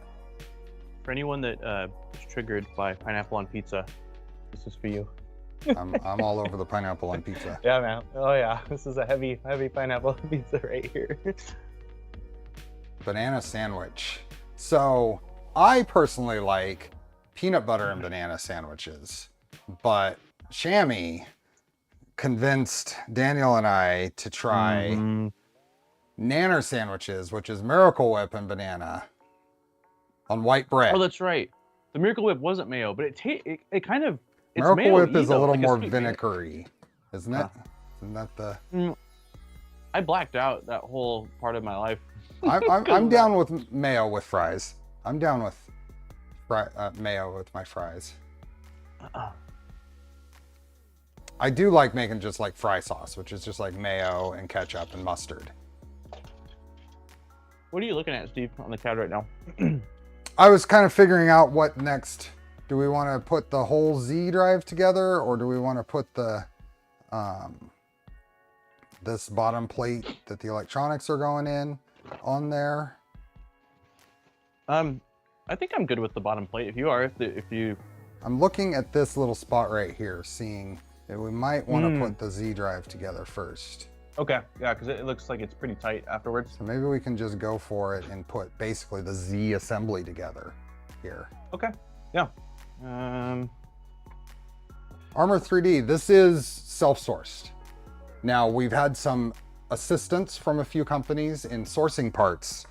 Speaker 2: For anyone that is triggered by pineapple on pizza, this is for you.
Speaker 1: I'm all over the pineapple on pizza.
Speaker 2: Yeah, man. Oh yeah, this is a heavy pineapple pizza right here.
Speaker 1: Banana sandwich. So I personally like peanut butter and banana sandwiches, but Shammy convinced Daniel and I to try nanner sandwiches, which is Miracle Whip and banana on white bread.
Speaker 2: Oh, that's right. The Miracle Whip wasn't mayo, but it kind of it's
Speaker 1: Miracle
Speaker 2: mayo-y,
Speaker 1: Whip is a
Speaker 2: though,
Speaker 1: little
Speaker 2: like
Speaker 1: more
Speaker 2: sweet mayo.
Speaker 1: vinegary, isn't it? Isn't that the?
Speaker 2: I blacked out that whole part of my life.
Speaker 1: I'm down with mayo with fries. I'm down with mayo with my fries. I do like making just like fry sauce, which is just like mayo and ketchup and mustard.
Speaker 2: What are you looking at, Steve, on the CAD right now?
Speaker 1: I was kind of figuring out what next. Do we want to put the whole Z drive together, or do we want to put the this bottom plate that the electronics are going in on there?
Speaker 2: I think I'm good with the bottom plate. If you are, if you.
Speaker 1: I'm looking at this little spot right here, seeing that we might want to put the Z drive together first.
Speaker 2: Okay, yeah, because it looks like it's pretty tight afterwards.
Speaker 1: So maybe we can just go for it and put basically the Z assembly together here.
Speaker 2: Okay, yeah.
Speaker 1: Armor 3D, this is self-sourced. Now, we've had some assistance from a few companies in sourcing parts,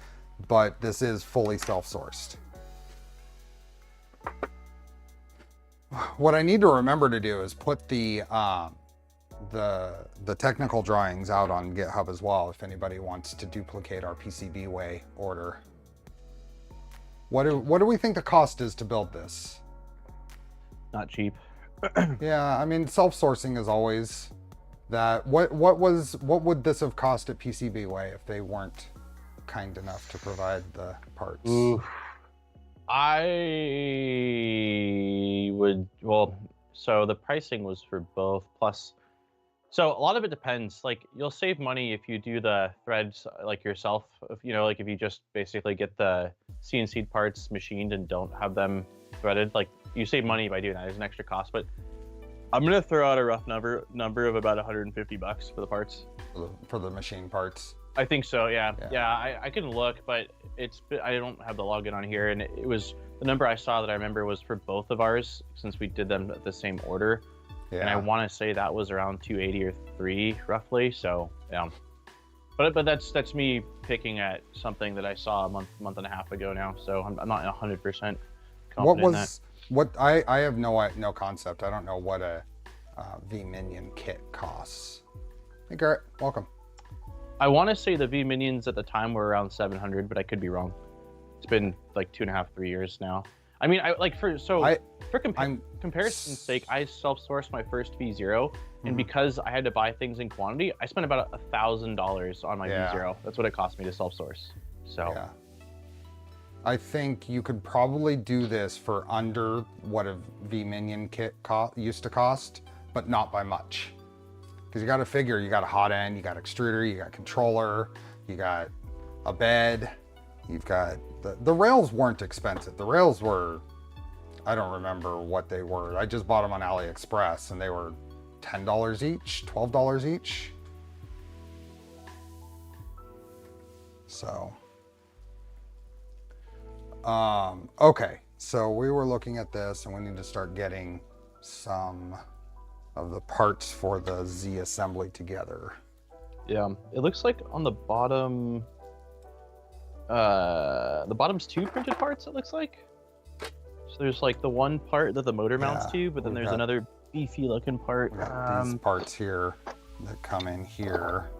Speaker 1: but this is fully self-sourced. What I need to remember to do is put the technical drawings out on GitHub as well, if anybody wants to duplicate our PCBWay order. What do we think the cost is to build this?
Speaker 2: Not cheap.
Speaker 1: Yeah, I mean, self-sourcing is always that. What would this have cost at PCBWay if they weren't kind enough to provide the parts?
Speaker 2: Ooh. I would, well, so the pricing was for both plus, so a lot of it depends. Like, you'll save money if you do the threads like yourself, if, you know, like if you just basically get the CNC parts machined and don't have them threaded, like you save money by doing that. There's an extra cost, but I'm gonna throw out a rough number of about 150 bucks for the parts.
Speaker 1: For the machine parts.
Speaker 2: I think so, yeah. I can look, but I don't have the login on here, and it was the number I saw that I remember was for both of ours since we did them at the same order.
Speaker 1: Yeah.
Speaker 2: And I want to say that was around 280 or 3 roughly. So yeah, but that's me picking at something that I saw a month and a half ago now. So I'm not 100% confident in that.
Speaker 1: I have no concept. I don't know what a V-Minion kit costs. Hey Garrett, welcome.
Speaker 2: I want to say the V-Minions at the time were around 700, but I could be wrong. It's been like 2.5, 3 years now. I mean, for comparison's sake, I self-sourced my first V0, and because I had to buy things in quantity, I spent about $1,000 on my V0. That's what it cost me to self-source. So
Speaker 1: yeah. I think you could probably do this for under what a V-Minion kit used to cost, but not by much. Because you got to figure, you got a hot end, you got extruder, you got controller, you got a bed, you've got the rails weren't expensive. The rails were, I don't remember what they were. I just bought them on AliExpress and they were $10 each, $12 each. So, Okay, so we were looking at this and we need to start getting some of the parts for the Z assembly together.
Speaker 2: Yeah, it looks like on the bottom, the bottom's 2 printed parts, it looks like. So there's like the one part that the motor mounts to, but then there's another beefy looking part.
Speaker 1: We got these parts here that come in here,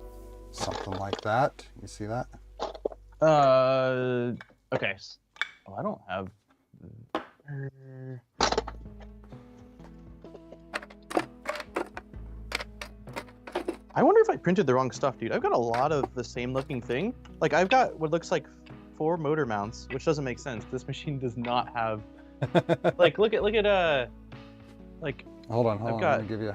Speaker 1: something like that. You see that?
Speaker 2: Okay. Oh, I don't have. I wonder if I printed the wrong stuff, dude. I've got a lot of the same looking thing. Like I've got what looks like 4 motor mounts, which doesn't make sense. This machine does not have. Like look at like.
Speaker 1: Hold on. Let me give you.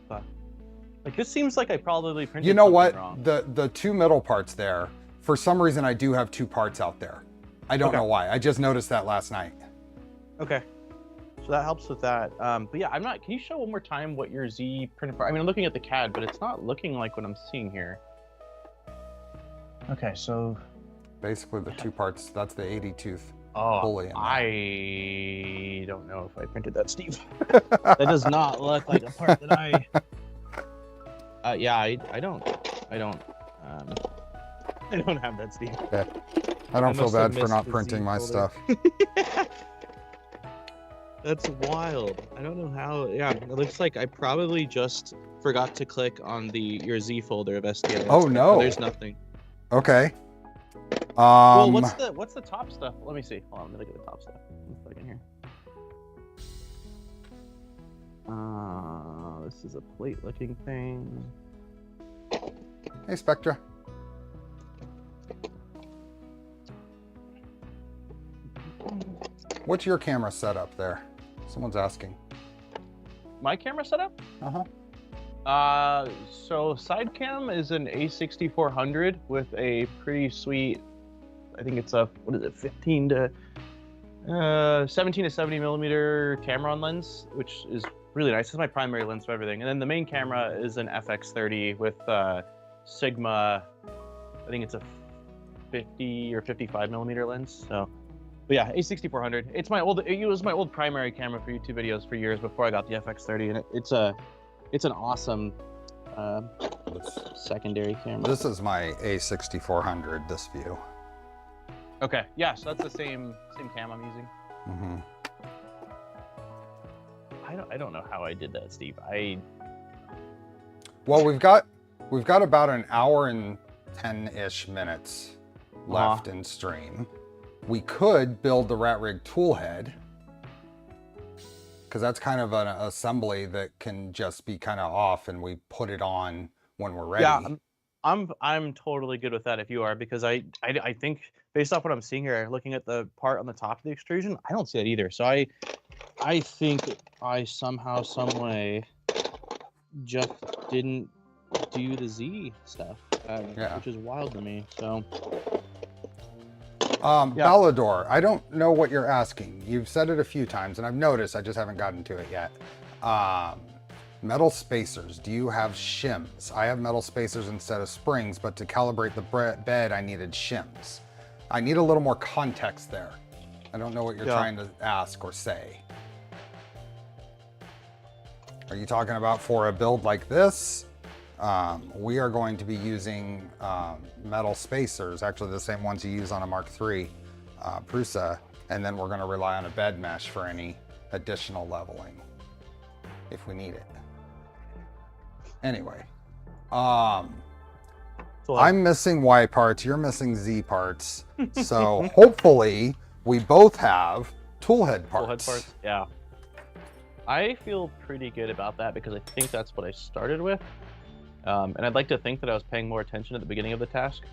Speaker 2: Like this seems like I probably printed.
Speaker 1: You know what?
Speaker 2: Wrong.
Speaker 1: The 2 middle parts there. For some reason, I do have 2 parts out there. I don't know why. I just noticed that last night.
Speaker 2: Okay. So that helps with that. But yeah, I'm not. Can you show one more time what your Z printed part? I mean, I'm looking at the CAD, but it's not looking like what I'm seeing here. Okay, so
Speaker 1: basically the 2 parts. That's the 80 tooth.
Speaker 2: Oh, I don't know if I printed that, Steve. That does not look like a part that I. Yeah, I don't have that, Steve.
Speaker 1: Okay. I don't feel bad for not printing my stuff.
Speaker 2: That's wild. I don't know how. Yeah, it looks like I probably just forgot to click on your Z folder of STL.
Speaker 1: Oh no,
Speaker 2: there's nothing.
Speaker 1: Okay.
Speaker 2: Well, what's the top stuff? Let me see. Hold on, let me look at the top stuff. Let's plug in here. This is a plate-looking thing.
Speaker 1: Hey, Spectra. What's your camera setup there? Someone's asking.
Speaker 2: My camera setup? So side cam is an A6400 with a pretty sweet, I think it's a, 17 to 70 millimeter Tamron lens, which is really nice. It's my primary lens for everything. And then the main camera is an FX30 with Sigma, I think it's a 50 or 55 millimeter lens. So, but yeah, A6400. It was my old primary camera for YouTube videos for years before I got the FX30, and it's an awesome secondary camera.
Speaker 1: This is my A6400. This view.
Speaker 2: Okay, yeah, so that's the same cam I'm using.
Speaker 1: Mm-hmm.
Speaker 2: I don't know how I did that, Steve.
Speaker 1: Well, we've got about an hour and 10-ish minutes left in stream. We could build the Ratrig Toolhead, because that's kind of an assembly that can just be kind of off, and we put it on when we're ready.
Speaker 2: Yeah, I'm totally good with that if you are, because I think based off what I'm seeing here, looking at the part on the top of the extrusion, I don't see that either. So I think I somehow, some way, just didn't do the Z stuff, which is wild to me. So.
Speaker 1: Balador, I don't know what you're asking. You've said it a few times, and I've noticed. I just haven't gotten to it yet. Metal spacers. Do you have shims? I have metal spacers instead of springs, but to calibrate the bed, I needed shims. I need a little more context there. I don't know what you're trying to ask or say. Are you talking about for a build like this? We are going to be using metal spacers, actually the same ones you use on a Mark III Prusa, and then we're going to rely on a bed mesh for any additional leveling if we need it. Anyway, I'm missing Y parts, you're missing Z parts, so hopefully we both have toolhead parts.
Speaker 2: Toolhead parts, yeah. I feel pretty good about that because I think that's what I started with. And I'd like to think that I was paying more attention at the beginning of the task.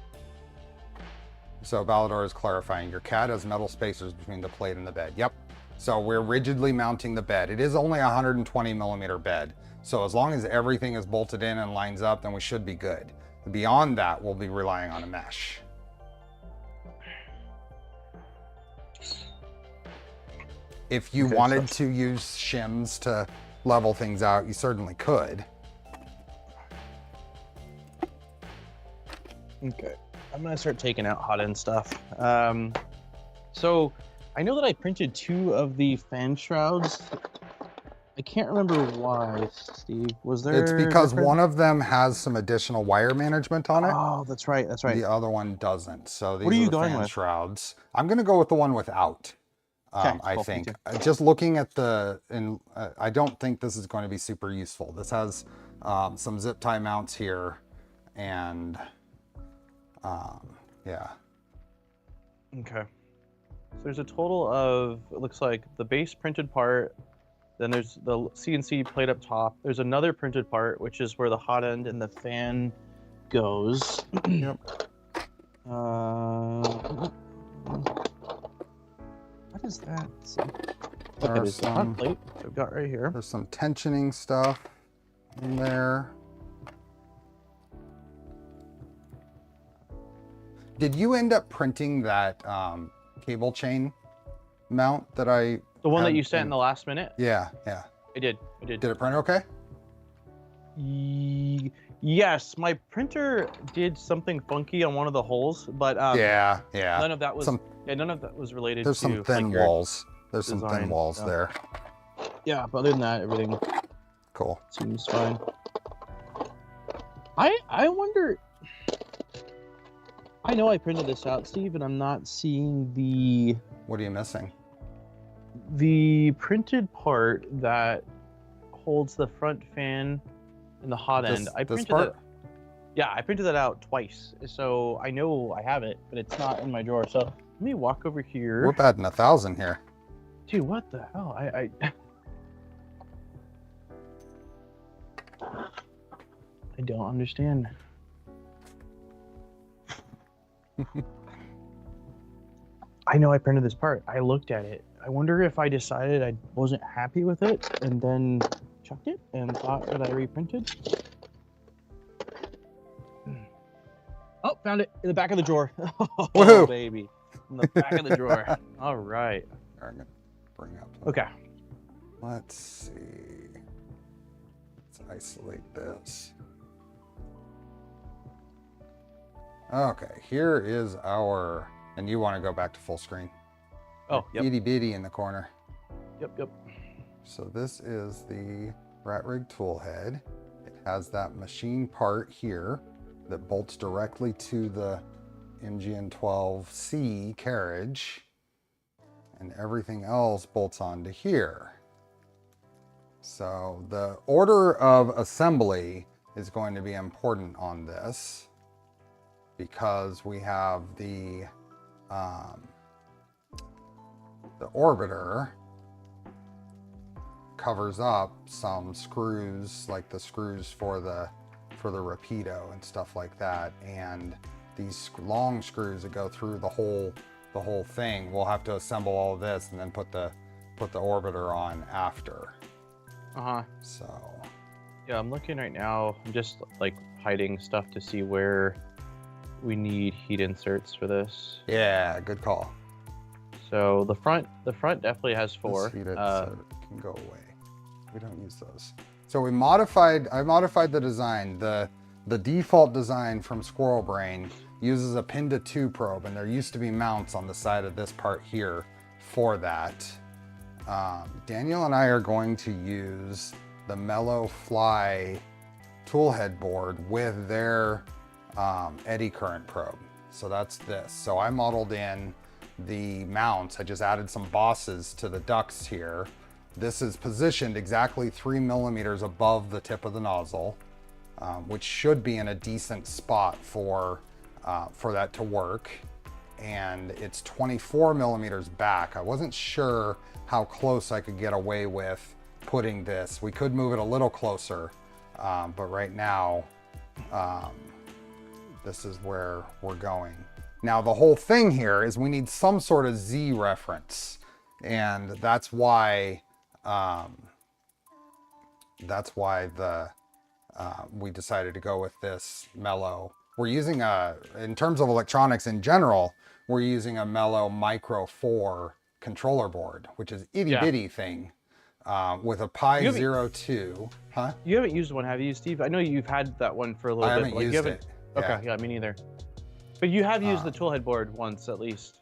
Speaker 1: So Balador is clarifying, your CAD has metal spacers between the plate and the bed. Yep. So we're rigidly mounting the bed. It is only a 120 millimeter bed. So as long as everything is bolted in and lines up, then we should be good. Beyond that, we'll be relying on a mesh. If you wanted to use shims to level things out, you certainly could.
Speaker 2: Okay, I'm gonna start taking out Hotend stuff. So
Speaker 3: I know that I printed 2 of the fan shrouds. I can't remember why, Steve. Was there?
Speaker 1: It's because one of them has some additional wire management on it.
Speaker 3: Oh, that's right. That's right.
Speaker 1: The other one doesn't. So these
Speaker 3: What are you
Speaker 1: the
Speaker 3: going
Speaker 1: fan
Speaker 3: with?
Speaker 1: shrouds. I'm going to go with the one without.
Speaker 3: Okay,
Speaker 1: I
Speaker 3: cool, me
Speaker 1: think.
Speaker 3: too.
Speaker 1: Just looking at the, I don't think this is going to be super useful. This has some zip tie mounts here, and yeah.
Speaker 3: Okay. So there's a total of, it looks like the base printed part, then there's the CNC plate up top. There's another printed part, which is where the hot end and the fan goes.
Speaker 1: Yep.
Speaker 3: What is that?
Speaker 1: There
Speaker 3: Okay,
Speaker 1: are
Speaker 3: there's the front plate I've got right here.
Speaker 1: There's some tensioning stuff in there. Did you end up printing that cable chain mount that I...
Speaker 3: The one that
Speaker 1: had
Speaker 3: you sent in the last minute?
Speaker 1: Yeah, yeah.
Speaker 3: I did.
Speaker 1: Did it print okay?
Speaker 3: Yes, my printer did something funky on one of the holes, but
Speaker 1: yeah.
Speaker 3: none of that was none of that was related
Speaker 1: There's
Speaker 3: to
Speaker 1: some thin
Speaker 3: like, your
Speaker 1: walls. There's some thin
Speaker 3: design,
Speaker 1: walls
Speaker 3: yeah.
Speaker 1: there.
Speaker 3: Yeah, but other than that, everything
Speaker 1: Cool.
Speaker 3: seems fine. I wonder. I know I printed this out, Steve, and I'm not seeing the
Speaker 1: What are you missing?
Speaker 3: printed part that holds the front fan and the hot end. I
Speaker 1: This
Speaker 3: printed
Speaker 1: part?
Speaker 3: it. Yeah, I printed that out twice, so I know I have it, but it's not in my drawer. So let me walk over here.
Speaker 1: We're batting 1,000 here.
Speaker 3: Dude, what the hell? I don't understand. I know I printed this part. I looked at it. I wonder if I decided I wasn't happy with it and then chucked it and thought that I reprinted. Oh, found it in the back of the drawer. Oh,
Speaker 1: Woohoo!
Speaker 3: baby. In the back of the drawer. All right.
Speaker 1: I'm gonna bring up.
Speaker 3: Okay.
Speaker 1: Let's see. Let's isolate this. Okay, here is our, and you want to go back to full screen.
Speaker 3: Oh, yep.
Speaker 1: Itty bitty in the corner.
Speaker 3: Yep.
Speaker 1: So this is the Ratrig Toolhead. It has that machine part here that bolts directly to the MGN12C carriage, and everything else bolts onto here. So the order of assembly is going to be important on this, because we have the orbiter covers up some screws, like the screws for the rapido and stuff like that, and these long screws that go through the whole thing. We'll have to assemble all of this and then put the orbiter on after. So
Speaker 3: Yeah, I'm looking right now. I'm just like hiding stuff to see where we need heat inserts for this.
Speaker 1: yeah, good call.
Speaker 3: So the front definitely has 4.
Speaker 1: This heat insert can go away. We don't use those. So I modified the design. The default design from Squirrelbrain uses a pin to 2 probe, and there used to be mounts on the side of this part here for that. Daniel and I are going to use the Mellow Fly Toolhead board with their eddy current probe. So that's this. So I modeled in the mounts. I just added some bosses to the ducts here. This is positioned exactly 3 millimeters above the tip of the nozzle, which should be in a decent spot for that to work. And it's 24 millimeters back. I wasn't sure how close I could get away with putting this. We could move it a little closer, but right now, this is where we're going. Now the whole thing here is we need some sort of Z reference, and that's why we decided to go with this Mellow. We're using in terms of electronics in general, we're using a Mellow Micro 4 controller board, which is itty bitty thing, with a Pi 02. Huh?
Speaker 3: You haven't used one, have you, Steve? I know you've had that one for a little
Speaker 1: I
Speaker 3: bit.
Speaker 1: haven't
Speaker 3: Like,
Speaker 1: used it.
Speaker 3: Okay, yeah, me neither. But you have used the Toolhead board once, at least.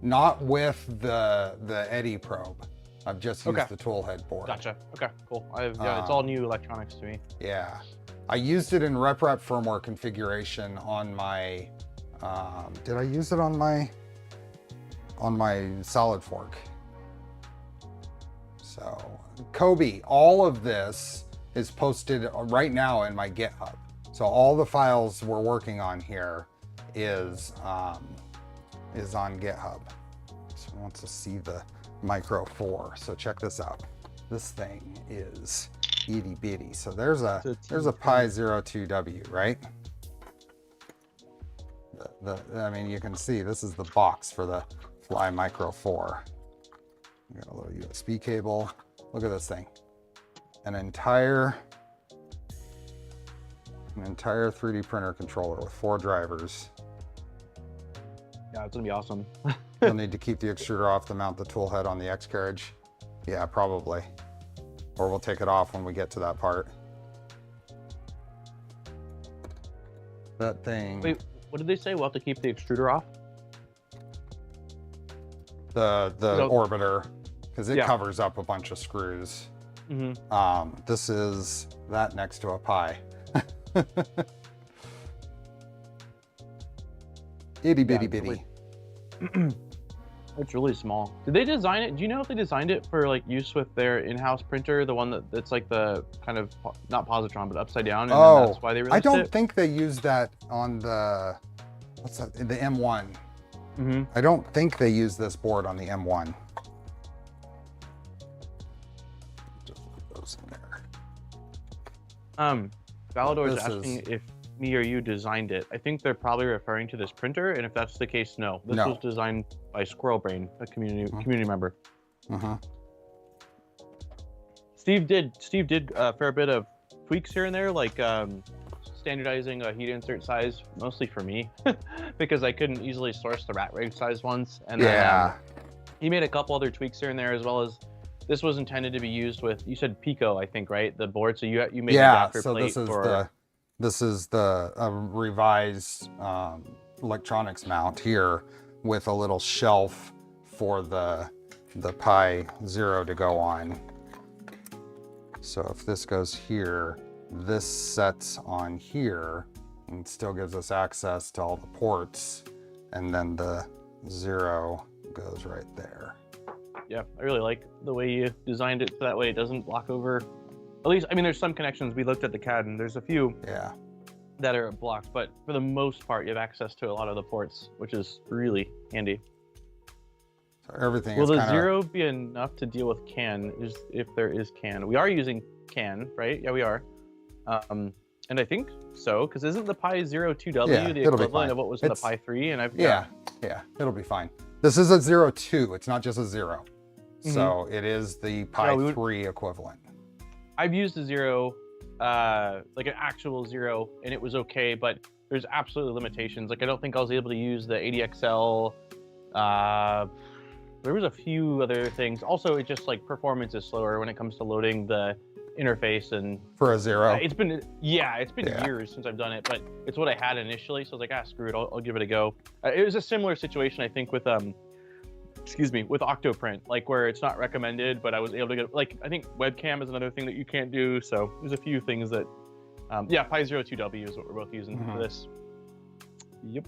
Speaker 1: not with the Eddy probe. I've just used
Speaker 3: Okay.
Speaker 1: the Toolhead board.
Speaker 3: Gotcha. Okay, cool. Yeah, it's all new electronics to me.
Speaker 1: Yeah, I used it in RepRap firmware configuration on my. Did I use it on my solid fork? So, Kobe, all of this is posted right now in my GitHub. So all the files we're working on here is on GitHub. So wants to see the Micro 4. So check this out. This thing is itty bitty. So there's a Pi 02W, right? I mean, you can see this is the box for the Fly Micro 4. We got a little USB cable. Look at this thing. An entire 3D printer controller with 4 drivers.
Speaker 3: Yeah, it's gonna be awesome.
Speaker 1: You'll need to keep the extruder off to mount the tool head on the X carriage. Yeah, probably. Or we'll take it off when we get to that part. That thing.
Speaker 3: Wait, what did they say? We'll have to keep the extruder off?
Speaker 1: The orbiter, because it
Speaker 3: Yeah.
Speaker 1: covers up a bunch of screws.
Speaker 3: Mm-hmm.
Speaker 1: This is that next to a Pi. Itty bitty bitty.
Speaker 3: It's really small. Did they design it? Do you know if they designed it for like use with their in-house printer, the one that's like the kind of not positron but upside down, and then that's why they released
Speaker 1: I don't
Speaker 3: it?
Speaker 1: think they used that on the what's that? The M1.
Speaker 3: Mm-hmm.
Speaker 1: I don't think they use this board on the M1. Just put those in there.
Speaker 3: Valador is
Speaker 1: This
Speaker 3: asking
Speaker 1: is-
Speaker 3: if me or you designed it. I think they're probably referring to this printer, and if that's the case, no. This
Speaker 1: No.
Speaker 3: was designed by Squirrelbrain, a community member.
Speaker 1: Uh-huh.
Speaker 3: Steve did a fair bit of tweaks here and there, like standardizing a heat insert size, mostly for me, because I couldn't easily source the Ratrig size ones. And then
Speaker 1: Yeah.
Speaker 3: he made a couple other tweaks here and there, as well as this was intended to be used with, you said Pico, I think, right? The board. So you made an
Speaker 1: Yeah.
Speaker 3: adapter
Speaker 1: So
Speaker 3: plate
Speaker 1: this is the revised electronics mount here with a little shelf for the Pi 0 to go on. So if this goes here, this sets on here and still gives us access to all the ports, and then the 0 goes right there.
Speaker 3: Yeah, I really like the way you designed it so that way it doesn't block over. At least, I mean, there's some connections. We looked at the CAD and there's a few
Speaker 1: Yeah.
Speaker 3: that are blocked, but for the most part, you have access to a lot of the ports, which is really handy.
Speaker 1: So everything
Speaker 3: Will
Speaker 1: is
Speaker 3: the
Speaker 1: kind
Speaker 3: 0 be enough to deal with CAN? If there is CAN, we are using CAN, right? Yeah, we are. And I think so, because isn't the Pi 02W
Speaker 1: Yeah,
Speaker 3: the
Speaker 1: it'll be
Speaker 3: equivalent
Speaker 1: fine.
Speaker 3: of what was in the
Speaker 1: It's-
Speaker 3: Pi 3? And
Speaker 1: Yeah, it'll be fine. This is a 02. It's not just a 0. So it is the Pi
Speaker 3: Yeah,
Speaker 1: 3 equivalent.
Speaker 3: I've used a 0, like an actual 0, and it was okay, but there's absolutely limitations. Like I don't think I was able to use the ADXL. There was a few other things. Also, it just like performance is slower when it comes to loading the interface, and
Speaker 1: For a 0.
Speaker 3: it's been
Speaker 1: Yeah.
Speaker 3: years since I've done it, but it's what I had initially, so I was like, screw it, I'll give it a go. It was a similar situation, I think, with with Octoprint, like where it's not recommended, but I was able to get, like, I think webcam is another thing that you can't do, so there's a few things that yeah, Pi 02W is what we're both using for this. Yep.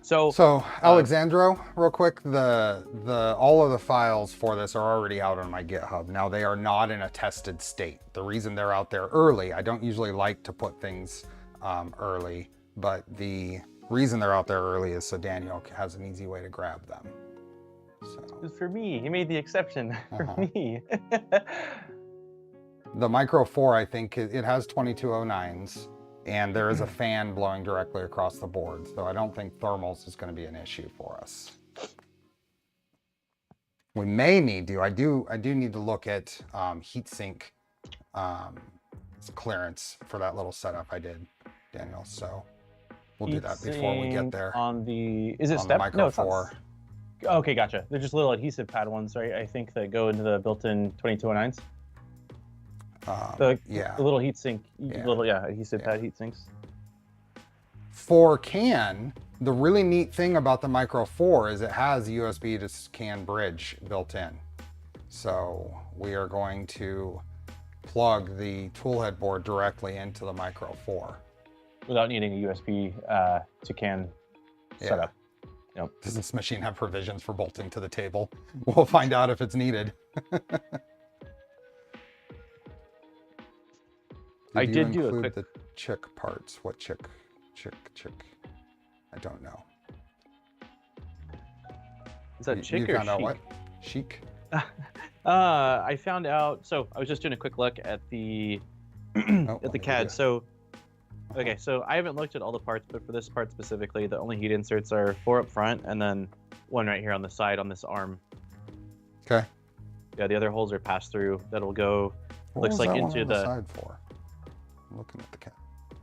Speaker 3: So
Speaker 1: Alexandro, real quick, all of the files for this are already out on my GitHub. Now they are not in a tested state. The reason they're out there early, I don't usually like to put things early, but the reason they're out there early is so Daniel has an easy way to grab them. So
Speaker 3: it's for me. He made the exception for me.
Speaker 1: the Micro 4, I think it has 2209s, and there is a fan blowing directly across the board. So I don't think thermals is going to be an issue for us. We may need to, I do need to look at heatsink clearance for that little setup I did, Daniel. So we'll do that before we get there.
Speaker 3: On the, is it
Speaker 1: On
Speaker 3: step?
Speaker 1: the Micro
Speaker 3: No, it's not.
Speaker 1: 4.
Speaker 3: Okay, gotcha. They're just little adhesive pad ones, right? I think that go into the built-in 2209s. The little heat sink, adhesive pad heat sinks.
Speaker 1: For CAN, the really neat thing about the Micro 4 is it has USB to CAN bridge built in. So we are going to plug the Toolhead board directly into the Micro 4.
Speaker 2: Without needing a USB to CAN setup. Yep.
Speaker 1: Does this machine have provisions for bolting to the table? We'll find out if it's needed.
Speaker 2: I did do a
Speaker 1: include
Speaker 2: quick...
Speaker 1: the chick parts. What chick? Chick. I don't know.
Speaker 2: Is that
Speaker 1: You
Speaker 2: chick or
Speaker 1: found out
Speaker 2: chic?
Speaker 1: what? Chic?
Speaker 2: I found out, so I was just doing a quick look at the at the CAD. So okay, so I haven't looked at all the parts, but for this part specifically, the only heat inserts are 4 up front and then 1 right here on the side on this arm.
Speaker 1: Okay.
Speaker 2: Yeah, the other holes are passed through. That'll go.
Speaker 1: What
Speaker 2: Looks
Speaker 1: was
Speaker 2: like
Speaker 1: that one
Speaker 2: into
Speaker 1: on
Speaker 2: the
Speaker 1: side for? I'm looking at the CAD.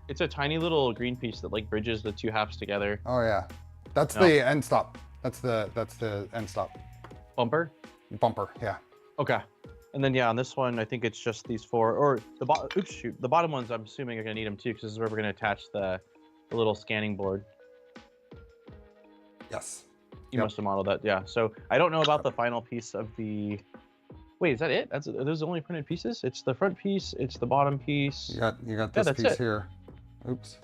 Speaker 2: It's a tiny little green piece that like bridges the 2 halves together.
Speaker 1: Oh yeah, that's
Speaker 2: No.
Speaker 1: the end stop. That's the end stop
Speaker 2: Bumper.
Speaker 1: bumper. Yeah.
Speaker 2: Okay. And then yeah, on this one, I think it's just these 4, or the the bottom ones. I'm assuming you're gonna need them too, because this is where we're gonna attach the little scanning board.
Speaker 1: Yes.
Speaker 2: You
Speaker 1: Yep.
Speaker 2: must have modeled that, yeah. So I don't know about the final piece of the. Wait, is that it? Are those the only printed pieces? It's the front piece. It's the bottom piece.
Speaker 1: You got
Speaker 2: Yeah,
Speaker 1: this
Speaker 2: that's
Speaker 1: piece
Speaker 2: it.
Speaker 1: here. Oops.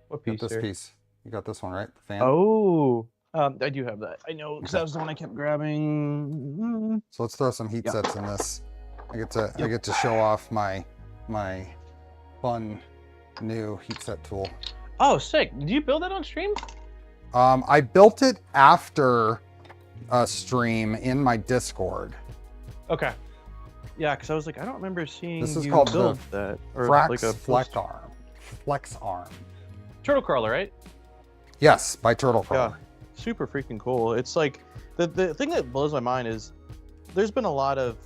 Speaker 2: What
Speaker 1: You
Speaker 2: piece?
Speaker 1: got this
Speaker 2: here?
Speaker 1: piece. You got this one, right? The fan.
Speaker 2: Oh, I do have that. I know, because that was the one I kept grabbing.
Speaker 1: So let's throw some heat
Speaker 2: Yep.
Speaker 1: sets in this. I get to show off my fun new heat set tool.
Speaker 2: Oh, sick! Did you build that on stream?
Speaker 1: I built it after a stream in my Discord.
Speaker 2: Okay. Yeah, because I was like, I don't remember seeing
Speaker 1: This is
Speaker 2: you
Speaker 1: called
Speaker 2: build
Speaker 1: the
Speaker 2: that. Or
Speaker 1: Frax
Speaker 2: like a
Speaker 1: Flex Arm.
Speaker 2: turtle crawler, right?
Speaker 1: Yes, by Turtle
Speaker 2: Yeah.
Speaker 1: Crawler.
Speaker 2: Super freaking cool. It's like the thing that blows my mind is there's been a lot of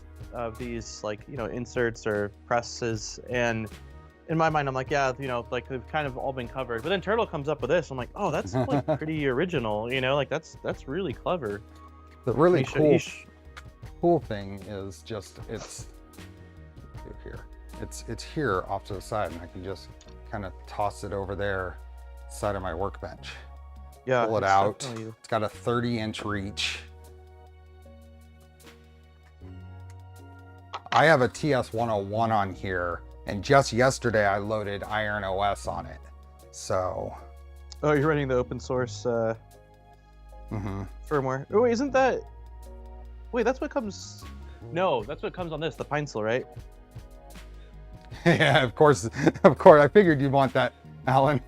Speaker 2: these like, you know, inserts or presses, and in my mind I'm like, yeah, you know, like they've kind of all been covered. But then Turtle comes up with this. I'm like, oh, that's like pretty original, you know, like that's really clever.
Speaker 1: The really
Speaker 2: You should-
Speaker 1: cool thing is just it's here. It's here off to the side, and I can just kind of toss it over there, side of my workbench.
Speaker 2: Yeah,
Speaker 1: Pull it
Speaker 2: it's
Speaker 1: out.
Speaker 2: definitely-
Speaker 1: It's got a 30-inch reach. I have a TS101 on here, and just yesterday I loaded Iron OS on it. So,
Speaker 2: Oh, you're running the open source firmware. Oh, wait, isn't that? Wait, that's what comes. No, that's what comes on this, the Pinesil, right?
Speaker 1: yeah, of course. I figured you'd want that, Alan.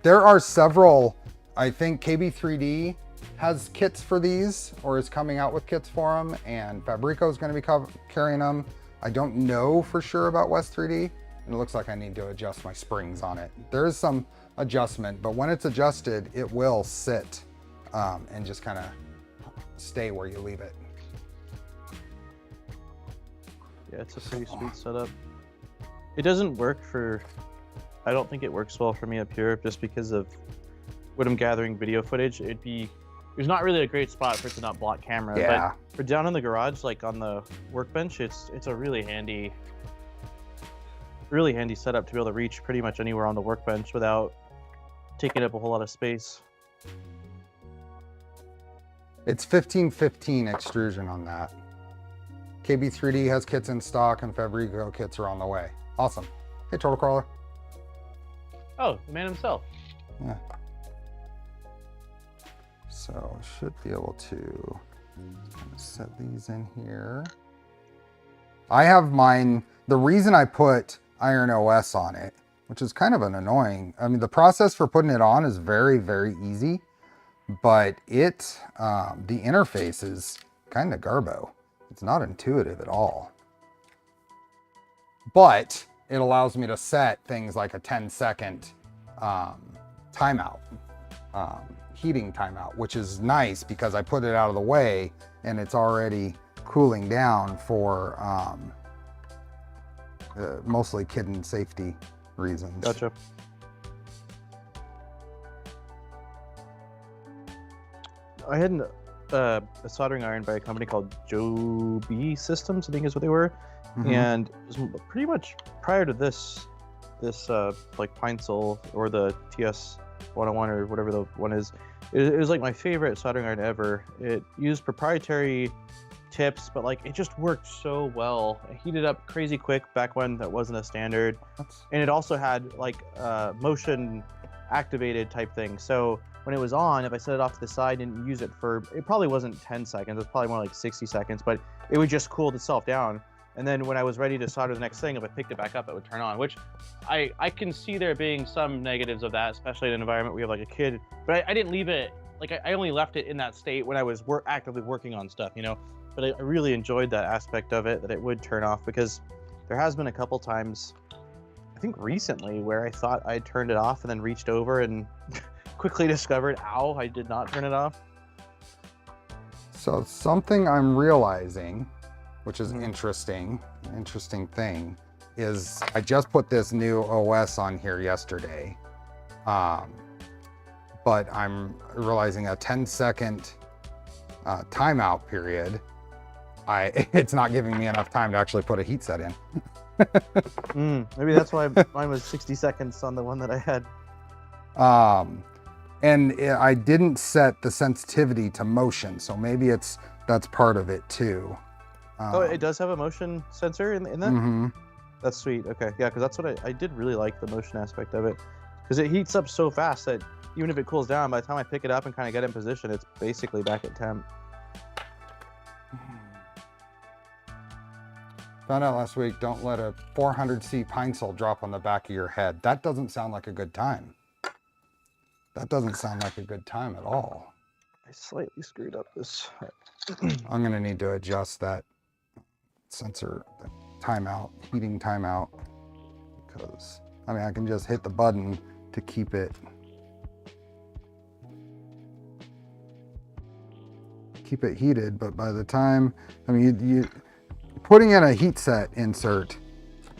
Speaker 1: There are several. I think KB3D has kits for these, or is coming out with kits for them, and Fabrico is going to be carrying them. I don't know for sure about West 3D, and it looks like I need to adjust my springs on it. There is some adjustment, but when it's adjusted, it will sit and just kind of stay where you leave it.
Speaker 2: Yeah, it's a pretty sweet setup. It doesn't work for. I don't think it works well for me up here, just because of when I'm gathering video footage. There's not really a great spot for it to not block camera.
Speaker 1: Yeah.
Speaker 2: But for down in the garage, like on the workbench, it's a really handy setup to be able to reach pretty much anywhere on the workbench without taking up a whole lot of space.
Speaker 1: It's 1515 extrusion on that. KB3D has kits in stock, and Fabrico kits are on the way. Awesome. Hey, Turtle Crawler.
Speaker 2: Oh, the man himself.
Speaker 1: Yeah. So should be able to set these in here. I have mine. The reason I put Iron OS on it, which is kind of an annoying. I mean, the process for putting it on is very, very easy, but the interface is kind of garbo. It's not intuitive at all. But it allows me to set things like a 10-second timeout, heating timeout, which is nice because I put it out of the way and it's already cooling down for mostly kitten safety reasons.
Speaker 2: Gotcha. I had a soldering iron by a company called Joby Systems, I think is what they were.
Speaker 1: Mhm.
Speaker 2: And it was pretty much prior to this like Pinesil or the TS
Speaker 3: 101 or whatever the one is. It was like my favorite soldering iron ever. It used proprietary tips, but like it just worked so well. It heated up crazy quick back when that wasn't a standard, and it also had like motion activated type thing. So when it was on, if I set it off to the side and use it for, it probably wasn't 10 seconds, it was probably more like 60 seconds, but it would just cool itself down. And then when I was ready to solder the next thing, if I picked it back up, it would turn on, which I can see there being some negatives of that, especially in an environment where you have like a kid, but I didn't leave it, like I only left it in that state when I was actively working on stuff, you know? But I really enjoyed that aspect of it, that it would turn off, because there has been a couple times, I think recently, where I thought I turned it off and then reached over and quickly discovered, ow, I did not turn it off.
Speaker 1: So something I'm realizing, which is interesting thing, is I just put this new OS on here yesterday, but I'm realizing a 10-second timeout period, it's not giving me enough time to actually put a heat set in.
Speaker 3: Maybe that's why mine was 60 seconds on the one that I had.
Speaker 1: And I didn't set the sensitivity to motion, so maybe that's part of it too.
Speaker 3: Oh, it does have a motion sensor in that?
Speaker 1: Mm-hmm.
Speaker 3: That's sweet. Okay, yeah, because that's what I did really like, the motion aspect of it, because it heats up so fast that even if it cools down, by the time I pick it up and kind of get in position, it's basically back at temp.
Speaker 1: Found out last week, don't let a 400C pine sol drop on the back of your head. That doesn't sound like a good time. That doesn't sound like a good time at all.
Speaker 3: I slightly screwed up this.
Speaker 1: I'm gonna need to adjust that sensor timeout, heating timeout, because I mean I can just hit the button to keep it heated, but by the time, I mean you putting in a heat set insert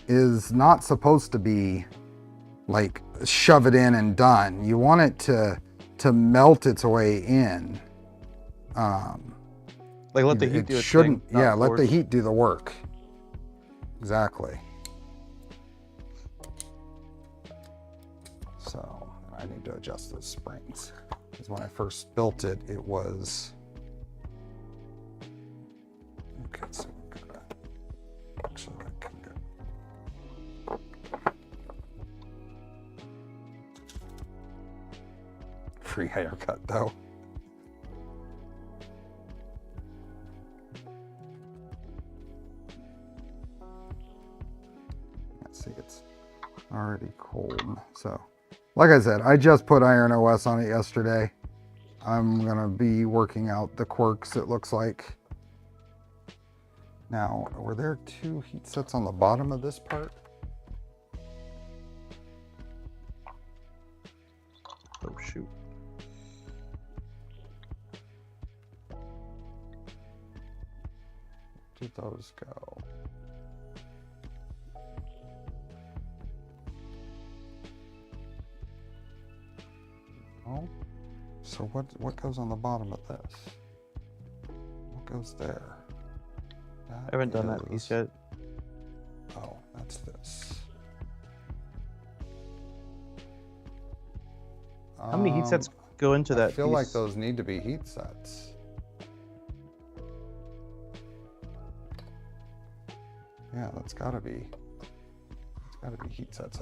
Speaker 1: is not supposed to be like shove it in and done. You want it to melt its way in.
Speaker 3: Like let the heat do its
Speaker 1: thing. Yeah, let
Speaker 3: force.
Speaker 1: the heat do the work. Exactly. So I need to adjust those springs, because when I first built it, it was okay. So we're gonna actually I can go. Free haircut though. Let's see, it's already cold. So, like I said, I just put Iron OS on it yesterday. I'm gonna be working out the quirks, it looks like. Now, were there 2 heat sets on the bottom of this part?
Speaker 3: Oh shoot.
Speaker 1: Where did those go? Oh, so what goes on the bottom of this? What goes there?
Speaker 3: I haven't done that piece yet.
Speaker 1: Oh, that's this.
Speaker 3: How many heat sets go into that
Speaker 1: I feel
Speaker 3: piece?
Speaker 1: like those need to be heat sets. Yeah, that's gotta be heat sets.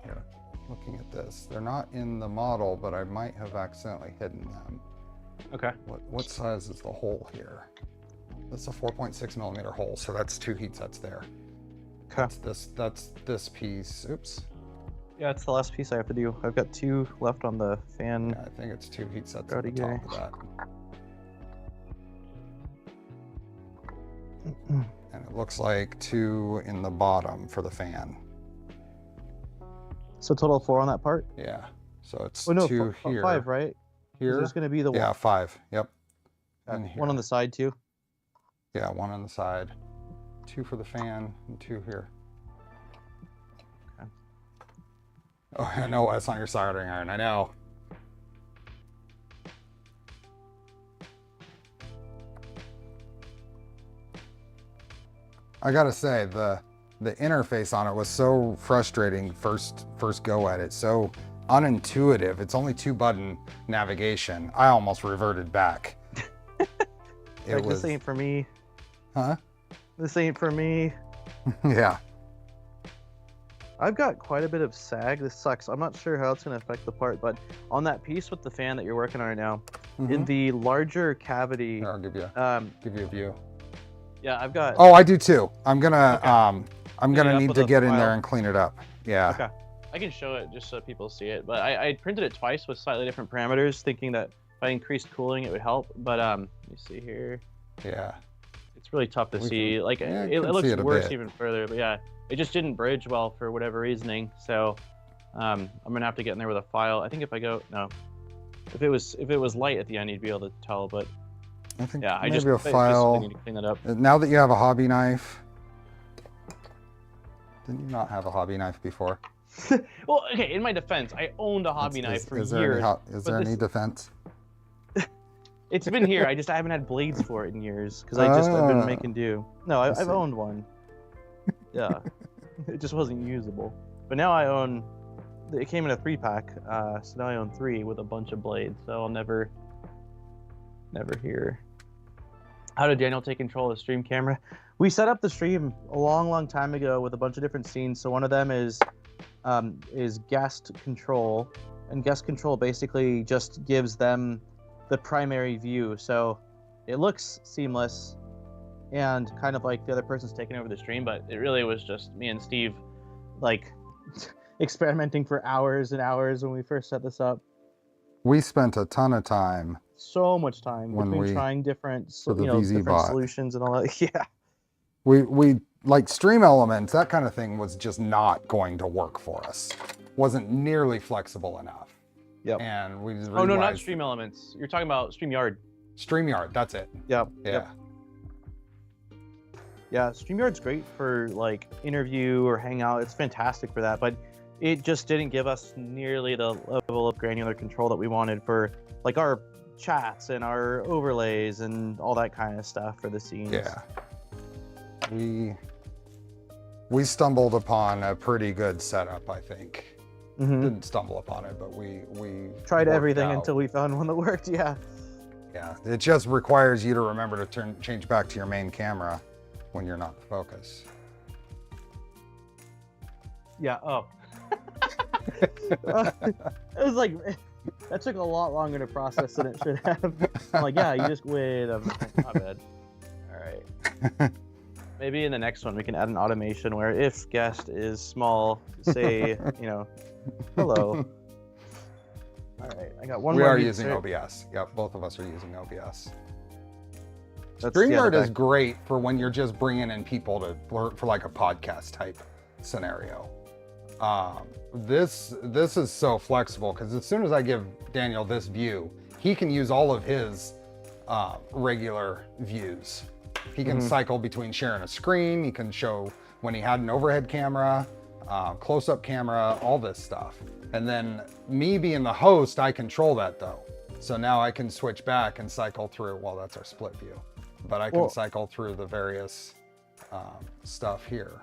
Speaker 1: Here, looking at this, they're not in the model, but I might have accidentally hidden them.
Speaker 3: Okay.
Speaker 1: What size is the hole here? That's a 4.6 millimeter hole, so that's 2 heat sets there.
Speaker 3: Okay.
Speaker 1: That's this piece. Oops.
Speaker 3: Yeah, it's the last piece I have to do. I've got 2 left on the fan.
Speaker 1: Yeah, I think it's 2 heat sets on the
Speaker 3: Already
Speaker 1: top of that. And it looks like 2 in the bottom for the fan.
Speaker 3: So total 4 on that part?
Speaker 1: Yeah. So it's
Speaker 3: Oh no,
Speaker 1: 2 here.
Speaker 3: 5, right?
Speaker 1: Here.
Speaker 3: There's going to be the
Speaker 1: Yeah,
Speaker 3: one.
Speaker 1: 5. Yep. And here.
Speaker 3: One on the side too.
Speaker 1: Yeah, 1 on the side. 2 for the fan and 2 here.
Speaker 3: Okay.
Speaker 1: Oh, I know that's on your soldering iron. I know. I gotta say, the interface on it was so frustrating first go at it. So unintuitive. It's only 2-button navigation. I almost reverted back.
Speaker 3: Like, this ain't for me.
Speaker 1: Huh?
Speaker 3: This ain't for me.
Speaker 1: Yeah.
Speaker 3: I've got quite a bit of sag. This sucks. I'm not sure how it's going to affect the part, but on that piece with the fan that you're working on right now, in the larger cavity...
Speaker 1: Here, I'll give you a view.
Speaker 3: Yeah, I've got...
Speaker 1: Oh, I do too. I'm gonna need to
Speaker 3: with a
Speaker 1: get in
Speaker 3: file?
Speaker 1: there and clean it up. Yeah.
Speaker 3: Okay. I can show it just so people see it, but I printed it twice with slightly different parameters, thinking that if I increased cooling, it would help. But let me see here.
Speaker 1: Yeah.
Speaker 3: It's really tough to see. Like,
Speaker 1: yeah,
Speaker 3: it looks worse
Speaker 1: bit.
Speaker 3: even further. But yeah, it just didn't bridge well for whatever reasoning. So I'm gonna have to get in there with a file. I think if I go if it was light at the end, you'd be able to tell. But
Speaker 1: I think
Speaker 3: yeah,
Speaker 1: maybe
Speaker 3: I
Speaker 1: a file.
Speaker 3: need to clean that up.
Speaker 1: Now that you have a hobby knife, didn't you not have a hobby knife before?
Speaker 3: Well, okay. In my defense, I owned a hobby knife for years.
Speaker 1: Is there any defense?
Speaker 3: It's been here. I haven't had blades for it in years because I've been making do. No, I've owned one. Yeah, it just wasn't usable. But now I own. It came in a 3-pack, so now I own 3 with a bunch of blades. So I'll never hear. How did Daniel take control of the stream camera? We set up the stream a long time ago with a bunch of different scenes. So one of them is guest control, and guest control basically just gives them the primary view, so it looks seamless and kind of like the other person's taking over the stream, but it really was just me and Steve like experimenting for hours and hours when we first set this up.
Speaker 1: We spent a ton of time.
Speaker 3: So much time between trying different different solutions and all that. Yeah.
Speaker 1: We like stream elements, that kind of thing was just not going to work for us. Wasn't nearly flexible enough.
Speaker 3: Yep.
Speaker 1: And we just
Speaker 3: realized... Oh, no, not Stream Elements. You're talking about StreamYard.
Speaker 1: StreamYard, that's it.
Speaker 3: Yep.
Speaker 1: Yeah.
Speaker 3: Yep. Yeah, StreamYard's great for like interview or hangout. It's fantastic for that, but it just didn't give us nearly the level of granular control that we wanted for like our chats and our overlays and all that kind of stuff for the scenes.
Speaker 1: Yeah. We stumbled upon a pretty good setup, I think. Didn't stumble upon it, but we
Speaker 3: tried everything until we found one that worked. Yeah.
Speaker 1: Yeah, it just requires you to remember to change back to your main camera when you're not the focus.
Speaker 3: Yeah. Oh. It was like that took a lot longer to process than it should have. I'm like, yeah, you just wait. Not bad. All right. Maybe in the next one we can add an automation where if guest is small, say, hello. All right, I got one more.
Speaker 1: We are using OBS. Yep, both of us are using OBS. StreamYard is great for when you're just bringing in people for like a podcast type scenario. This is so flexible because as soon as I give Daniel this view, he can use all of his regular views. He can cycle between sharing a screen. He can show when he had an overhead camera, close-up camera, all this stuff. And then me being the host, I control that though. So now I can switch back and cycle through, well, that's our split view, but I can cycle through the various stuff here.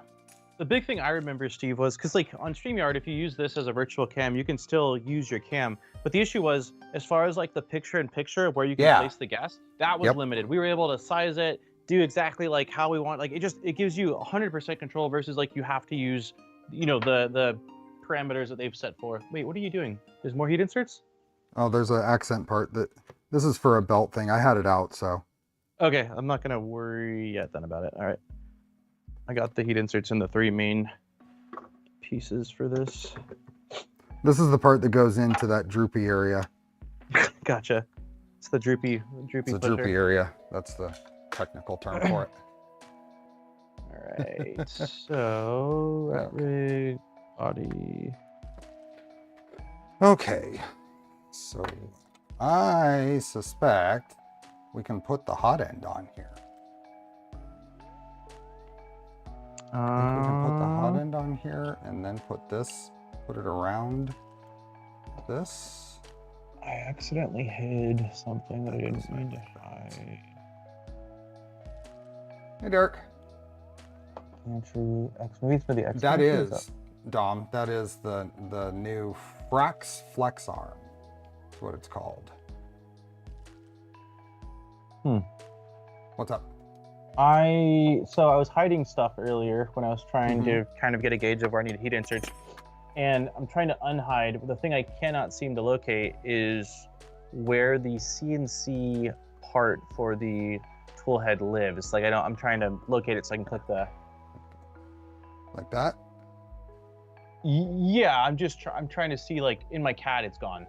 Speaker 3: The big thing I remember, Steve, was because like on StreamYard, if you use this as a virtual cam, you can still use your cam. But the issue was, as far as like the picture-in-picture where you can place the guest, that was limited. We were able to size it, do exactly like how we want. Like it gives you 100% control versus like you have to use, the parameters that they've set for. Wait, what are you doing? There's more heat inserts?
Speaker 1: Oh, there's an accent part this is for a belt thing. I had it out, so.
Speaker 3: Okay, I'm not gonna worry yet then about it. All right. I got the heat inserts in the 3 main pieces for this.
Speaker 1: This is the part that goes into that droopy area.
Speaker 3: Gotcha. It's the droopy
Speaker 1: It's the droopy area. That's the technical term for it.
Speaker 3: All right. So, Ratrig, body.
Speaker 1: Okay. So, I suspect we can put the Hotend on here. I think we can put the Hotend on here and then put it around this.
Speaker 3: I accidentally hid something that I didn't mean to hide.
Speaker 1: Hey, Dirk.
Speaker 3: Maybe it's for the X.
Speaker 1: That is Dom. That is the new Frax Flex Arm. That's what it's called. What's up?
Speaker 3: So I was hiding stuff earlier when I was trying to kind of get a gauge of where I needed heat inserts, and I'm trying to unhide. The thing I cannot seem to locate is where the CNC part for the toolhead lives. Like I'm trying to locate it so I can click the.
Speaker 1: Like that?
Speaker 3: Yeah, I'm trying to see, like, in my CAD it's gone.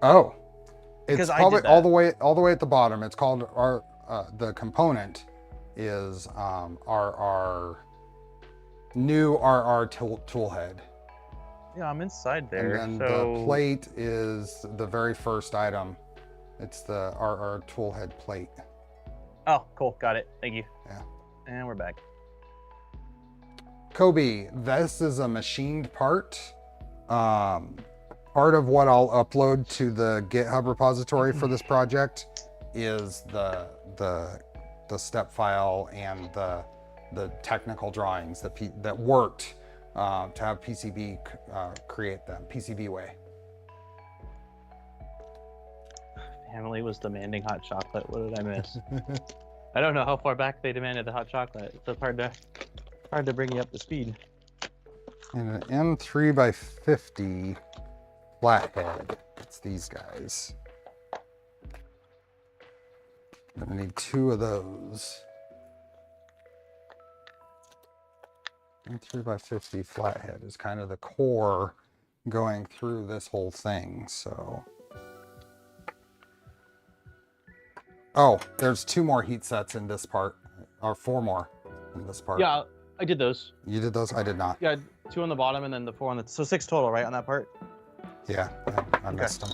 Speaker 1: Oh, it's
Speaker 3: Because I
Speaker 1: probably
Speaker 3: did that.
Speaker 1: all the way at the bottom. It's called our the component is our new RR toolhead.
Speaker 3: Yeah, I'm inside there.
Speaker 1: And then the plate is the very first item. It's the RR toolhead plate.
Speaker 3: Oh, cool, got it. Thank you.
Speaker 1: Yeah.
Speaker 3: And we're back.
Speaker 1: Kobe, this is a machined part. Part of what I'll upload to the GitHub repository for this project is the step file and the technical drawings that worked to have PCB create them, PCBWay.
Speaker 3: Family was demanding hot chocolate. What did I miss? I don't know how far back they demanded the hot chocolate. It's hard to bring you up to speed.
Speaker 1: And an M3x50 flathead. It's these guys. I'm gonna need 2 of those. M3x50 flathead is kind of the core going through this whole thing, so. Oh, there's 2 more heat sets in this part, or 4 more in this part.
Speaker 3: Yeah, I did those.
Speaker 1: You did those? I did not.
Speaker 3: Yeah, 2 on the bottom and then the 4 on the. So 6 total, right, on that part?
Speaker 1: Yeah, I missed them.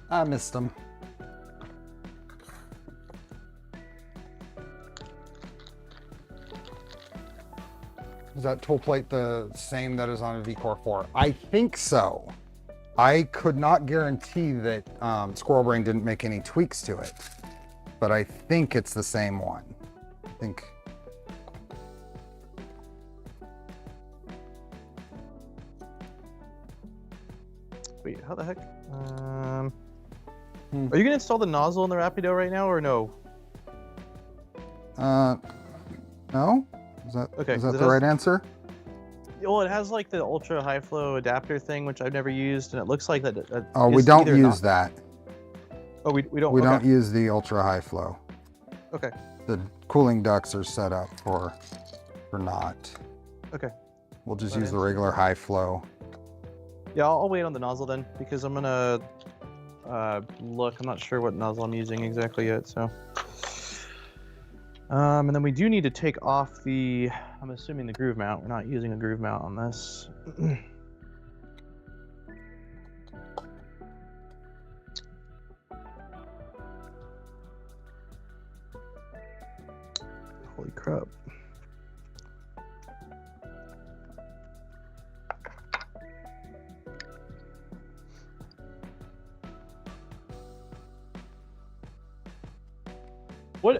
Speaker 1: I missed them. Is that tool plate the same that is on a V-Core 4? I think so. I could not guarantee that Squirrelbrain didn't make any tweaks to it, but I think it's the same one. I think.
Speaker 3: Wait, how the heck? Are you gonna install the nozzle in the Rapido right now, or no?
Speaker 1: No? Is that,
Speaker 3: Okay,
Speaker 1: is that
Speaker 3: 'cause it
Speaker 1: the
Speaker 3: has-
Speaker 1: right answer?
Speaker 3: Well, it has like the ultra high flow adapter thing, which I've never used, and it looks like that.
Speaker 1: Oh, we
Speaker 3: is
Speaker 1: don't
Speaker 3: either
Speaker 1: use that.
Speaker 3: Oh, we don't.
Speaker 1: We
Speaker 3: okay.
Speaker 1: don't use the ultra high flow.
Speaker 3: Okay.
Speaker 1: The cooling ducts are set up for not.
Speaker 3: Okay.
Speaker 1: We'll just
Speaker 3: That
Speaker 1: use the
Speaker 3: answers
Speaker 1: regular
Speaker 3: that.
Speaker 1: high flow.
Speaker 3: Yeah, I'll wait on the nozzle then, because I'm gonna look. I'm not sure what nozzle I'm using exactly yet, so. And then we do need to take off the. I'm assuming the groove mount. We're not using a groove mount on this. Holy crap.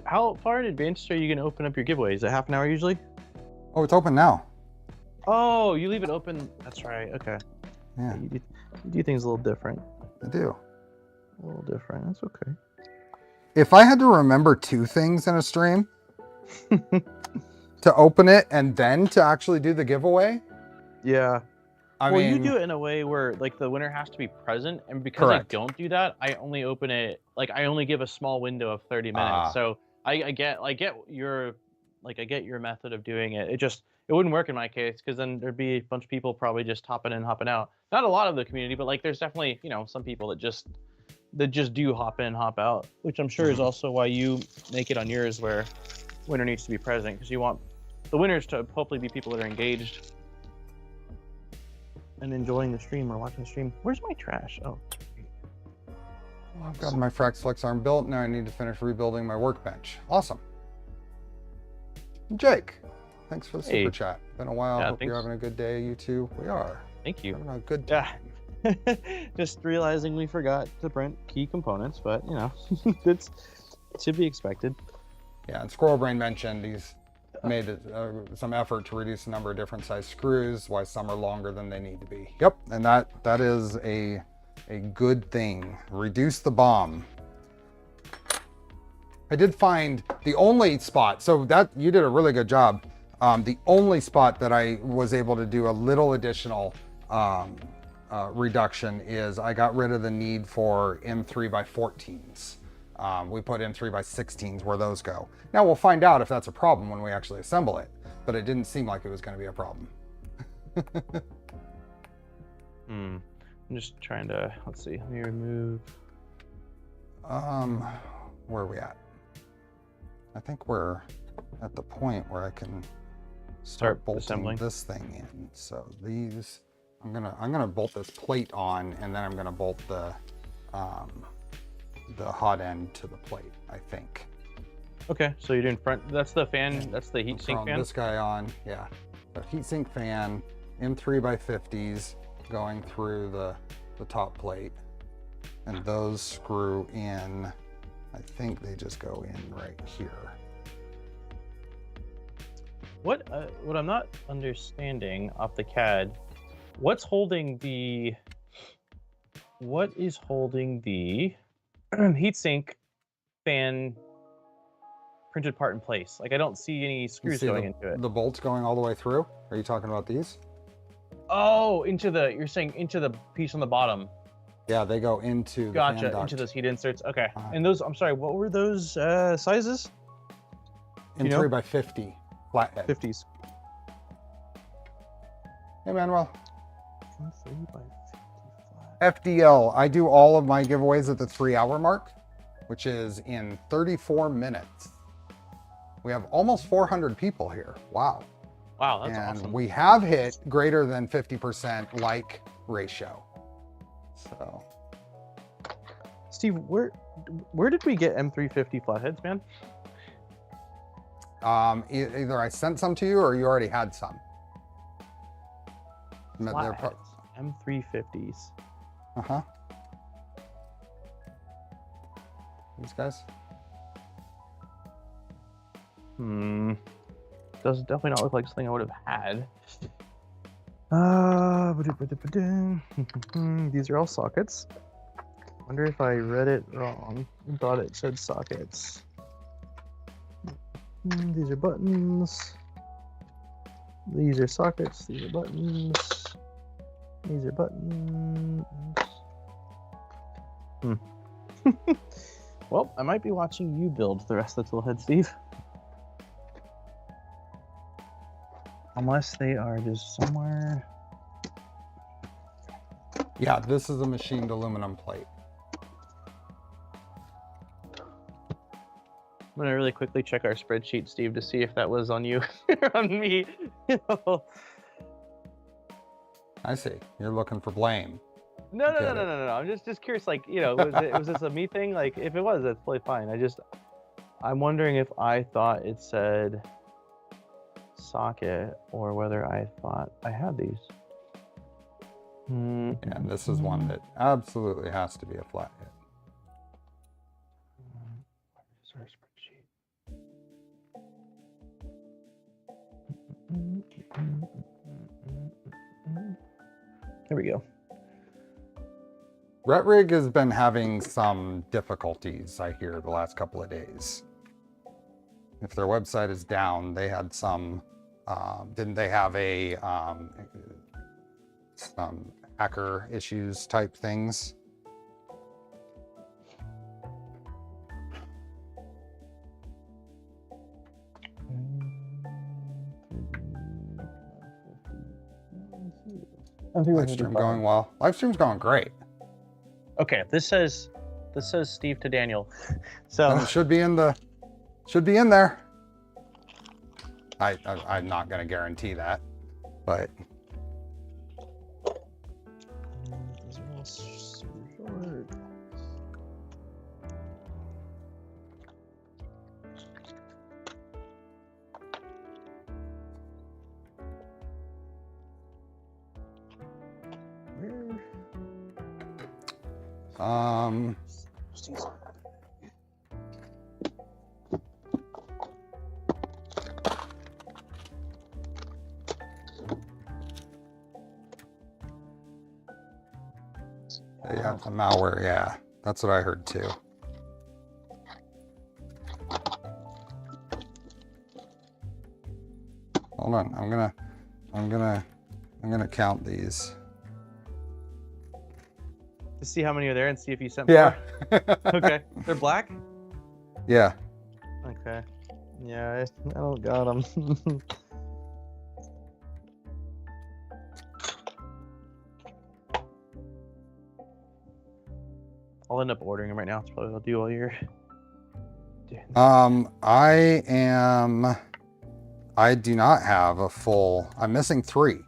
Speaker 3: How far in advance are you going to open up your giveaway? Is it half an hour usually?
Speaker 1: Oh, it's open now.
Speaker 3: Oh, you leave it open. That's right. Okay.
Speaker 1: Yeah,
Speaker 3: You do things a little different.
Speaker 1: I do.
Speaker 3: A little different. That's okay.
Speaker 1: If I had to remember 2 things in a stream, to open it and then to actually do the giveaway,
Speaker 3: Yeah.
Speaker 1: I
Speaker 3: Well,
Speaker 1: mean,
Speaker 3: you do it in a way where like the winner has to be present, and because
Speaker 1: Correct.
Speaker 3: I don't do that, I only open it like I only give a small window of 30 minutes.
Speaker 1: Ah.
Speaker 3: So I get your method of doing it. It wouldn't work in my case because then there'd be a bunch of people probably just hopping in, hopping out. Not a lot of the community, but like there's definitely some people that just do hop in, hop out, which I'm sure is also why you make it on yours where winner needs to be present, because you want the winners to hopefully be people that are engaged and enjoying the stream or watching the stream. Where's my trash? Oh,
Speaker 1: I've got my Frax Flex arm built. Now I need to finish rebuilding my workbench. Awesome. Jake, thanks for the super
Speaker 3: Hey.
Speaker 1: chat. Been a while.
Speaker 3: Yeah,
Speaker 1: Hope you're
Speaker 3: thanks.
Speaker 1: having a good day, you two. We are.
Speaker 3: thank you.
Speaker 1: Having a good
Speaker 3: Yeah. Just realizing we forgot to print key components, but it's to be expected.
Speaker 1: Yeah, and Squirrelbrain mentioned made some effort to reduce the number of different size screws, why some are longer than they need to be. Yep, and that is a good thing. Reduce the BOM. I did find the only spot, so that you did a really good job. The only spot that I was able to do a little additional reduction is I got rid of the need for M3x14s. We put M3x16s where those go. Now we'll find out if that's a problem when we actually assemble it, but it didn't seem like it was going to be a problem.
Speaker 3: I'm just trying to, let's see, let me remove.
Speaker 1: Where are we at? I think we're at the point where I can start bolting
Speaker 3: assembling
Speaker 1: this thing in. So these, I'm gonna bolt this plate on, and then I'm gonna bolt the hot end to the plate, I think.
Speaker 3: Okay, so you're doing front, that's the fan, that's the heat sink fan?
Speaker 1: This guy on, yeah. The heat sink fan, M3x50s going through the top plate. And those screw in, I think they just go in right here.
Speaker 3: What I'm not understanding off the CAD, what is holding the heatsink fan printed part in place? Like I don't see any screws going into it.
Speaker 1: The bolts going all the way through? Are you talking about these?
Speaker 3: Oh, you're saying into the piece on the bottom.
Speaker 1: Yeah, they go into the
Speaker 3: Gotcha,
Speaker 1: fan duct.
Speaker 3: into those heat inserts. Okay. And those, I'm sorry, what were those sizes?
Speaker 1: M3x50 flathead.
Speaker 3: 50s.
Speaker 1: Hey, Manuel.
Speaker 3: 3x55.
Speaker 1: FDL, I do all of my giveaways at the 3-hour mark, which is in 34 minutes. We have almost 400 people here. Wow.
Speaker 3: Wow, that's
Speaker 1: and
Speaker 3: awesome.
Speaker 1: We have hit greater than 50% like ratio. So,
Speaker 3: Steve, where did we get M350 flatheads, man?
Speaker 1: Either I sent some to you or you already had some.
Speaker 3: Flatheads, M350s.
Speaker 1: Uh-huh. These guys?
Speaker 3: Does definitely not look like something I would have had. These are all sockets. Wonder if I read it wrong. I thought it said sockets. These are buttons. These are sockets. These are buttons. These are buttons. Well, I might be watching you build the rest of the toolhead, Steve. Unless they are just somewhere.
Speaker 1: Yeah, this is a machined aluminum plate.
Speaker 3: I'm gonna really quickly check our spreadsheet, Steve, to see if that was on you or on me.
Speaker 1: I see. You're looking for blame.
Speaker 3: No. I'm just curious. Like, was this a me thing? Like, if it was, that's totally fine. I'm wondering if I thought it said socket or whether I thought I had these.
Speaker 1: And this is one that absolutely has to be a flathead.
Speaker 3: Where's our spreadsheet? There we go.
Speaker 1: Ratrig has been having some difficulties, I hear, the last couple of days. If their website is down, they had some, didn't they have some hacker issues type things? Live stream going well. Live stream's going great.
Speaker 3: Okay, this says Steve to Daniel. So
Speaker 1: and it should be in there. I'm not gonna guarantee that, but
Speaker 3: these are all super short.
Speaker 1: Yeah, the malware, yeah. That's what I heard too. Hold on, I'm gonna count these.
Speaker 3: To see how many are there and see if you sent
Speaker 1: Yeah.
Speaker 3: more? Okay. They're black?
Speaker 1: Yeah.
Speaker 3: Okay. Yeah, I don't got them. I'll end up ordering them right now. That's probably what I'll do all year.
Speaker 1: I do not have a full, I'm missing 3.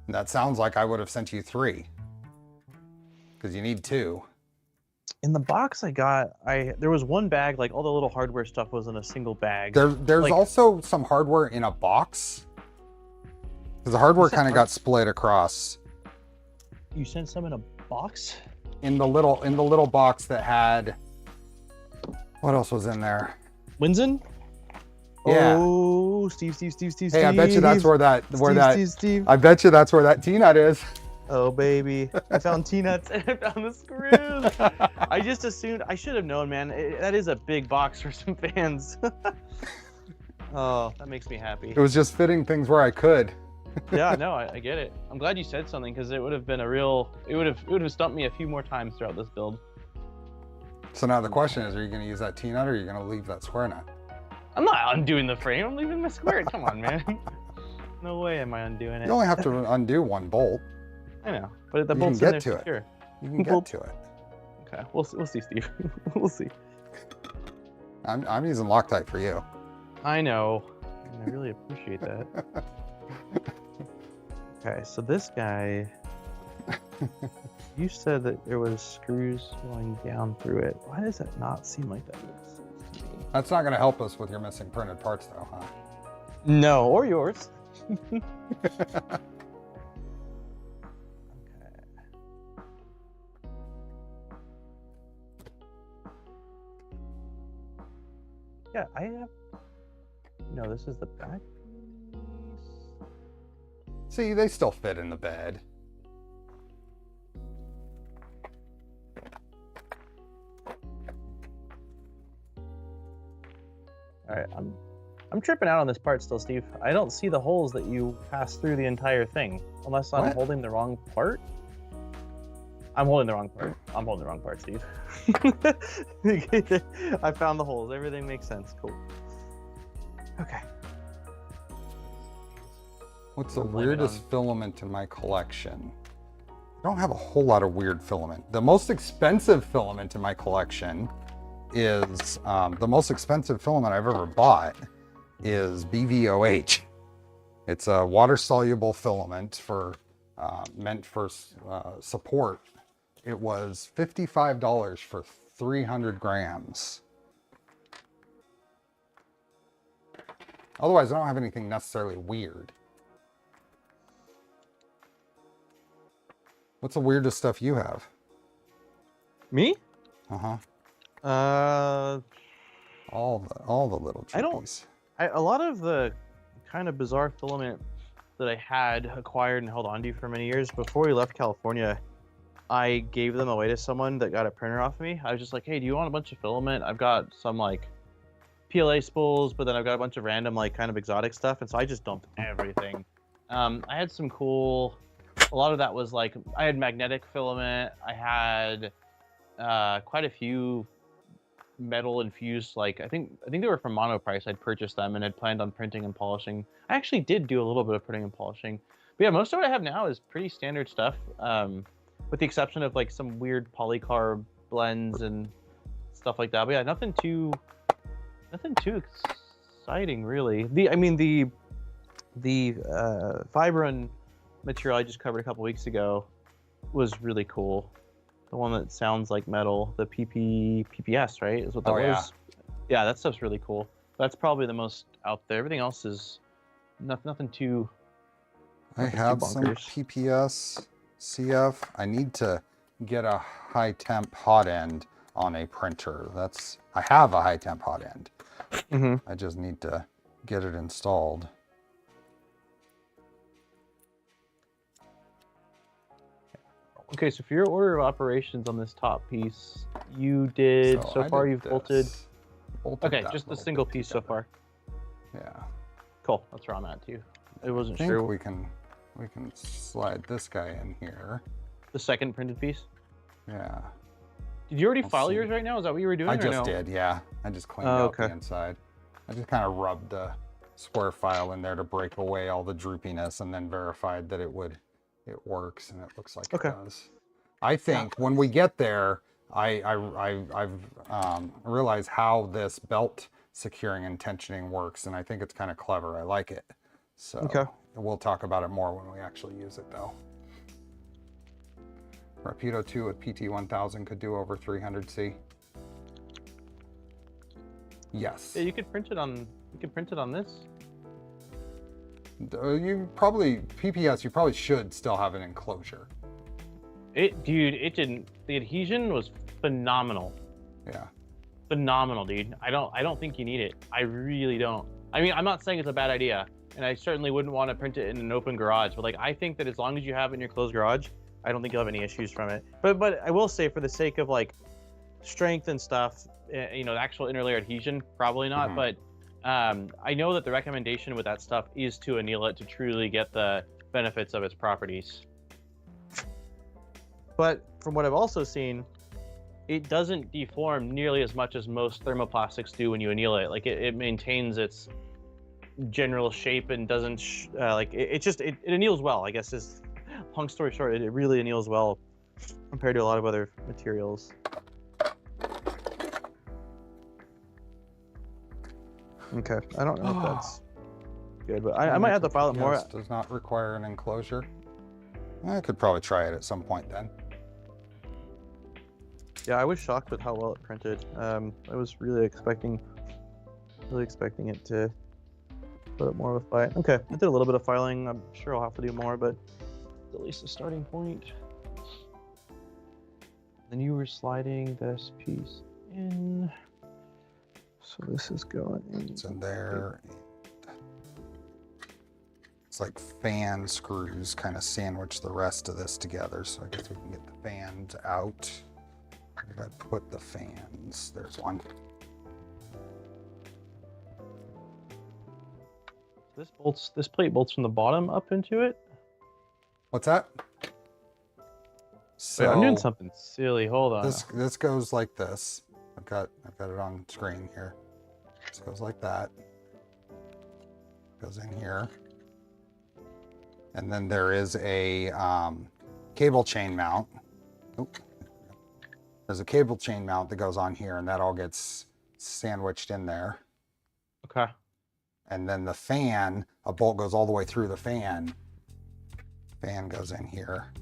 Speaker 1: That sounds like I would have sent you 3. Because you need 2.
Speaker 3: In the box I got, there was one bag, like all the little hardware stuff was in a single bag.
Speaker 1: There's
Speaker 3: like,
Speaker 1: also some hardware in a box. Because the hardware kind of got split across.
Speaker 3: You sent some in a box?
Speaker 1: In the little box that had, what else was in there?
Speaker 3: Winzen?
Speaker 1: Yeah.
Speaker 3: Oh, Steve.
Speaker 1: Hey, I bet you that's where that
Speaker 3: Steve.
Speaker 1: I bet you that's where that T-nut is.
Speaker 3: Oh baby, I found T-nuts and I found the screws. I just assumed, I should have known, man. That is a big box for some fans. Oh, that makes me happy.
Speaker 1: It was just fitting things where I could.
Speaker 3: Yeah, no, I get it. I'm glad you said something because it would have been it would have stumped me a few more times throughout this build.
Speaker 1: So now the question is, are you going to use that T-nut or are you going to leave that square nut?
Speaker 3: I'm not undoing the frame. I'm leaving the square. Come on, man. No way am I undoing it.
Speaker 1: You only have to undo one bolt.
Speaker 3: I know, but the
Speaker 1: You
Speaker 3: bolt's
Speaker 1: can
Speaker 3: in
Speaker 1: get
Speaker 3: there
Speaker 1: to it.
Speaker 3: secure.
Speaker 1: You can get to it.
Speaker 3: Okay, we'll see, Steve. We'll see.
Speaker 1: I'm using Loctite for you.
Speaker 3: I know. And I really appreciate that. Okay, so this guy, you said that there was screws going down through it. Why does that not seem like that makes sense to me?
Speaker 1: That's not going to help us with your missing printed parts though, huh?
Speaker 3: No, or yours. Okay. Yeah, I have. No, this is the back piece.
Speaker 1: See, they still fit in the bed.
Speaker 3: All right, I'm tripping out on this part still, Steve. I don't see the holes that you pass through the entire thing, unless I'm holding the wrong part. I'm holding the wrong part. I'm holding the wrong part, Steve. I found the holes. Everything makes sense. Cool. Okay.
Speaker 1: What's the weirdest filament in my collection? I don't have a whole lot of weird filament. The most expensive filament in my collection is, the most expensive filament I've ever bought is BVOH. It's a water-soluble filament for, meant for support. It was $55 for 300 grams. Otherwise, I don't have anything necessarily weird. What's the weirdest stuff you have?
Speaker 3: Me?
Speaker 1: Uh-huh.
Speaker 3: All
Speaker 1: the little chippies.
Speaker 3: A lot of the kind of bizarre filament that I had acquired and held onto for many years before we left California, I gave them away to someone that got a printer off of me. I was just like, hey, do you want a bunch of filament? I've got some like PLA spools, but then I've got a bunch of random like kind of exotic stuff. And so I just dumped everything. I had some cool, a lot of that was like, I had magnetic filament. I had quite a few metal infused, like I think they were from Monoprice. I'd purchased them and had planned on printing and polishing. I actually did do a little bit of printing and polishing. But yeah, most of what I have now is pretty standard stuff. With the exception of like some weird polycarb blends and stuff like that. But yeah, nothing too exciting really. The Fibrin material I just covered a couple weeks ago was really cool. The one that sounds like metal, the PPS, right? Is what that was. Yeah, that stuff's really cool. That's probably the most out there. Everything else is nothing too.
Speaker 1: I have some PPS, CF. I need to get a high temp hot end on a printer. I have a high temp hot end. I just need to get it installed.
Speaker 3: Okay, so for your order of operations on this top piece, you did so far you've bolted. Okay, just the single piece so far.
Speaker 1: Yeah.
Speaker 3: Cool. That's where I'm at too. I wasn't
Speaker 1: I think
Speaker 3: sure.
Speaker 1: we can slide this guy in here.
Speaker 3: The second printed piece.
Speaker 1: Yeah.
Speaker 3: Did you already
Speaker 1: Let's
Speaker 3: file
Speaker 1: see.
Speaker 3: yours right now? Is that what you were doing?
Speaker 1: I
Speaker 3: or
Speaker 1: just
Speaker 3: no?
Speaker 1: did, yeah. I just cleaned
Speaker 3: Oh,
Speaker 1: out the
Speaker 3: okay.
Speaker 1: inside. I just kind of rubbed the square file in there to break away all the droopiness, and then verified that it works, and it looks like it does. I think when we get there, I've realized how this belt securing and tensioning works, and I think it's kind of clever. I like it. So we'll talk about it more when we actually use it, though. Rapido 2 with PT1000 could do over 300C. Yes.
Speaker 3: Yeah, you could print it on. You could print it on this.
Speaker 1: You probably PPS. You probably should still have an enclosure.
Speaker 3: Dude, it didn't. The adhesion was phenomenal.
Speaker 1: Yeah.
Speaker 3: Phenomenal, dude. I don't think you need it. I really don't. I mean, I'm not saying it's a bad idea, and I certainly wouldn't want to print it in an open garage. But like, I think that as long as you have it in your closed garage, I don't think you'll have any issues from it. But I will say, for the sake of like strength and stuff, you know, the actual interlayer adhesion, probably not. But I know that the recommendation with that stuff is to anneal it to truly get the benefits of its properties. But from what I've also seen, it doesn't deform nearly as much as most thermoplastics do when you anneal it. Like it maintains its general shape and doesn't it anneals well, I guess. Is long story short, it really anneals well compared to a lot of other materials. Okay, I don't know if that's good, but I might have to file it more.
Speaker 1: Does not require an enclosure. I could probably try it at some point then.
Speaker 3: Yeah, I was shocked with how well it printed. I was really expecting it to put up more of a fight. Okay, I did a little bit of filing. I'm sure I'll have to do more, but at least a starting point. Then you were sliding this piece in. So this is going in.
Speaker 1: It's in there. It's like fan screws kind of sandwich the rest of this together. So I guess we can get the fans out. I gotta put the fans. There's one.
Speaker 3: This plate bolts from the bottom up into it.
Speaker 1: What's that? So
Speaker 3: wait, I'm doing something silly. Hold on.
Speaker 1: This goes like this. I've got it on screen here. This goes like that. Goes in here. And then there is a cable chain mount. Oop. There's a cable chain mount that goes on here, and that all gets sandwiched in there.
Speaker 3: Okay.
Speaker 1: And then the fan, a bolt goes all the way through the fan. Fan goes in here.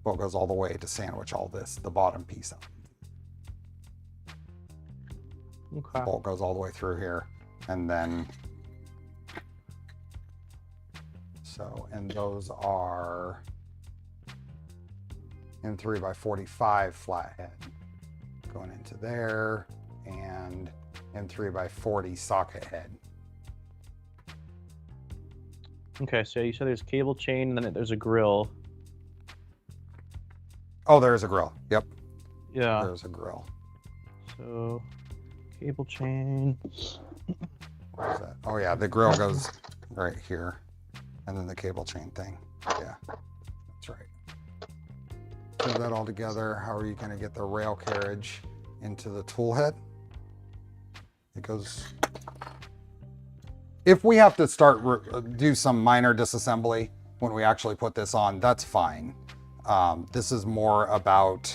Speaker 1: Bolt goes all the way to sandwich all this, the bottom piece up.
Speaker 3: Okay.
Speaker 1: Bolt goes all the way through here, and then and those are in 3x45 flathead going into there, and in 3x40 socket head.
Speaker 3: Okay, so you said there's cable chain, and then there's a grill.
Speaker 1: Oh, there's a grill. Yep.
Speaker 3: Yeah.
Speaker 1: There's a grill.
Speaker 3: So cable chain.
Speaker 1: Where is that? Oh yeah, the grill goes right here. And then the cable chain thing. Yeah, that's right. Put that all together. How are you going to get the rail carriage into the tool head? It goes... If we have to do some minor disassembly when we actually put this on, that's fine. This is more about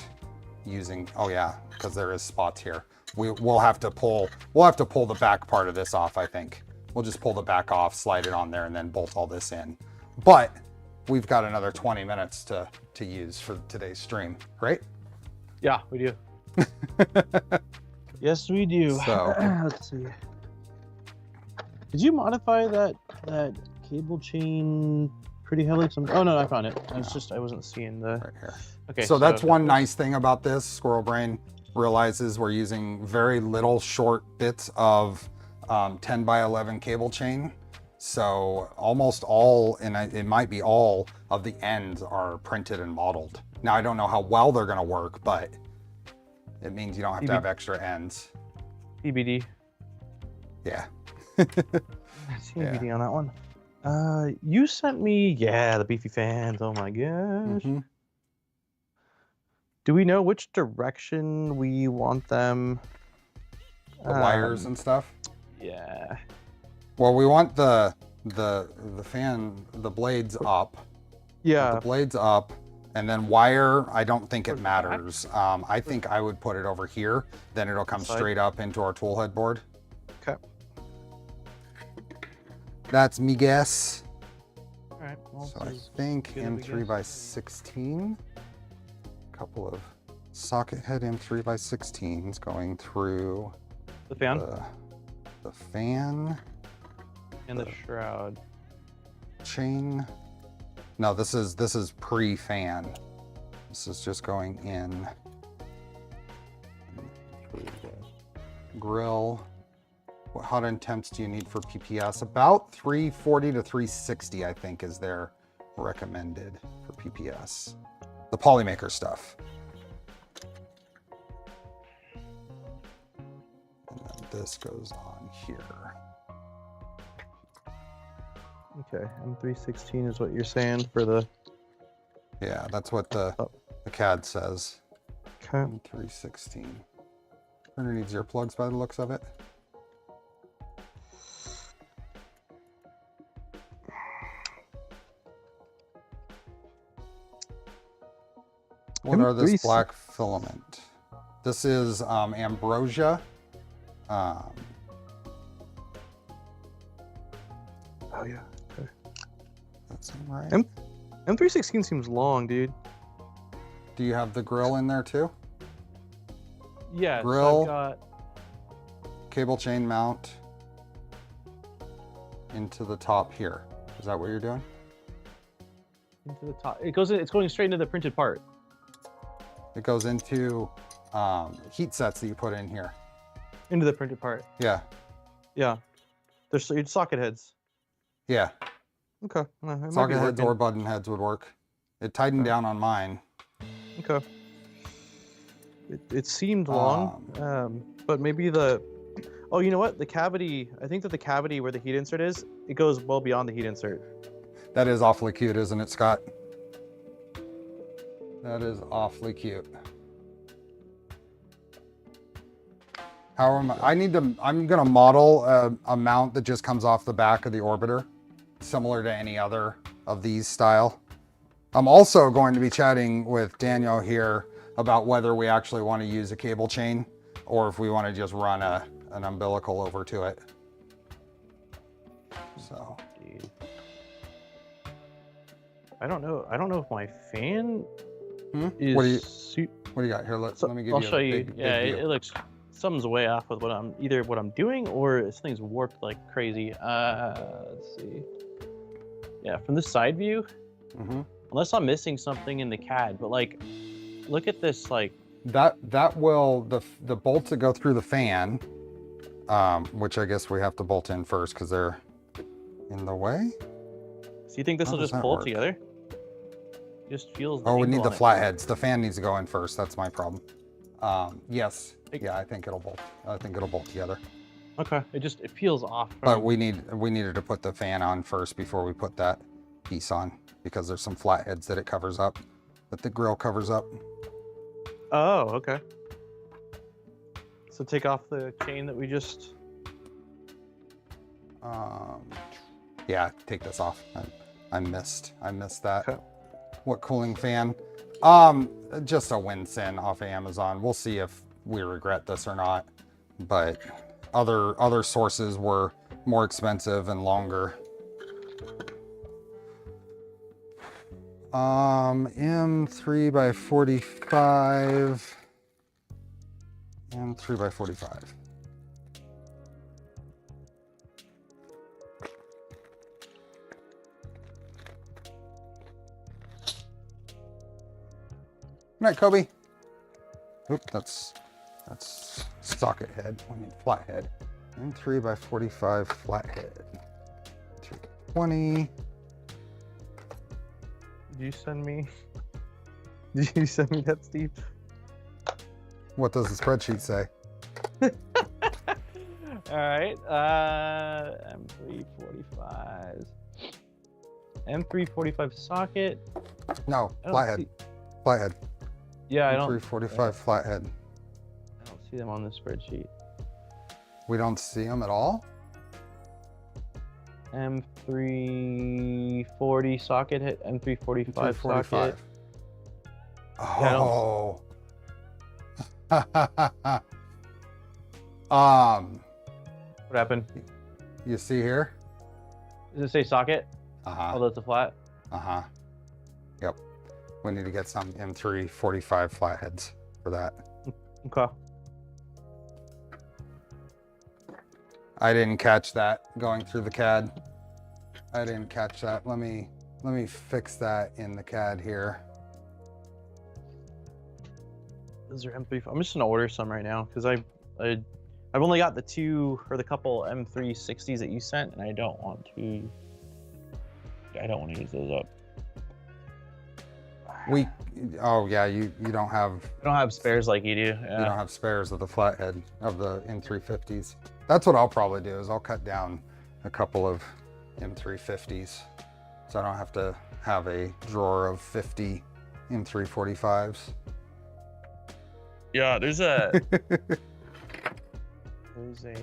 Speaker 1: using... Oh yeah, because there is spots here. We'll have to pull the back part of this off, I think. We'll just pull the back off, slide it on there, and then bolt all this in. But we've got another 20 minutes to use for today's stream, right?
Speaker 3: Yeah, we do. Yes, we do.
Speaker 1: So
Speaker 3: let's see. Did you modify that cable chain pretty heavily? Oh no, I found it. I wasn't seeing the. Right
Speaker 1: here.
Speaker 3: Okay.
Speaker 1: So that's one nice thing about this. Squirrelbrain realizes we're using very little short bits of 10x11 cable chain. So almost all, and it might be all of the ends are printed and modeled. Now I don't know how well they're gonna work, but it means you don't have to have extra ends.
Speaker 3: TBD.
Speaker 1: Yeah.
Speaker 3: TBD on that one. You sent me, yeah, the beefy fans. Oh my gosh. Do we know which direction we want them?
Speaker 1: The wires and stuff.
Speaker 3: Yeah.
Speaker 1: Well, we want the fan, the blades up.
Speaker 3: Yeah.
Speaker 1: The blades up, and then wire, I don't think it matters. I think I would put it over here. Then it'll come straight up into our toolhead board.
Speaker 3: Okay.
Speaker 1: That's me guess.
Speaker 3: All right. Well,
Speaker 1: So I think M3 by 16. A couple of socket head M3 by 16s going through
Speaker 3: the fan.
Speaker 1: The fan.
Speaker 3: And the shroud.
Speaker 1: Chain. No, this is pre-fan. This is just going in through the grill. What hot temps do you need for PPS? About 340 to 360, I think, is their recommended for PPS. The Polymaker stuff. And then this goes on here.
Speaker 3: Okay, and 316 is what you're saying for the...
Speaker 1: Yeah, that's what the CAD says.
Speaker 3: Okay.
Speaker 1: 316. Printer needs earplugs by the looks of it. What are this black filament? This is Ambrosia.
Speaker 3: Oh yeah. Okay.
Speaker 1: That's right.
Speaker 3: M316 seems long, dude.
Speaker 1: Do you have the grill in there too?
Speaker 3: Yeah.
Speaker 1: Grill.
Speaker 3: So I've got...
Speaker 1: Cable chain mount into the top here. Is that what you're doing?
Speaker 3: Into the top. It's going straight into the printed part.
Speaker 1: It goes into heat sets that you put in here.
Speaker 3: Into the printed part.
Speaker 1: Yeah.
Speaker 3: Yeah. There's socket heads.
Speaker 1: Yeah.
Speaker 3: Okay.
Speaker 1: Socket heads or button heads would work. It tightened down on mine.
Speaker 3: Okay. It seemed long, but maybe the... Oh, you know what? The cavity, I think that the cavity where the heat insert is, it goes well beyond the heat insert.
Speaker 1: That is awfully cute, isn't it, Scott? That is awfully cute. How am I'm gonna model a mount that just comes off the back of the orbiter, similar to any other of these style. I'm also going to be chatting with Daniel here about whether we actually want to use a cable chain or if we want to just run an umbilical over to it. So.
Speaker 3: Dude. I don't know if my fan is...
Speaker 1: What do you got here? Let me give you a big view.
Speaker 3: It looks... Something's way off with what I'm doing, or something's warped like crazy. Let's see. Yeah, from this side view, unless I'm missing something in the CAD, but like, look at this, like
Speaker 1: that will the bolts that go through the fan, which I guess we have to bolt in first because they're in the way.
Speaker 3: So you think this will just pull together? Just feels.
Speaker 1: Oh, we need the flatheads. The fan needs to go in first. That's my problem. Yes. Yeah, I think it'll bolt. I think it'll bolt together.
Speaker 3: Okay. It feels off.
Speaker 1: But we needed to put the fan on first before we put that piece on because there's some flatheads that it covers up, that the grill covers up.
Speaker 3: Oh, okay. So take off the chain that we just...
Speaker 1: Yeah, take this off. I missed that.
Speaker 3: Okay.
Speaker 1: What cooling fan? Just a Winsin off of Amazon. We'll see if we regret this or not. But other sources were more expensive and longer. M3 by 45. M3 by 45. Good night, Kobe. Oop, that's socket head. I mean flat head. M3 by 45 flat head. 3 20.
Speaker 3: Did you send me? Did you send me that, Steve?
Speaker 1: What does the spreadsheet say?
Speaker 3: All right. M345. M345 socket.
Speaker 1: No,
Speaker 3: I don't
Speaker 1: flathead.
Speaker 3: see-
Speaker 1: Flathead.
Speaker 3: Yeah, I don't.
Speaker 1: 345 flathead.
Speaker 3: I don't see them on the spreadsheet.
Speaker 1: We don't see them at all?
Speaker 3: M340 socket hit. M345
Speaker 1: 345.
Speaker 3: socket.
Speaker 1: Oh.
Speaker 3: What happened?
Speaker 1: You see here?
Speaker 3: Does it say socket?
Speaker 1: Uh-huh.
Speaker 3: Although it's a flat.
Speaker 1: Uh-huh. Yep. We need to get some M345 flatheads for that.
Speaker 3: Okay.
Speaker 1: I didn't catch that going through the CAD. I didn't catch that. Let me fix that in the CAD here.
Speaker 3: Those are M3. I'm just gonna order some right now because I've only got the two or the couple M360s that you sent, and I don't want to use those up.
Speaker 1: Oh yeah, you don't have
Speaker 3: I don't have spares like you do. Yeah.
Speaker 1: you don't have spares of the flathead of the M350s. That's what I'll probably do is I'll cut down a couple of M350s so I don't have to have a drawer of 50 M345s.
Speaker 3: Yeah, there's a let's see.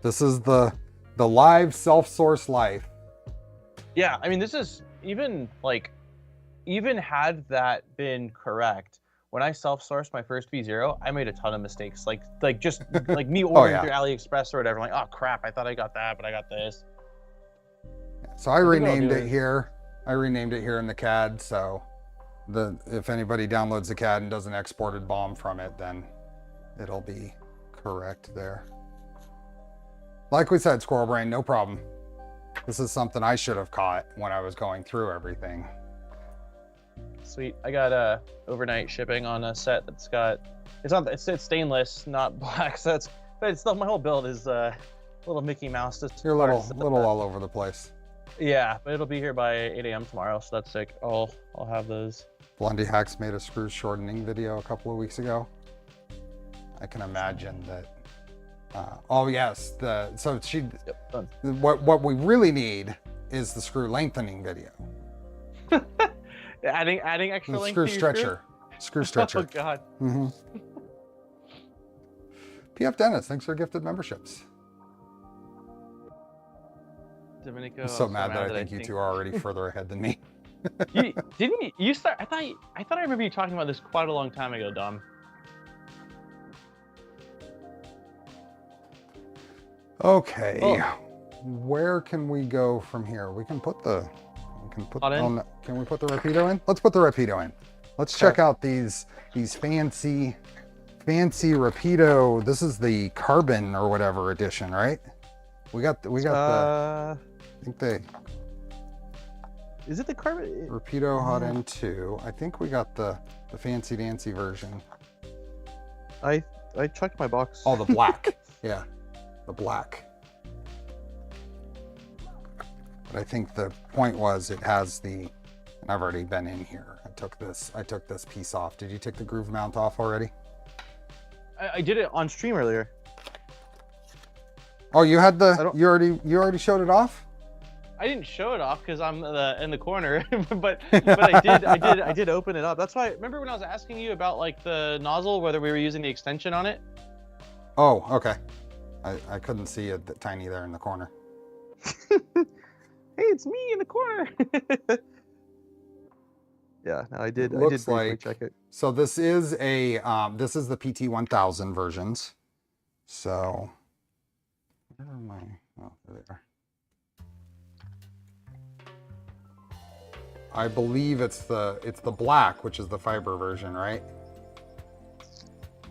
Speaker 1: This is the live self-source life.
Speaker 3: Yeah, I mean this is even had that been correct, when I self-sourced my first V0, I made a ton of mistakes. Like just like me ordering through AliExpress or whatever. Like, oh crap, I thought I got that, but I got this.
Speaker 1: So I renamed it here. I renamed it here in the CAD. So if anybody downloads the CAD and does an exported BOM from it, then it'll be correct there. Like we said, Squirrelbrain, no problem. This is something I should have caught when I was going through everything.
Speaker 3: Sweet. I got overnight shipping on a set that's got it's stainless, not black. So it's still, my whole build is little Mickey Mouse.
Speaker 1: You're a little all over the place.
Speaker 3: Yeah, but it'll be here by 8 a.m. tomorrow, so that's sick. I'll have those.
Speaker 1: Blondie Hacks made a screw shortening video a couple of weeks ago. I can imagine that. Oh yes, so she.
Speaker 3: Yep, done.
Speaker 1: What we really need is the screw lengthening video.
Speaker 3: Adding extra length
Speaker 1: screw
Speaker 3: to your
Speaker 1: stretcher. Screw stretcher.
Speaker 3: Oh god.
Speaker 1: Mm-hmm. PF Dennis, thanks for gifted memberships.
Speaker 3: Domenico,
Speaker 1: I'm so mad that I think you two are already further ahead than me.
Speaker 3: Didn't you start? I thought I remember you talking about this quite a long time ago, Dom.
Speaker 1: Okay,
Speaker 3: Oh.
Speaker 1: Where can we go from here? We can put the.
Speaker 3: Hotend?
Speaker 1: Can we put the Rapido in? Let's put the Rapido in. Let's check out these fancy Rapido. This is the carbon or whatever edition, right? We got the. I think they.
Speaker 3: Is it the carbon?
Speaker 1: Rapido Hotend 2. I think we got the fancy dancy version.
Speaker 3: I checked my box.
Speaker 1: Oh, the black. Yeah, the black. But I think the point was it has the, and I've already been in here. I took this piece off. Did you take the groove mount off already?
Speaker 3: I did it on stream earlier.
Speaker 1: Oh, you had you already showed it off?
Speaker 3: I didn't show it off because I'm in the corner, but I did open it up. That's why. Remember when I was asking you about like the nozzle, whether we were using the extension on it?
Speaker 1: Oh, okay. I couldn't see it tiny there in the corner.
Speaker 3: Hey, it's me in the corner. Yeah, no, I did briefly check it.
Speaker 1: So this is the PT1000 versions. So where am I? Oh, there they are. I believe it's the black, which is the fiber version, right?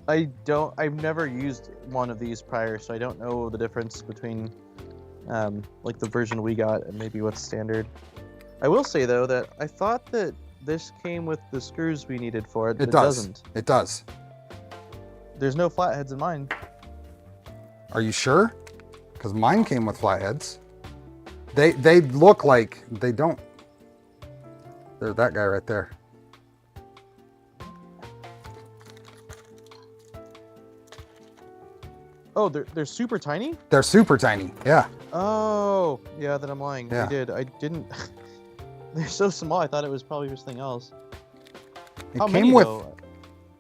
Speaker 3: I've never used one of these prior, so I don't know the difference between like the version we got and maybe what's standard. I will say though that I thought that this came with the screws we needed for it, but it doesn't.
Speaker 1: It does.
Speaker 3: There's no flatheads in mine.
Speaker 1: Are you sure? Because mine came with flatheads. They look like they don't. There's that guy right there.
Speaker 3: Oh, they're super tiny?
Speaker 1: They're super tiny. Yeah.
Speaker 3: Oh, yeah, then I'm lying.
Speaker 1: Yeah.
Speaker 3: I did. I didn't. They're so small. I thought it was probably just something else.
Speaker 1: It
Speaker 3: How
Speaker 1: came
Speaker 3: many,
Speaker 1: with
Speaker 3: though?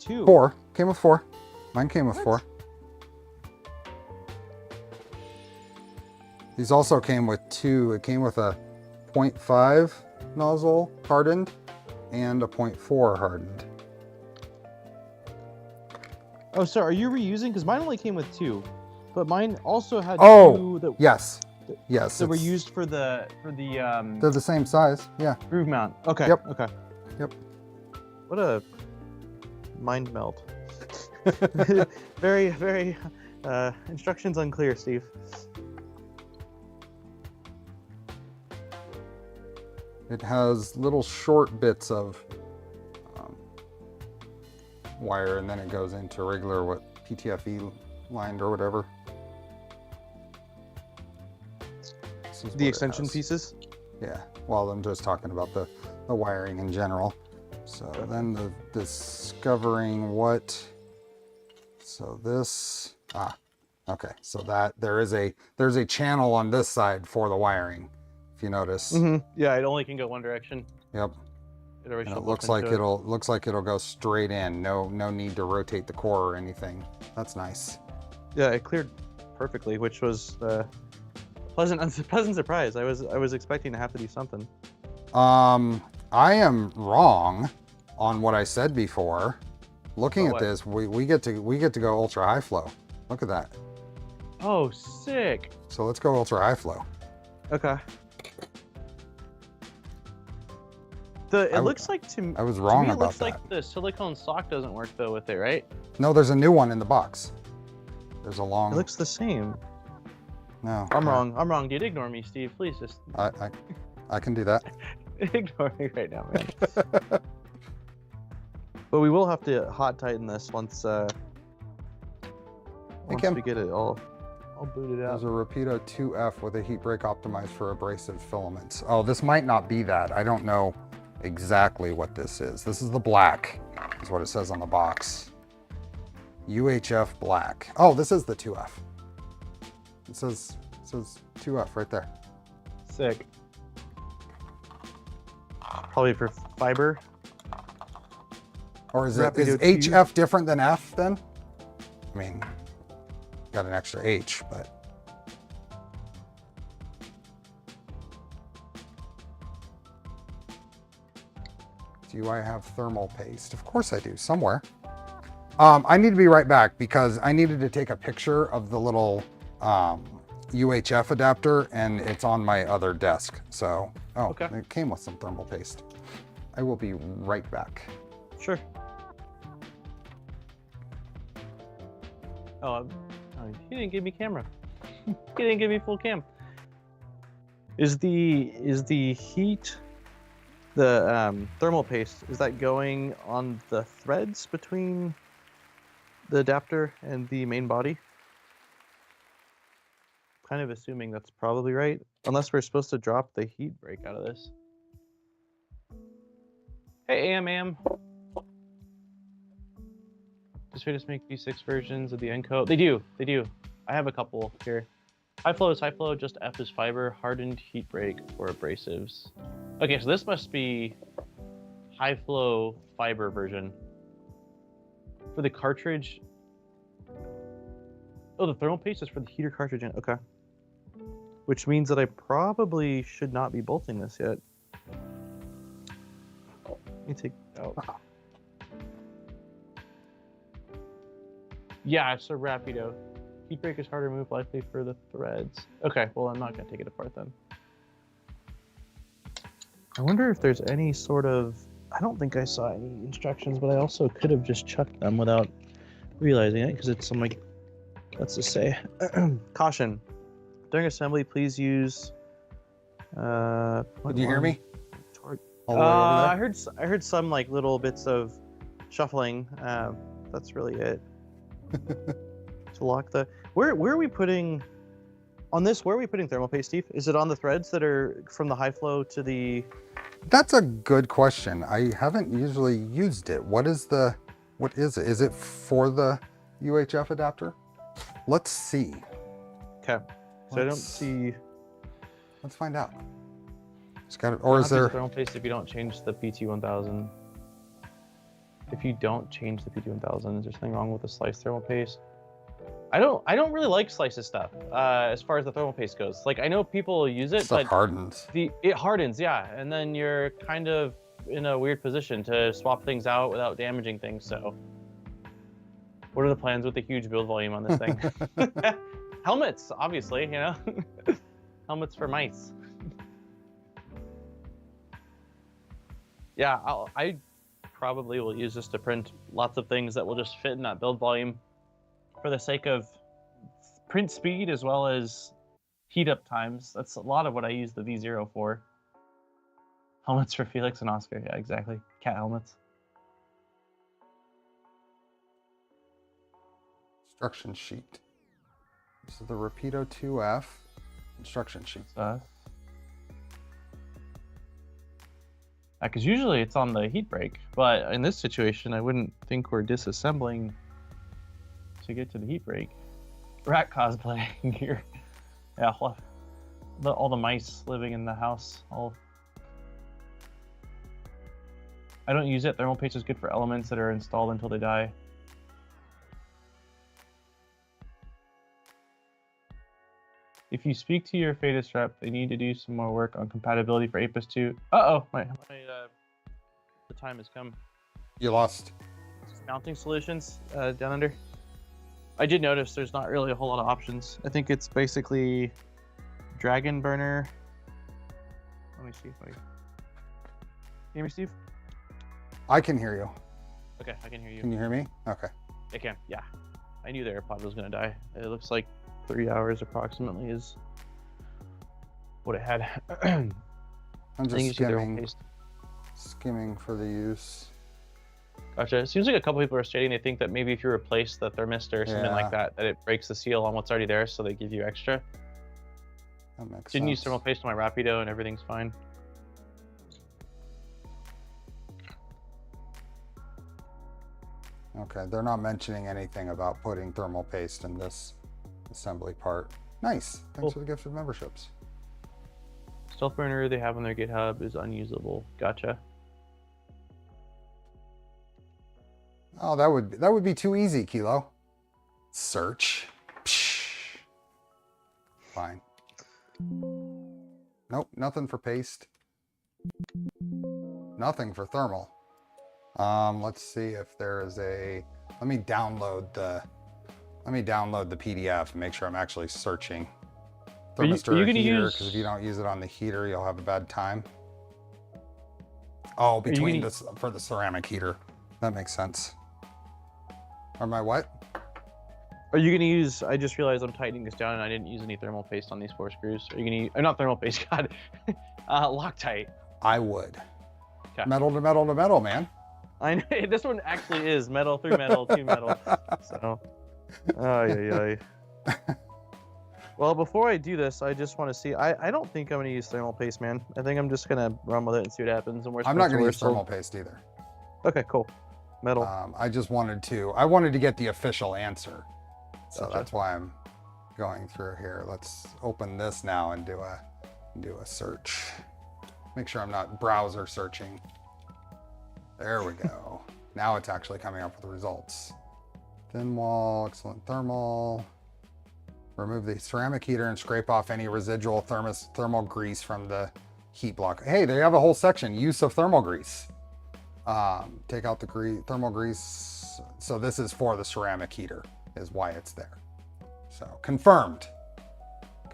Speaker 3: 2.
Speaker 1: 4. Came with 4. Mine came with
Speaker 3: What?
Speaker 1: 4. These also came with 2. It came with a 0.5 nozzle hardened and a 0.4 hardened.
Speaker 3: Oh, so are you reusing? Because mine only came with 2, but mine also had 2 that,
Speaker 1: Yes. Yes.
Speaker 3: that were
Speaker 1: it's-
Speaker 3: used for the
Speaker 1: They're the same size. Yeah.
Speaker 3: groove mount. Okay.
Speaker 1: Yep.
Speaker 3: Okay.
Speaker 1: Yep.
Speaker 3: What a mind melt. Very, very. Instructions unclear, Steve.
Speaker 1: It has little short bits of wire, and then it goes into regular PTFE lined or whatever. This is what
Speaker 3: The
Speaker 1: it
Speaker 3: extension
Speaker 1: has.
Speaker 3: pieces.
Speaker 1: Yeah. Well, I'm just talking about the wiring in general. So then the discovering what. So this. Okay. So that there's a channel on this side for the wiring. If you notice.
Speaker 3: Yeah, it only can go one direction.
Speaker 1: Yep.
Speaker 3: It already
Speaker 1: And it
Speaker 3: shows
Speaker 1: looks
Speaker 3: up
Speaker 1: like
Speaker 3: into
Speaker 1: it'll go straight in. No need to rotate the core or anything. That's nice.
Speaker 3: Yeah, it cleared perfectly, which was pleasant surprise. I was expecting to have to do something.
Speaker 1: I am wrong on what I said before. Looking
Speaker 3: What?
Speaker 1: at this, we get to go ultra high flow. Look at that.
Speaker 3: Oh, sick.
Speaker 1: So let's go ultra high flow.
Speaker 3: Okay. It looks like
Speaker 1: I was wrong
Speaker 3: to me, it
Speaker 1: about
Speaker 3: looks
Speaker 1: that.
Speaker 3: like the silicone sock doesn't work though with it, right?
Speaker 1: No, there's a new one in the box. There's a long.
Speaker 3: It looks the same.
Speaker 1: No.
Speaker 3: I'm
Speaker 1: no.
Speaker 3: wrong. I'm wrong, dude. Ignore me, Steve. Please just
Speaker 1: I can do that.
Speaker 3: ignore me right now, man. But we will have to hot tighten this once
Speaker 1: Kim.
Speaker 3: we get it all booted out.
Speaker 1: There's a Rapido 2F with a heat break optimized for abrasive filaments. Oh, this might not be that. I don't know exactly what this is. This is the black, is what it says on the box. UHF black. Oh, this is the 2F. It says 2F right there.
Speaker 3: Sick. Probably for fiber.
Speaker 1: Or is
Speaker 3: Rapido 2.
Speaker 1: HF different than F then? I mean, got an extra H, but. Do I have thermal paste? Of course I do, somewhere. I need to be right back because I needed to take a picture of the little UHF adapter, and it's on my other desk. So,
Speaker 3: Okay.
Speaker 1: It came with some thermal paste. I will be right back.
Speaker 3: Sure. Oh, he didn't give me camera. He didn't give me full cam. Is the heat, the thermal paste, is that going on the threads between the adapter and the main body? Kind of assuming that's probably right, unless we're supposed to drop the heat break out of this. Hey, AM. Does Phaetus make V6 versions of the Encode? They do. I have a couple here. High flow is high flow, just F is fiber, hardened heat break for abrasives. Okay, so this must be high flow fiber version. For the cartridge. Oh, the thermal paste is for the heater cartridge. Okay. Which means that I probably should not be bolting this yet. Let me take it out. Yeah, it's a Rapido. Heat break is harder to move, likely for the threads. Okay, well, I'm not going to take it apart then. I wonder if there's any sort of... I don't think I saw any instructions, but I also could have just chucked them without realizing it, because it's some, like... Let's just say... Caution. During assembly, please use...
Speaker 1: Did you hear me? All the way over there?
Speaker 3: I heard some, like, little bits of shuffling. That's really it. To lock the... Where are we putting On this, where are we putting thermal paste, Steve? Is it on the threads that are from the high flow to the...
Speaker 1: That's a good question. I haven't usually used it. What is it? Is it for the UHF adapter? Let's see.
Speaker 3: Okay. So I don't see...
Speaker 1: Let's find out. It's got, or is there...
Speaker 3: thermal paste if you don't change the PT1000. If you don't change the PT1000, is there something wrong with the slice thermal paste? I don't really like slices stuff as far as the thermal paste goes. Like, I know people use it, but
Speaker 1: it hardens.
Speaker 3: It hardens, yeah, and then you're kind of in a weird position to swap things out without damaging things. So, what are the plans with the huge build volume on this thing? Helmets, obviously, you know, helmets for mice. Yeah, I probably will use this to print lots of things that will just fit in that build volume, for the sake of print speed as well as heat up times. That's a lot of what I use the V0 for. Helmets for Felix and Oscar. Yeah, exactly. Cat helmets.
Speaker 1: Instruction sheet. This is the Rapido 2F instruction sheet.
Speaker 3: Because usually it's on the heat break, but in this situation, I wouldn't think we're disassembling to get to the heat break. Rat cosplay here. Yeah, all the mice living in the house. I don't use it. Thermal paste is good for elements that are installed until they die. If you speak to your Phaetus rep, they need to do some more work on compatibility for APIS 2. Uh-oh, the time has come.
Speaker 1: You lost.
Speaker 3: Mounting solutions down under. I did notice there's not really a whole lot of options. I think it's basically dragon burner. Let me see if I... Can you hear me, Steve?
Speaker 1: I can hear you.
Speaker 3: Okay, I can hear you.
Speaker 1: Can you hear me? Okay.
Speaker 3: I can, yeah. I knew the AirPod was gonna die. It looks like 3 hours approximately is what it had.
Speaker 1: I'm just skimming for the use.
Speaker 3: Gotcha. It seems like a couple people are stating they think that maybe if you replace the thermistor or something like that, that it breaks the seal on what's already there, so they give you extra.
Speaker 1: That makes
Speaker 3: Didn't
Speaker 1: sense.
Speaker 3: use thermal paste on my Rapido and everything's fine.
Speaker 1: Okay, they're not mentioning anything about putting thermal paste in this assembly part. Nice. Thanks for the gift of memberships.
Speaker 3: Stealth burner they have on their GitHub is unusable. Gotcha.
Speaker 1: Oh, that would be too easy, Kilo. Search. Psh. Fine. Nope, nothing for paste. Nothing for thermal. Let's see if there is a. Let me download the PDF and make sure I'm actually searching. Thermistor or heater, because if you don't use it on the heater, you'll have a bad time. Oh, between this for the ceramic heater. That makes sense. Or my what?
Speaker 3: Are you gonna use? I just realized I'm tightening this down and I didn't use any thermal paste on these 4 screws. Are you gonna use? Not thermal paste, God. Loctite.
Speaker 1: I would.
Speaker 3: Okay.
Speaker 1: Metal to metal to metal, man.
Speaker 3: I know this one actually is metal through metal to metal. So, ay. Well, before I do this, I just want to see. I don't think I'm gonna use thermal paste, man. I think I'm just gonna run with it and see what happens. And
Speaker 1: I'm not gonna use thermal paste either.
Speaker 3: Okay, cool. Metal.
Speaker 1: I just wanted to get the official answer. So
Speaker 3: Gotcha.
Speaker 1: that's why I'm going through here. Let's open this now and do a search. Make sure I'm not browser searching. There we go. Now it's actually coming up with the results. Thin wall, excellent thermal. Remove the ceramic heater and scrape off any residual thermal grease from the heat block. Hey, they have a whole section, use of thermal grease. Take out the thermal grease. So this is for the ceramic heater, is why it's there. So confirmed.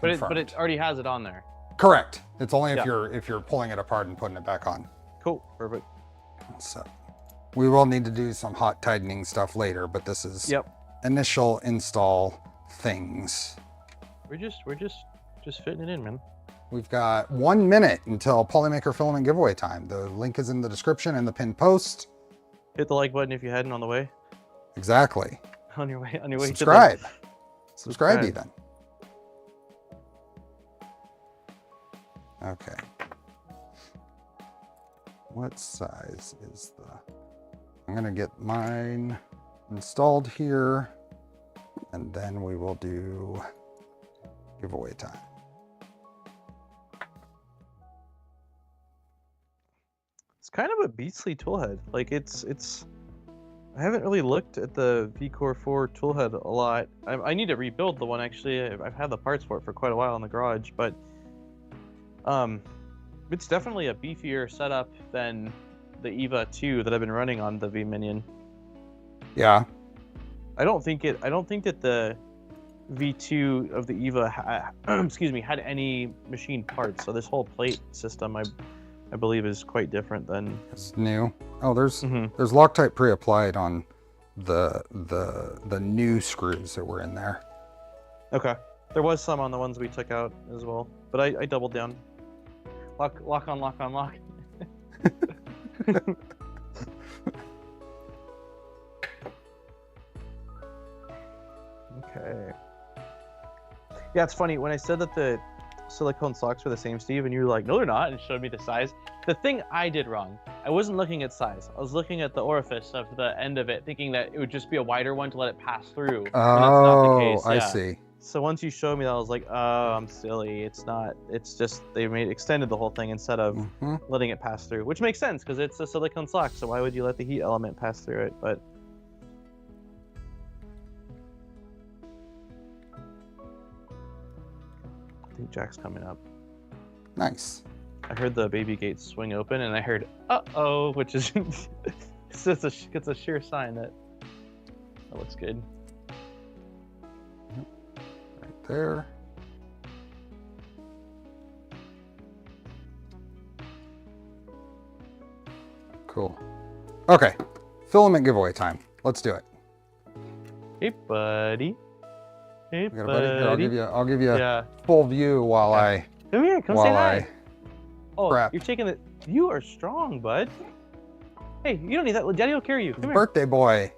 Speaker 3: But it already has it on there.
Speaker 1: Correct. It's only if you're pulling it apart and putting it back on.
Speaker 3: Cool. Perfect.
Speaker 1: So we will need to do some hot tightening stuff later, but this is initial install things.
Speaker 3: We're just fitting it in, man.
Speaker 1: We've got 1 minute until Polymaker filament giveaway time. The link is in the description and the pinned post.
Speaker 3: Hit the like button if you hadn't on the way.
Speaker 1: Exactly.
Speaker 3: On your way.
Speaker 1: Subscribe. Subscribe even. Okay. What size is the... I'm gonna get mine installed here, and then we will do giveaway time.
Speaker 3: It's kind of a beastly toolhead. Like it's. I haven't really looked at the VCore 4 toolhead a lot. I need to rebuild the one actually. I've had the parts for it for quite a while in the garage, but it's definitely a beefier setup than the EVA 2 that I've been running on the V-Minion.
Speaker 1: Yeah.
Speaker 3: I don't think that the V2 of the EVA had any machine parts. So this whole plate system I believe is quite different than...
Speaker 1: It's new. Oh, there's Loctite pre-applied on the new screws that were in there.
Speaker 3: Okay. There was some on the ones we took out as well, but I doubled down. Lock on, lock on, lock. Okay. Yeah, it's funny when I said that the silicone socks were the same, Steve, and you were like, no, they're not, and showed me the size. The thing I did wrong, I wasn't looking at size. I was looking at the orifice of the end of it, thinking that it would just be a wider one to let it pass through.
Speaker 1: Oh,
Speaker 3: and that's not the case.
Speaker 1: I
Speaker 3: Yeah.
Speaker 1: see.
Speaker 3: So once you showed me that, I was like, oh, I'm silly. It's not. It's just they extended the whole thing instead of letting it pass through, which makes sense because it's a silicone sock. So why would you let the heat element pass through it? But I think Jack's coming up.
Speaker 1: Nice.
Speaker 3: I heard the baby gate swing open, and I heard "uh-oh," which is it's a sure sign that looks good.
Speaker 1: Right there. Cool. Okay, filament giveaway time. Let's do it.
Speaker 3: Hey, buddy. Hey,
Speaker 1: You got a buddy? Here, I'll give you
Speaker 3: Yeah.
Speaker 1: full view while I
Speaker 3: Come here. Come say hi. Oh,
Speaker 1: prep.
Speaker 3: you're taking it. You are strong, bud. Hey, you don't need that. Daddy will carry you. Come here.
Speaker 1: Birthday boy.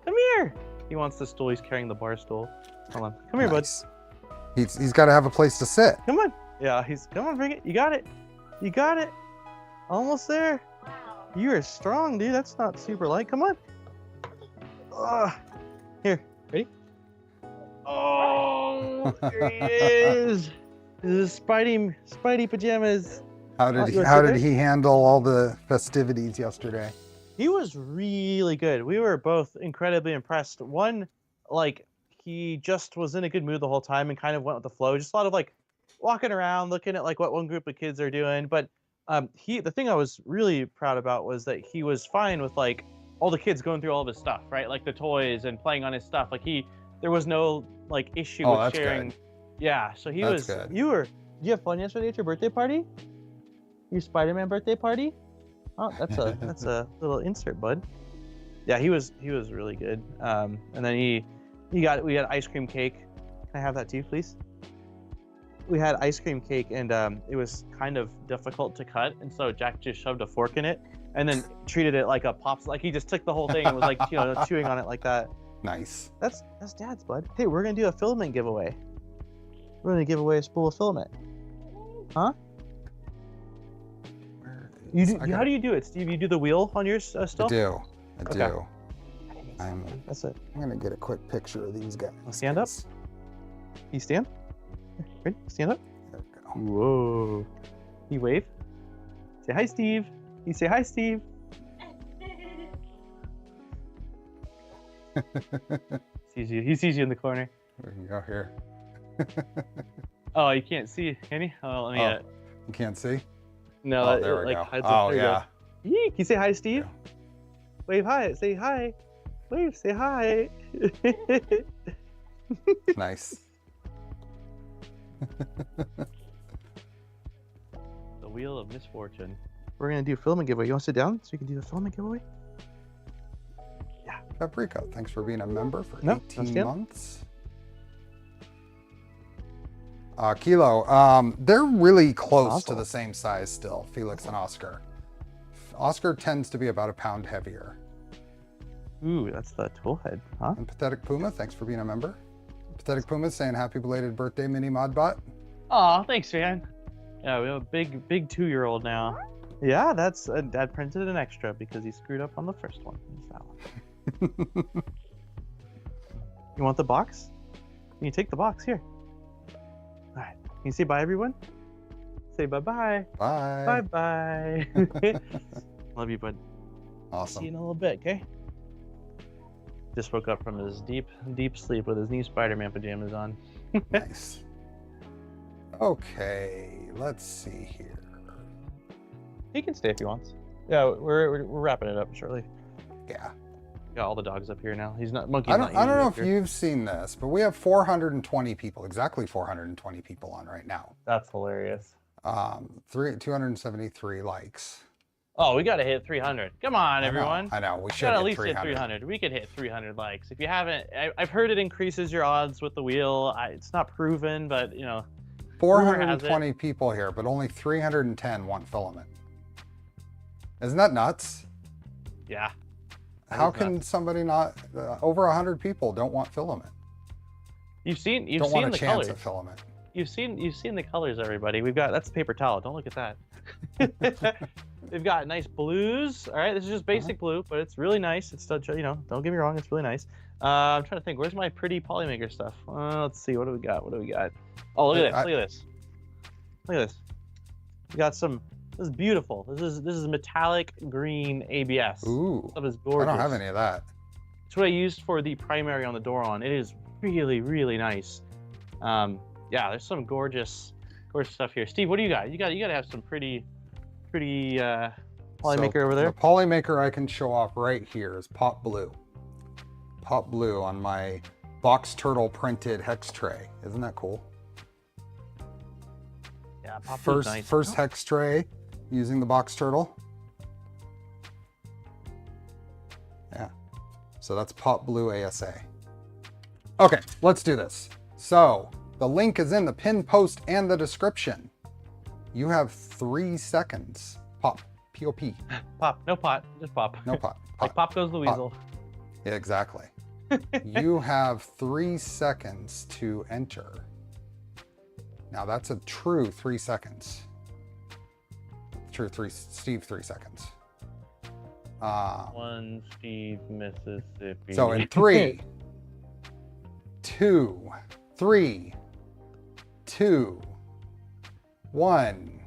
Speaker 3: Come here. He wants the stool. He's carrying the bar stool. Hold on. Come here, bud.
Speaker 1: Nice. He's got to have a place to sit.
Speaker 3: Come on. Yeah, come on, bring it. You got it. You got it. Almost there. You are strong, dude. That's not super light. Come on. Here. Ready? Oh, there he is. This is Spidey pajamas.
Speaker 1: How did he handle all the festivities yesterday?
Speaker 3: He was really good. We were both incredibly impressed. One, like, he just was in a good mood the whole time and kind of went with the flow. Just a lot of like walking around, looking at like what one group of kids are doing. But the thing I was really proud about was that he was fine with like all the kids going through all of his stuff, right? Like the toys and playing on his stuff. Like there was no like issue with sharing.
Speaker 1: Good.
Speaker 3: Yeah, so he
Speaker 1: That's
Speaker 3: was.
Speaker 1: Good.
Speaker 3: Did you have fun yesterday at your birthday party? Your Spider-Man birthday party? Oh, that's a little insert, bud. Yeah, he was really good. And then we had ice cream cake. Can I have that too, please? We had ice cream cake, and it was kind of difficult to cut, and so Jack just shoved a fork in it, and then treated it like a pops. Like he just took the whole thing and was like chewing on it like that.
Speaker 1: Nice.
Speaker 3: That's Dad's, bud. Hey, we're gonna do a filament giveaway. We're gonna give away a spool of filament. Huh? How do you do it, Steve? You do the wheel on your stuff?
Speaker 1: I do.
Speaker 3: Okay. That's it.
Speaker 1: I'm gonna get a quick picture of these guys.
Speaker 3: Stand up. You stand? Ready? Stand up.
Speaker 1: There we go.
Speaker 3: Whoa. You wave. Say hi, Steve. You say hi, Steve. He sees you in the corner.
Speaker 1: We can go here.
Speaker 3: Oh, you can't see, can you? Oh, let me.
Speaker 1: You can't see?
Speaker 3: No,
Speaker 1: Oh, there we go. Oh, yeah.
Speaker 3: Can you say hi, Steve? Yeah. Wave hi. Say hi. Wave. Say hi.
Speaker 1: Nice.
Speaker 3: The wheel of misfortune. We're gonna do filament giveaway. You want to sit down so you can do the filament giveaway? Yeah.
Speaker 1: Paprika, thanks for being a member for 18 months. Kilo, they're really close to the same size still, Felix and Oscar. Oscar tends to be about a pound heavier.
Speaker 3: Ooh, that's the Toolhead, huh?
Speaker 1: And Pathetic Puma, thanks for being a member. Pathetic Puma saying happy belated birthday, Mini Modbot.
Speaker 2: Aw, thanks, man.
Speaker 3: Yeah, we have a big 2-year-old now. Yeah, that's Dad printed an extra because he screwed up on the first one. There's that one. You want the box? You can take the box here. All right. Can you say bye, everyone? Say bye-bye.
Speaker 1: Bye.
Speaker 3: Bye-bye. Love you, bud.
Speaker 1: Awesome.
Speaker 3: See you in a little bit, okay? Just woke up from his deep sleep with his new Spider-Man pajamas on.
Speaker 1: Nice. Okay, let's see here.
Speaker 3: He can stay if he wants. Yeah, we're wrapping it up shortly.
Speaker 1: Yeah.
Speaker 3: Got all the dogs up here now. He's not monkey's
Speaker 1: I
Speaker 3: not
Speaker 1: don't know
Speaker 3: usually
Speaker 1: if
Speaker 3: up here.
Speaker 1: you've seen this, but we have 420 people, exactly 420 people on right now.
Speaker 3: That's hilarious.
Speaker 1: 273 likes.
Speaker 3: Oh, we gotta hit 300. Come on,
Speaker 1: I know,
Speaker 3: everyone.
Speaker 1: I know. We
Speaker 3: We
Speaker 1: should
Speaker 3: gotta
Speaker 1: hit
Speaker 3: at least
Speaker 1: 300.
Speaker 3: hit 300. We could hit 300 likes. If you haven't, I've heard it increases your odds with the wheel. It's not proven, but you know.
Speaker 1: 420 people here, but only 310 want filament. Isn't that nuts?
Speaker 3: Yeah.
Speaker 1: How can somebody not? Over 100 people don't want filament.
Speaker 3: You've seen
Speaker 1: Don't want a
Speaker 3: the
Speaker 1: chance
Speaker 3: colors.
Speaker 1: at filament.
Speaker 3: You've seen the colors, everybody. We've got, that's a paper towel. Don't look at that. They've got nice blues. All right, this is just basic blue, but it's really nice. It's still, you know, don't get me wrong, it's really nice. I'm trying to think. Where's my pretty Polymaker stuff? Let's see. What do we got? What do we got? Oh, look at this. Look at this. Look at this. We got some. This is beautiful. This is metallic green ABS.
Speaker 1: Ooh,
Speaker 3: Stuff is gorgeous.
Speaker 1: I don't have any of that.
Speaker 3: It's what I used for the primary on the door on. It is really, really nice. Yeah, there's some gorgeous stuff here. Steve, what do you got? You got to have some pretty Polymaker over there.
Speaker 1: The Polymaker I can show off right here is Pop Blue. Pop Blue on my box turtle printed hex tray. Isn't that cool?
Speaker 3: Yeah, Pop Blue's nice.
Speaker 1: First hex tray using the box turtle. Yeah. So that's Pop Blue ASA. Okay, let's do this. So the link is in the pin post and the description. You have 3 seconds. Pop. P-O-P.
Speaker 3: Pop. No pot. Just pop.
Speaker 1: No pot.
Speaker 3: Like Pop Goes the Weasel.
Speaker 1: Yeah, exactly. You have 3 seconds to enter. Now that's a true 3 seconds. True Steve 3 seconds.
Speaker 3: One Steve, Mississippi.
Speaker 1: So in 3, 2, 3, 2, 1.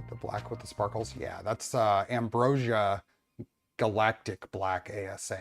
Speaker 1: The black with the sparkles. Yeah, that's Ambrosia Galactic Black ASA.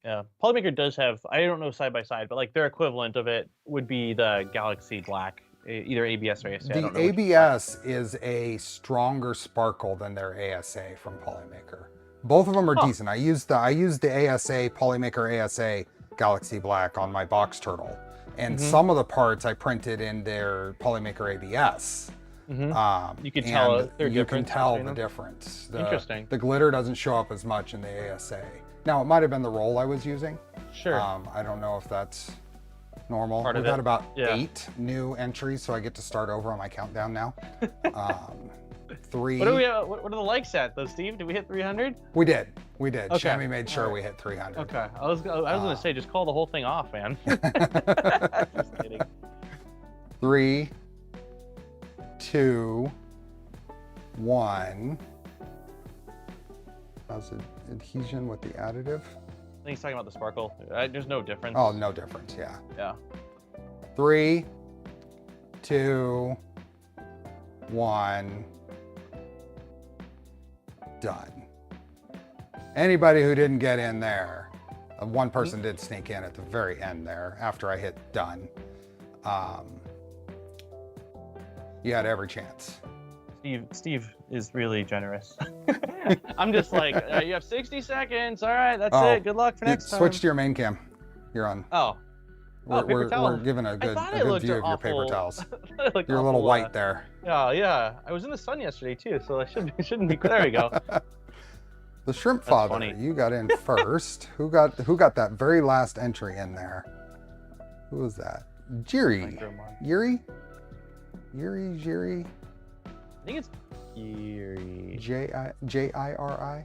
Speaker 3: Yeah, Polymaker does have, I don't know side by side, but like their equivalent of it would be the Galaxy Black, either ABS or ASA.
Speaker 1: The ABS is a stronger sparkle than their ASA from Polymaker. Both of them are decent. I used the ASA Polymaker ASA Galaxy Black on my box turtle, and some of the parts I printed in their Polymaker ABS.
Speaker 3: You can tell they're
Speaker 1: you can
Speaker 3: different
Speaker 1: tell
Speaker 3: between
Speaker 1: the
Speaker 3: them.
Speaker 1: difference.
Speaker 3: Interesting.
Speaker 1: The glitter doesn't show up as much in the ASA. Now, it might have been the roll I was using.
Speaker 3: Sure.
Speaker 1: I don't know if that's normal.
Speaker 3: Part of
Speaker 1: We've got
Speaker 3: it.
Speaker 1: about
Speaker 3: Yeah.
Speaker 1: 8 new entries, so I get to start over on my countdown now. 3.
Speaker 3: What are the likes at though, Steve? Did we hit 300?
Speaker 1: We did.
Speaker 3: Okay.
Speaker 1: Shammy made sure we hit 300.
Speaker 3: Okay. I was gonna say just call the whole thing off, man. Just kidding.
Speaker 1: 3, 2, 1. How's the adhesion with the additive?
Speaker 3: I think he's talking about the sparkle. There's no difference.
Speaker 1: Oh, no difference. Yeah.
Speaker 3: Yeah.
Speaker 1: 3, 2, 1. Done. Anybody who didn't get in there, one person did sneak in at the very end there after I hit done. You had every chance.
Speaker 3: Steve is really generous. I'm just like, you have 60 seconds. All right, that's it. Good luck for next time.
Speaker 1: Switch to your main cam. You're on.
Speaker 3: Oh.
Speaker 1: We're giving a good view of your paper towels. You're a little white there.
Speaker 3: Yeah. I was in the sun yesterday too, so I shouldn't be. There we go.
Speaker 1: The Shrimp Father,
Speaker 3: funny.
Speaker 1: you got in first. Who got that very last entry in there? Who was that? Jiri. Jiri?
Speaker 3: I think it's Yuri.
Speaker 1: J-I-R-I?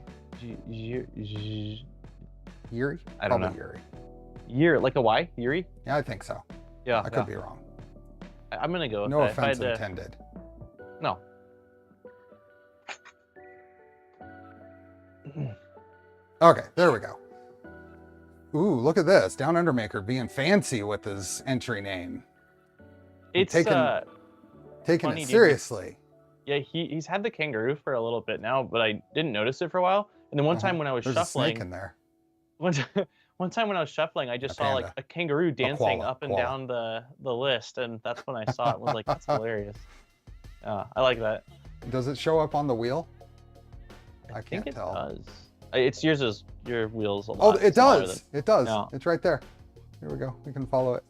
Speaker 1: Yuri?
Speaker 3: I don't know.
Speaker 1: Yuri.
Speaker 3: Yuri, like a Y? Yuri?
Speaker 1: Yeah, I think so.
Speaker 3: Yeah.
Speaker 1: I could be wrong.
Speaker 2: I'm gonna go with
Speaker 1: No
Speaker 2: that. If I
Speaker 1: offense
Speaker 2: had to-
Speaker 1: intended.
Speaker 2: No.
Speaker 1: Okay, there we go. Ooh, look at this. Down Under Maker being fancy with his entry name.
Speaker 2: It's
Speaker 1: taking
Speaker 2: funny,
Speaker 1: it
Speaker 2: dude.
Speaker 1: seriously.
Speaker 2: Yeah, he's had the kangaroo for a little bit now, but I didn't notice it for a while. And then one time when I was
Speaker 1: There's a snake
Speaker 2: shuffling,
Speaker 1: in there.
Speaker 2: one time when I was shuffling, I just
Speaker 1: A
Speaker 2: saw like
Speaker 1: panda.
Speaker 2: a kangaroo dancing
Speaker 1: koala,
Speaker 2: up and
Speaker 1: koala.
Speaker 2: down the list, and that's when I saw it. And was like, that's hilarious. I like that.
Speaker 1: Does it show up on the wheel? I
Speaker 2: think
Speaker 1: can't
Speaker 2: it
Speaker 1: tell.
Speaker 2: does. It's yours as your wheels a
Speaker 1: Oh,
Speaker 2: lot.
Speaker 1: it
Speaker 2: smaller
Speaker 1: does.
Speaker 2: than-
Speaker 1: It does.
Speaker 2: Yeah.
Speaker 1: It's right there. Here we go. We can follow it.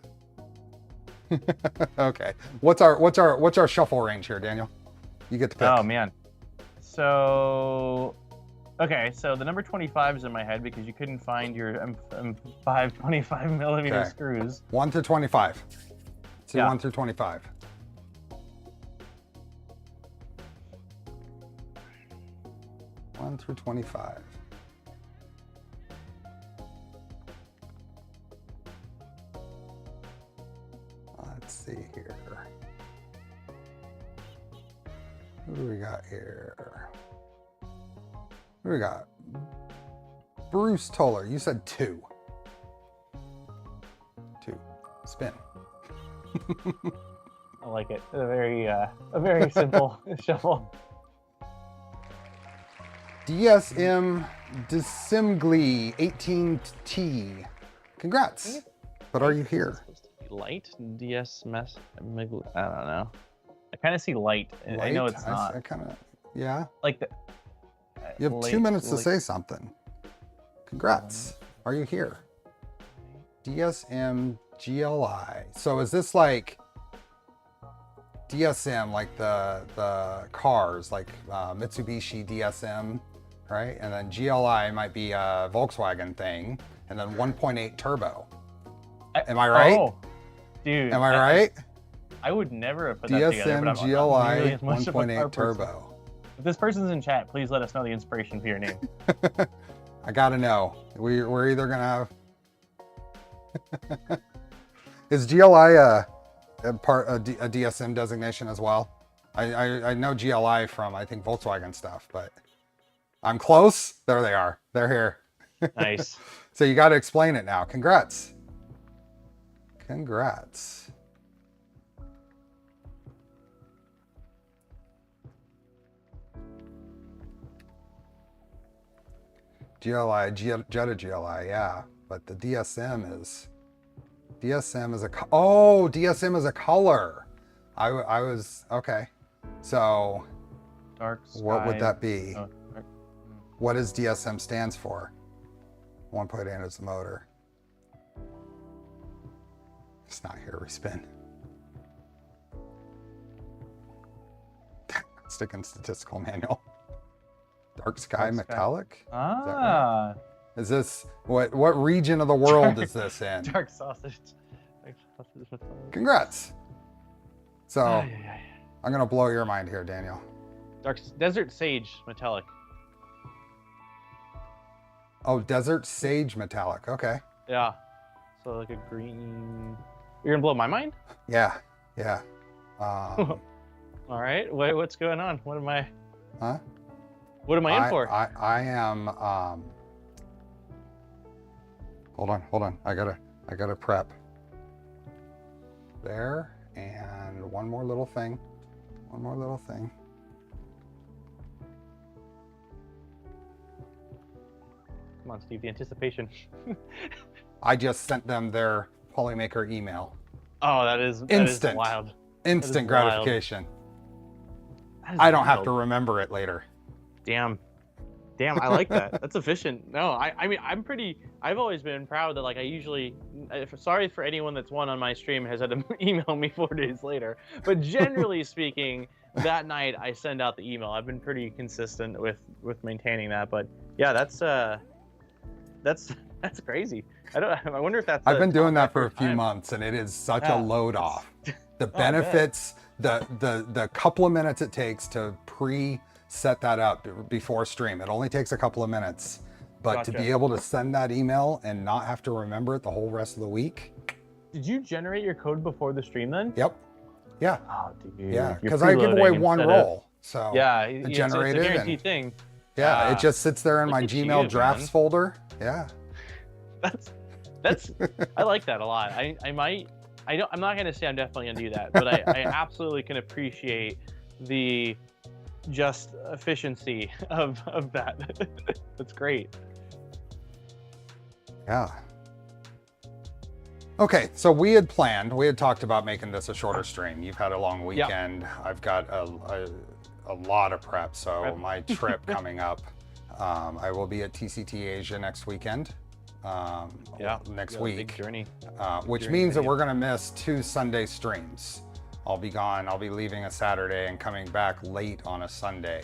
Speaker 1: Okay. What's our shuffle range here, Daniel? You get to pick.
Speaker 2: Oh man. So, okay, so the number 25 is in my head because you couldn't find your M5 25mm
Speaker 1: Okay.
Speaker 2: screws.
Speaker 1: 1 through 25. See,
Speaker 2: Yeah.
Speaker 1: 1 through 25. One through 25. Let's see here. Who do we got here? Who do we got? Bruce Toller. You said 2. 2. Spin.
Speaker 2: I like it. A very simple shuffle.
Speaker 1: DSM Dissimgly 18T. Congrats. But are you here?
Speaker 2: Supposed to be light DS mess. I don't know. I kind of see light. I know
Speaker 1: Light?
Speaker 2: it's not
Speaker 1: I kind of, yeah.
Speaker 2: like the.
Speaker 1: You have 2 minutes to say something. Congrats. Are you here? DSM GLI. So is this like DSM, like the cars, like Mitsubishi DSM, right? And then GLI might be a Volkswagen thing, and then 1.8 turbo. Am I right?
Speaker 2: Oh, dude.
Speaker 1: Am I right?
Speaker 2: I would never have put that together.
Speaker 1: DSM
Speaker 2: But I'm
Speaker 1: GLI
Speaker 2: nearly as much of a car
Speaker 1: 1.8
Speaker 2: person.
Speaker 1: turbo.
Speaker 2: If this person's in chat, please let us know the inspiration for your name.
Speaker 1: I gotta know. We're either gonna have. Is GLI a DSM designation as well? I know GLI from, I think, Volkswagen stuff, but I'm close. There they are. They're here.
Speaker 2: Nice.
Speaker 1: So you got to explain it now. Congrats. Congrats. GLI, Jetta GLI, yeah. But the DSM is a, oh, DSM is a color. I was, okay. So
Speaker 2: Dark sky.
Speaker 1: what would that be?
Speaker 2: Oh, dark-
Speaker 1: What does DSM stands for? 1.8 is the motor. It's not here, respin. Stick in statistical manual. Dark sky
Speaker 2: Dark sky.
Speaker 1: metallic?
Speaker 2: Ah,
Speaker 1: Is this, what region of the world is this in?
Speaker 2: dark sausage. Dark sausage.
Speaker 1: Congrats. So
Speaker 2: Ay, ay, ay.
Speaker 1: I'm gonna blow your mind here, Daniel.
Speaker 2: Dark desert sage metallic.
Speaker 1: Oh, desert sage metallic. Okay.
Speaker 2: Yeah. So like a green. You're gonna blow my mind?
Speaker 1: Yeah. Yeah.
Speaker 2: All right. What's going on? What am I?
Speaker 1: Huh?
Speaker 2: What am I in for?
Speaker 1: I am. Hold on. I gotta prep. There, and one more little thing.
Speaker 2: Come on, Steve. The anticipation.
Speaker 1: I just sent them their Polymaker email.
Speaker 2: Oh, that is
Speaker 1: Instant.
Speaker 2: wild.
Speaker 1: Instant
Speaker 2: wild.
Speaker 1: gratification.
Speaker 2: That is
Speaker 1: I don't have
Speaker 2: wild.
Speaker 1: to remember it later.
Speaker 2: Damn, I like that. That's efficient. No, I mean, I've always been proud that like I usually, sorry for anyone that's won on my stream has had to email me 4 days later, but generally speaking, that night I send out the email. I've been pretty consistent with maintaining that, but yeah, that's crazy. I wonder if that's.
Speaker 1: I've been doing that
Speaker 2: top
Speaker 1: for a few
Speaker 2: time.
Speaker 1: months, and it is such
Speaker 2: Yeah.
Speaker 1: a load off. The
Speaker 2: bet.
Speaker 1: benefits, the couple of minutes it takes to set that up before stream. It only takes a couple of minutes, but to
Speaker 2: Gotcha.
Speaker 1: be able to send that email and not have to remember it the whole rest of the week.
Speaker 2: Did you generate your code before the stream then?
Speaker 1: Yep. Yeah.
Speaker 2: Oh, dude.
Speaker 1: Yeah,
Speaker 2: You're
Speaker 1: because I give away
Speaker 2: preloading
Speaker 1: one
Speaker 2: instead of-
Speaker 1: roll. So
Speaker 2: Yeah,
Speaker 1: it's
Speaker 2: it's a
Speaker 1: generated
Speaker 2: guaranteed
Speaker 1: and
Speaker 2: thing.
Speaker 1: yeah, it just sits there in
Speaker 2: look
Speaker 1: my
Speaker 2: at
Speaker 1: Gmail
Speaker 2: you,
Speaker 1: drafts
Speaker 2: man.
Speaker 1: folder. Yeah.
Speaker 2: That's I like that a lot. I'm not gonna say I'm definitely gonna do that, but I absolutely can appreciate the just efficiency of that. That's great.
Speaker 1: Yeah. Okay, so we had talked about making this a shorter stream. You've had a long weekend. I've got a lot of prep. So my trip coming up, I will be at TCT Asia next weekend. Next week.
Speaker 2: Big journey.
Speaker 1: Which means that we're gonna miss 2 Sunday streams. I'll be gone. I'll be leaving a Saturday and coming back late on a Sunday.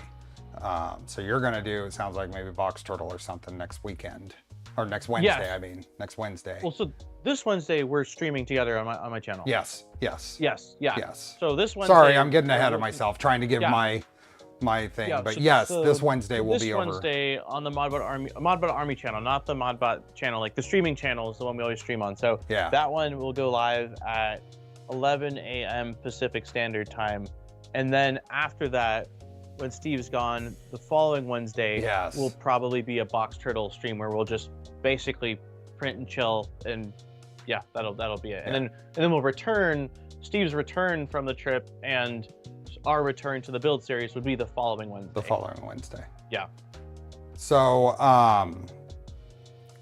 Speaker 1: So you're gonna do, it sounds like maybe Box Turtle or something next weekend. Or next Wednesday,
Speaker 2: Yes.
Speaker 1: I mean. Next Wednesday.
Speaker 2: Well, so this Wednesday we're streaming together on my channel.
Speaker 1: Yes.
Speaker 2: So this Wednesday.
Speaker 1: Sorry, I'm getting ahead of myself, trying to give my thing.
Speaker 2: Yeah,
Speaker 1: but
Speaker 2: so-
Speaker 1: yes,
Speaker 2: so
Speaker 1: this Wednesday will
Speaker 2: this
Speaker 1: be over.
Speaker 2: Wednesday on the Modbot Army channel, not the Modbot channel. Like the streaming channel is the one we always stream on. So
Speaker 1: Yeah.
Speaker 2: that one will go live at 11 a.m. Pacific Standard Time, and then after that, when Steve's gone, the following Wednesday will probably be a Box Turtle stream where we'll just basically print and chill, and yeah, that'll be it.
Speaker 1: Yeah.
Speaker 2: And then we'll return. Steve's return from the trip and our return to the build series would be the following Wednesday.
Speaker 1: The following Wednesday.
Speaker 2: Yeah.
Speaker 1: So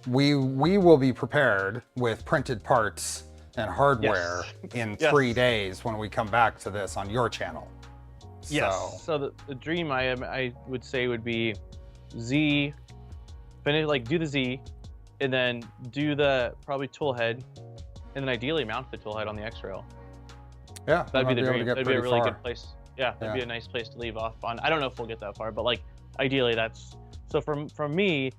Speaker 1: we will be prepared with printed parts and hardware in 3 days when we come back to this on your channel.
Speaker 2: Yes. So the dream I would say would be Z, finish, like do the Z, and then do the probably Toolhead, and then ideally mount the Toolhead on the X rail.
Speaker 1: Yeah,
Speaker 2: That'd be the dream. That'd be a really
Speaker 1: far.
Speaker 2: good place. Yeah, that'd be a nice place to leave off on. I don't know if we'll get that far, but like ideally that's. So from me,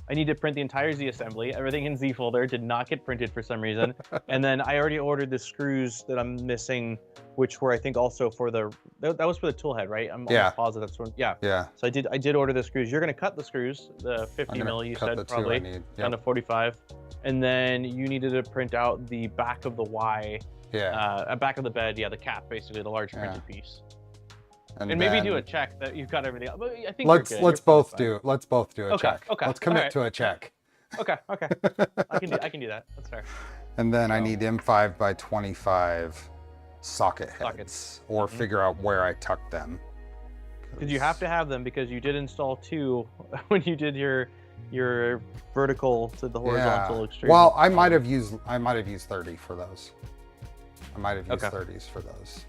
Speaker 2: I need to print the entire Z assembly. Everything in Z folder did not get printed for some reason. And then I already ordered the screws that I'm missing, which were I think also for that was for the Toolhead, right? I'm almost positive that's one. Yeah.
Speaker 1: Yeah.
Speaker 2: So I did order the screws. You're gonna cut the screws, the 50 mil you said probably down to 45, and then you needed to print out the back of the Y.
Speaker 1: Yeah.
Speaker 2: Back of the bed. Yeah, the cap basically, the large printed piece.
Speaker 1: And
Speaker 2: maybe do a check that you've got everything. But I think
Speaker 1: let's both do a check.
Speaker 2: Okay.
Speaker 1: Let's commit to a check.
Speaker 2: Okay. I can do that. That's fair.
Speaker 1: And then I need M5 by 25 socket heads, or figure out where I tucked them.
Speaker 2: Because you have to have them because you did install 2 when you did your vertical to the horizontal extrusion.
Speaker 1: Well, I might have used 30 for those. I might have used 30s for those.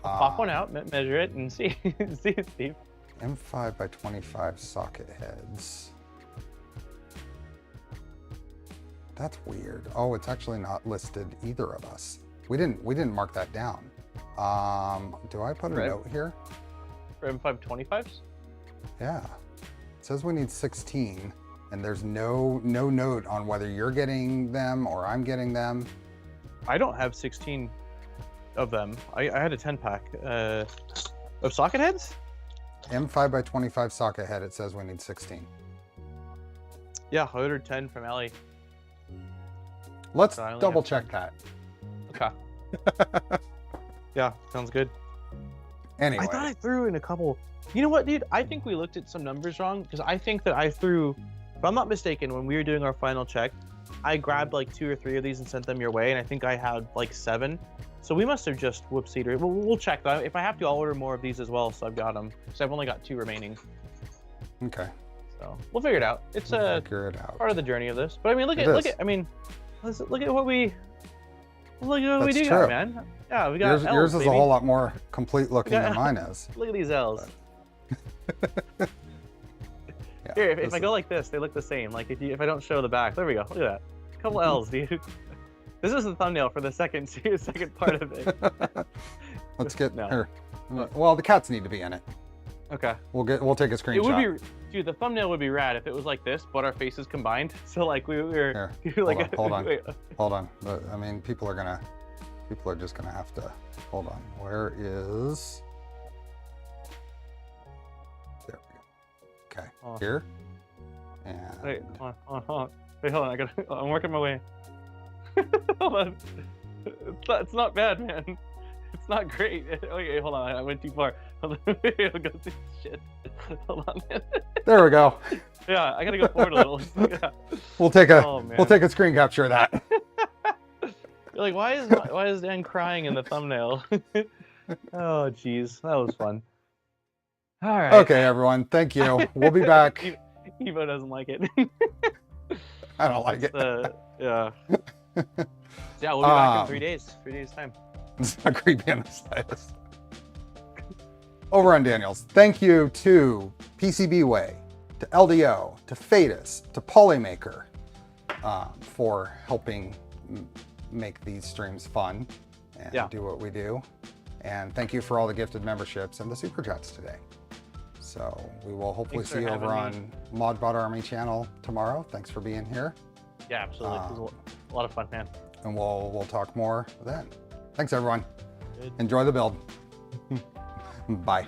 Speaker 2: Pop one out, measure it, and see, Steve.
Speaker 1: M5 by 25 socket heads. That's weird. Oh, it's actually not listed either of us. We didn't mark that down. Do I put a note here?
Speaker 2: For M5 25s?
Speaker 1: Yeah. It says we need 16, and there's no note on whether you're getting them or I'm getting them.
Speaker 2: I don't have 16 of them. I had a 10-pack of socket heads.
Speaker 1: M5 by 25 socket head. It says we need 16.
Speaker 2: Yeah, I ordered 10 from Ellie.
Speaker 1: Let's double check that.
Speaker 2: Okay. Yeah, sounds good.
Speaker 1: Anyway.
Speaker 2: I thought I threw in a couple. You know what, dude? I think we looked at some numbers wrong because I think that I threw, if I'm not mistaken, when we were doing our final check, I grabbed like 2 or 3 of these and sent them your way, and I think I had like 7. So we must have just whoopsied. We'll check that. If I have to, I'll order more of these as well, so I've got them. Because I've only got 2 remaining.
Speaker 1: Okay.
Speaker 2: So we'll figure it out. It's part of the journey of this. But I mean, look at what we do, got, man. Yeah, we got
Speaker 1: yours is a whole lot more complete looking than mine is.
Speaker 2: Look at these L's. Here, if I go like this, they look the same. Like if I don't show the back, there we go. Look at that. A couple L's, dude. This is the thumbnail for the second part of it.
Speaker 1: Let's get here. Well, the cats need to be in it.
Speaker 2: Okay.
Speaker 1: We'll take a screenshot.
Speaker 2: It would be, dude. The thumbnail would be rad if it was like this, but our faces combined. So like we were.
Speaker 1: Here,
Speaker 2: like
Speaker 1: hold on. But, I mean, people are just gonna have to. Hold on. Where is? There we go. Okay. Here. And.
Speaker 2: Wait, hold on. Wait, hold on. I'm working my way. Hold on. It's not bad, man. It's not great. Okay, hold on. I went too far. Hold on. I'll go through this shit. Hold on.
Speaker 1: There we go.
Speaker 2: Yeah, I gotta go forward a little. Yeah.
Speaker 1: We'll take a
Speaker 2: Oh, man.
Speaker 1: we'll take a screen capture of that.
Speaker 2: You're like, why is Dan crying in the thumbnail? Oh, jeez, that was fun. All right.
Speaker 1: Okay, everyone. Thank you. We'll be back.
Speaker 2: Evo doesn't like it.
Speaker 1: I don't like it.
Speaker 2: Yeah. So yeah, we'll be back in 3 days. 3 days time.
Speaker 1: It's not creepy on the slightest. Over on Daniels. Thank you to PCBWay, to LDO, to Phaetus, to Polymaker for helping make these streams fun and do what we do. And thank you for all the gifted memberships and the super chats today. So we will hopefully see you over on Modbot Army channel tomorrow. Thanks for being here.
Speaker 2: Yeah, absolutely. It was a lot of fun, man.
Speaker 1: And we'll talk more then. Thanks, everyone.
Speaker 2: Good.
Speaker 1: Enjoy the build. Bye.